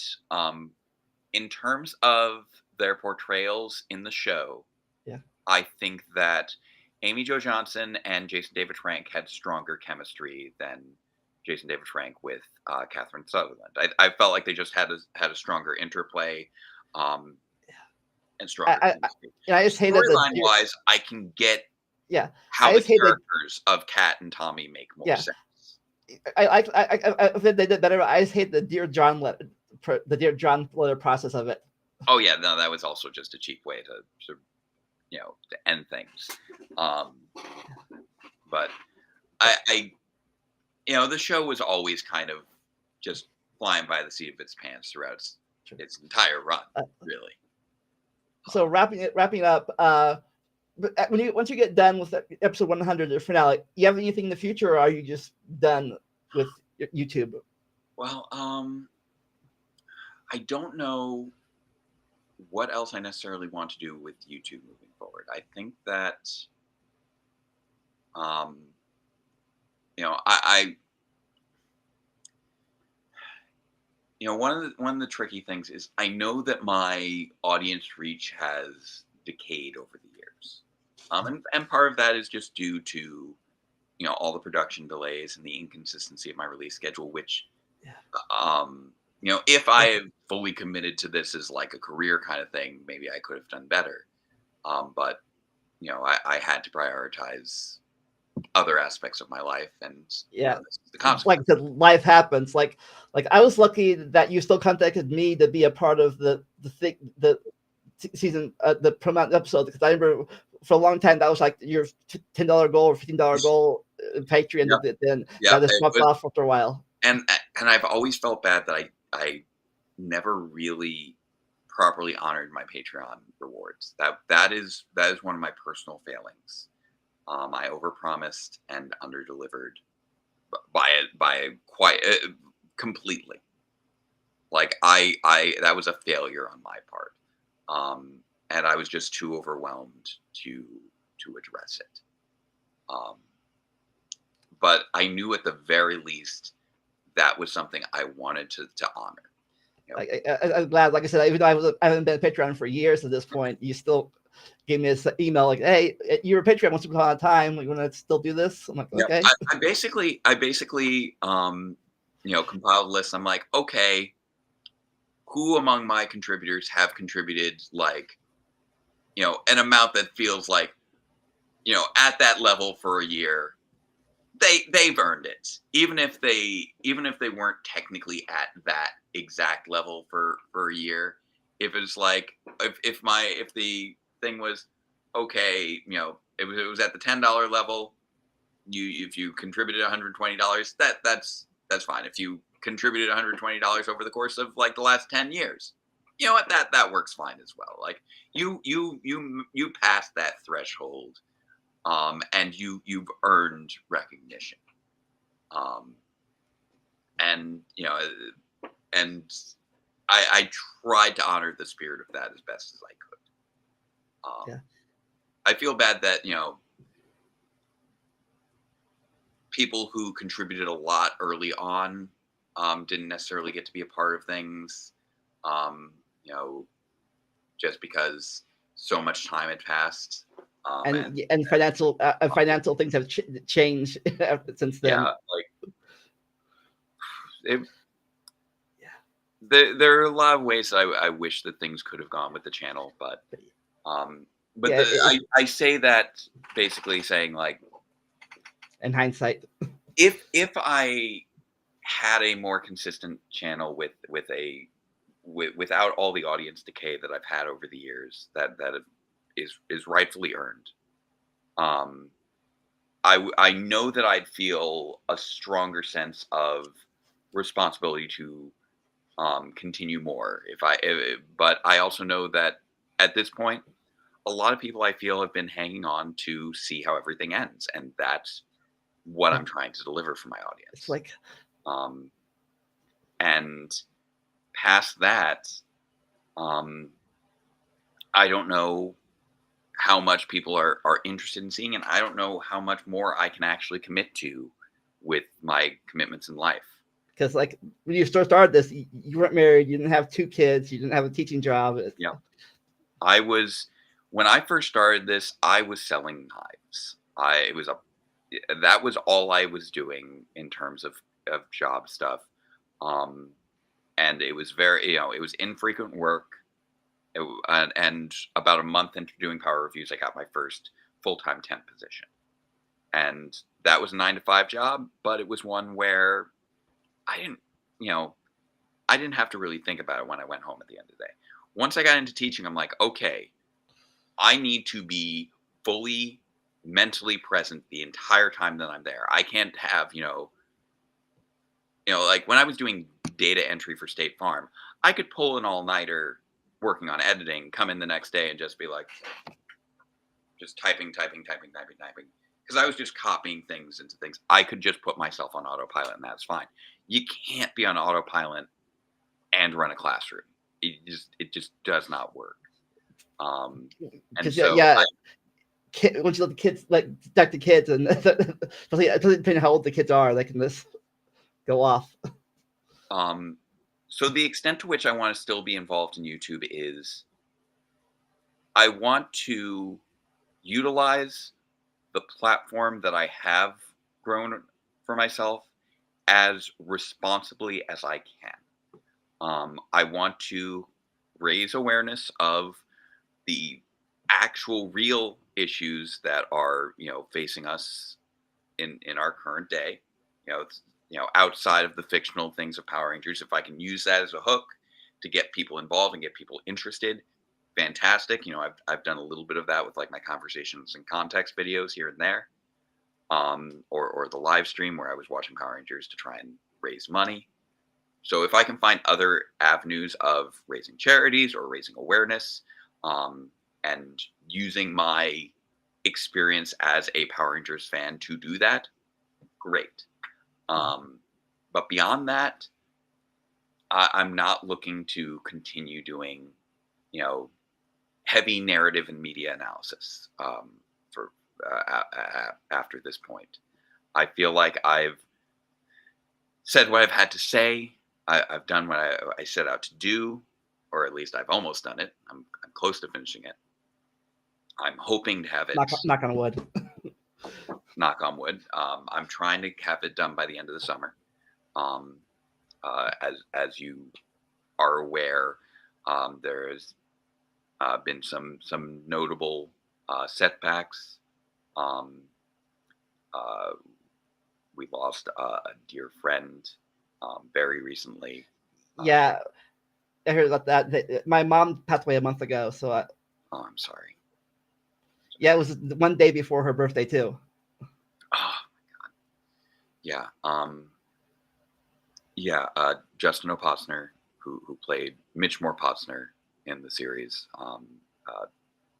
in terms of their portrayals in the show, yeah, I think that Amy Jo Johnson and Jason David Frank had stronger chemistry than Jason David Frank with Catherine Sutherland. I felt like they just had a stronger interplay and stronger chemistry. I just hate that storyline wise, I can get how the characters of Kat and Tommy make more sense. I think they did better. I just hate the Dear John letter process of it. Oh yeah, no, that was also just a cheap way to you know, to end things. But I you know, the show was always kind of just flying by the seat of its pants throughout its entire run, really. So wrapping it up, once you get done with episode 100, the finale, you have anything in the future, or are you just done with YouTube? Well, I don't know what else I necessarily want to do with YouTube moving forward. I think that, you know, you know, one of the tricky things is I know that my audience reach has decayed over the years, and part of that is just due to, you know, all the production delays and the inconsistency of my release schedule, which, you know, if I had fully committed to this as like a career kind of thing, maybe I could have done better. But, you know, I had to prioritize other aspects of my life, and you know, this is the consequence. Like life happens. Like I was lucky that you still contacted me to be a part of the season, the promote episode, because I remember for a long time that was like your $10 goal or $15 goal in Patreon. Then that just dropped off after a while. And I've always felt bad that I never really properly honored my Patreon rewards. That is one of my personal failings. I overpromised and underdelivered by quite completely. Like that was a failure on my part, and I was just too overwhelmed to address it. But I knew at the very least that was something I wanted to honor. You know? I'm glad. Like I said, even though I haven't been a Patreon for years at this point, you still gave me this email like, "Hey, you're a Patreon once upon a time. You want to still do this?" I'm like, "Okay." I basically, you know, compiled a list. I'm like, okay, who among my contributors have contributed like, you know, an amount that feels like, you know, at that level for a year, they've earned it, even if they weren't technically at that exact level for a year. If it's like if the thing was okay, you know, it was at the $10 level, if you contributed $120, that's fine. If you contributed $120 over the course of like the last 10 years, you know what, that works fine as well. Like you passed that threshold, and you've earned recognition, and you know, and I tried to honor the spirit of that as best as I could. I feel bad that, you know, people who contributed a lot early on didn't necessarily get to be a part of things, you know, just because so much time had passed. And financial things have changed since then. Yeah, like there are a lot of ways I wish that things could have gone with the channel, but I say that basically saying like, in hindsight, if I had a more consistent channel with a without all the audience decay that I've had over the years, that is rightfully earned. I know that I'd feel a stronger sense of responsibility to continue more but I also know that at this point, a lot of people I feel have been hanging on to see how everything ends, and that's what I'm trying to deliver for my It's audience. like, Um, and past that, um, I don't know how much people are interested in seeing, and I don't know how much more I can actually commit to with my commitments in life. because like when you started this, you weren't married, you didn't have 2 kids, you didn't have a teaching job. Yeah, I was when I first started this, I was selling knives. I it was a That was all I was doing in terms of job stuff. Um, and it was very, it was infrequent work. And about a month into doing power reviews, I got my first full-time temp position. And that was a 9 to 5 job, but it was one where I didn't, you know, I didn't have to really think about it when I went home at the end of the day. Once I got into teaching, I'm like, okay, I need to be fully mentally present the entire time that I'm there. I can't have, like when I was doing data entry for State Farm, I could pull an all-nighter working on editing, come in the next day and just be like, just typing, typing, typing, typing, typing. Because I was just copying things into things. I could just put myself on autopilot and that's fine. You can't be on autopilot and run a classroom. It just does not work. And Because so yeah, once you let the kids like the kids, and depending on how old the kids are, they can just go off. So the extent to which I want to still be involved in YouTube is I want to utilize the platform that I have grown for myself as responsibly as I can. I want to raise awareness of the actual real issues that are, facing us in our current day. Outside of the fictional things of Power Rangers, if I can use that as a hook to get people involved and get people interested, fantastic. I've done a little bit of that with like my conversations and context videos here and there, or the live stream where I was watching Power Rangers to try and raise money. So if I can find other avenues of raising charities or raising awareness, and using my experience as a Power Rangers fan to do that, great. But beyond that, I'm not looking to continue doing, heavy narrative and media analysis for after this point. I feel like I've said what I've had to say. I've done what I set out to do, or at least I've almost done it. I'm close to finishing it. I'm hoping to have it. Knock on wood. Knock on wood. I'm trying to have it done by the end of the summer. As you are aware, there's been some notable setbacks. We lost a dear friend very recently. Yeah, I heard about that. My mom passed away a month ago, so Oh, I'm sorry. Yeah, it was one day before her birthday too. Oh my God. Yeah. Justin O'Posner, who played Mitch Morpotsner in the series,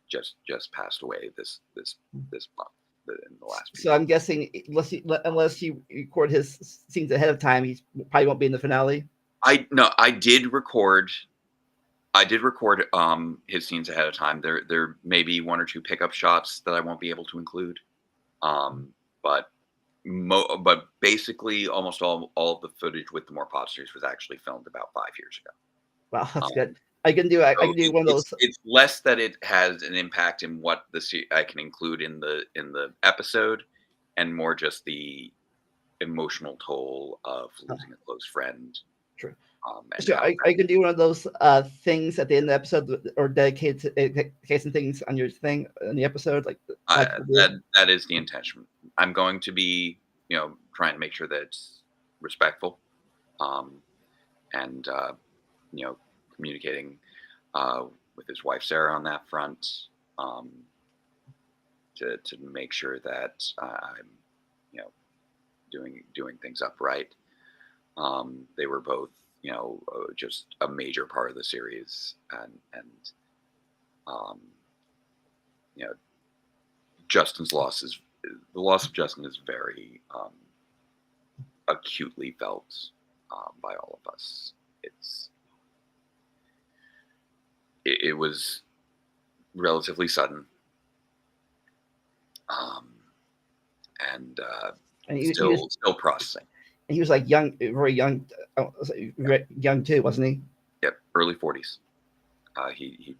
just passed away this month in the last. So I'm guessing unless he record his scenes ahead of time, he probably won't be in the finale. I did record his scenes ahead of time. There may be 1 or 2 pickup shots that I won't be able to include, but basically almost all of the footage with the Morpotsners was actually filmed about 5 years ago. Wow, that's good. I can do one of those. It's less that it has an impact in what I can include in the episode, and more just the emotional toll of losing a close friend. True. So I can do one of those things at the end of the episode, or dedicating things on your thing in the episode, like that is the intention. I'm going to be, trying to make sure that it's respectful, and communicating with his wife Sarah on that front, to make sure that I'm, you know, doing things upright. They were both, you know, just a major part of the series, and you know, Justin's loss is the loss of Justin is very acutely felt by all of us. It was relatively sudden, and And still processing. he was like young, very young, young too, wasn't he? Yep, early 40s. He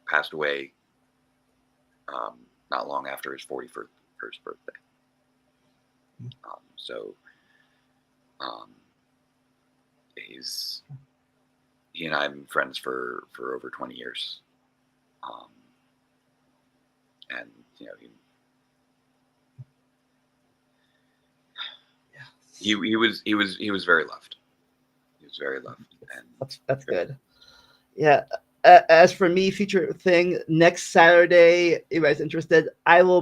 passed away not long after his 41st birthday. So he and I have been friends for over 20 years. And you know, he was very loved. He was very loved, and that's good. Yeah. As for me, future thing, next Saturday, if you guys interested, we will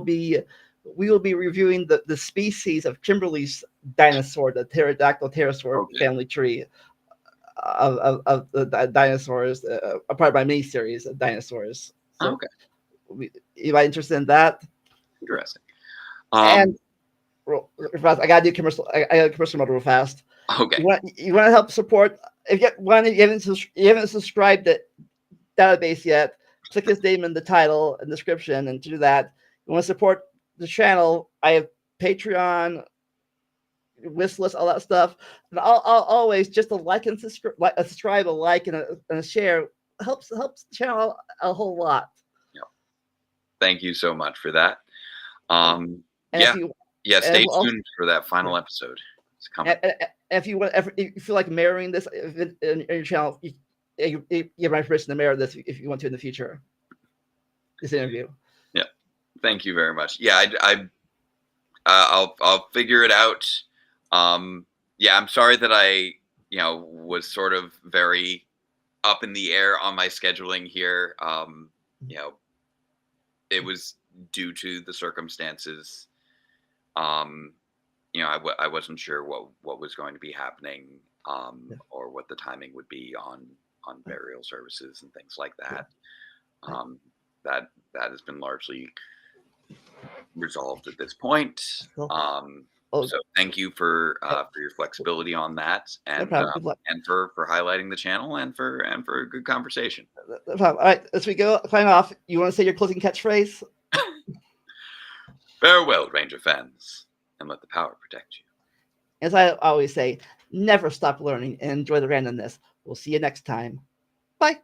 be reviewing the species of Kimberly's dinosaur, the pterodactyl pterosaur family tree of the dinosaurs, a part of my mini series of dinosaurs. So you are interested in that? Interesting. And I gotta do commercial. I got a commercial mode real fast. Okay. You want to help support? If you haven't subscribed to database yet, click his name in the title and description, and to do that, you want to support the channel. I have Patreon, wish list, all that stuff, and I'll always just a like and subscribe, a like and a share helps the channel a whole lot. Yeah. Thank you so much for that. Stay tuned for that final episode. It's coming. If you feel like mirroring this in your channel, you have my permission to mirror this if you want to in the future. This interview. Yeah, thank you very much. Yeah, I'll figure it out. Yeah, I'm sorry that I was sort of very up in the air on my scheduling here. It was due to the circumstances. I wasn't sure what was going to be happening, or what the timing would be on burial services and things like that. That has been largely resolved at this point. So thank you for your flexibility on that, and for highlighting the channel, and for a good conversation. All right, as we go sign off, you want to say your closing catchphrase? Farewell, Ranger fans, and let the power protect you. As I always say, never stop learning and enjoy the randomness. We'll see you next time. Bye.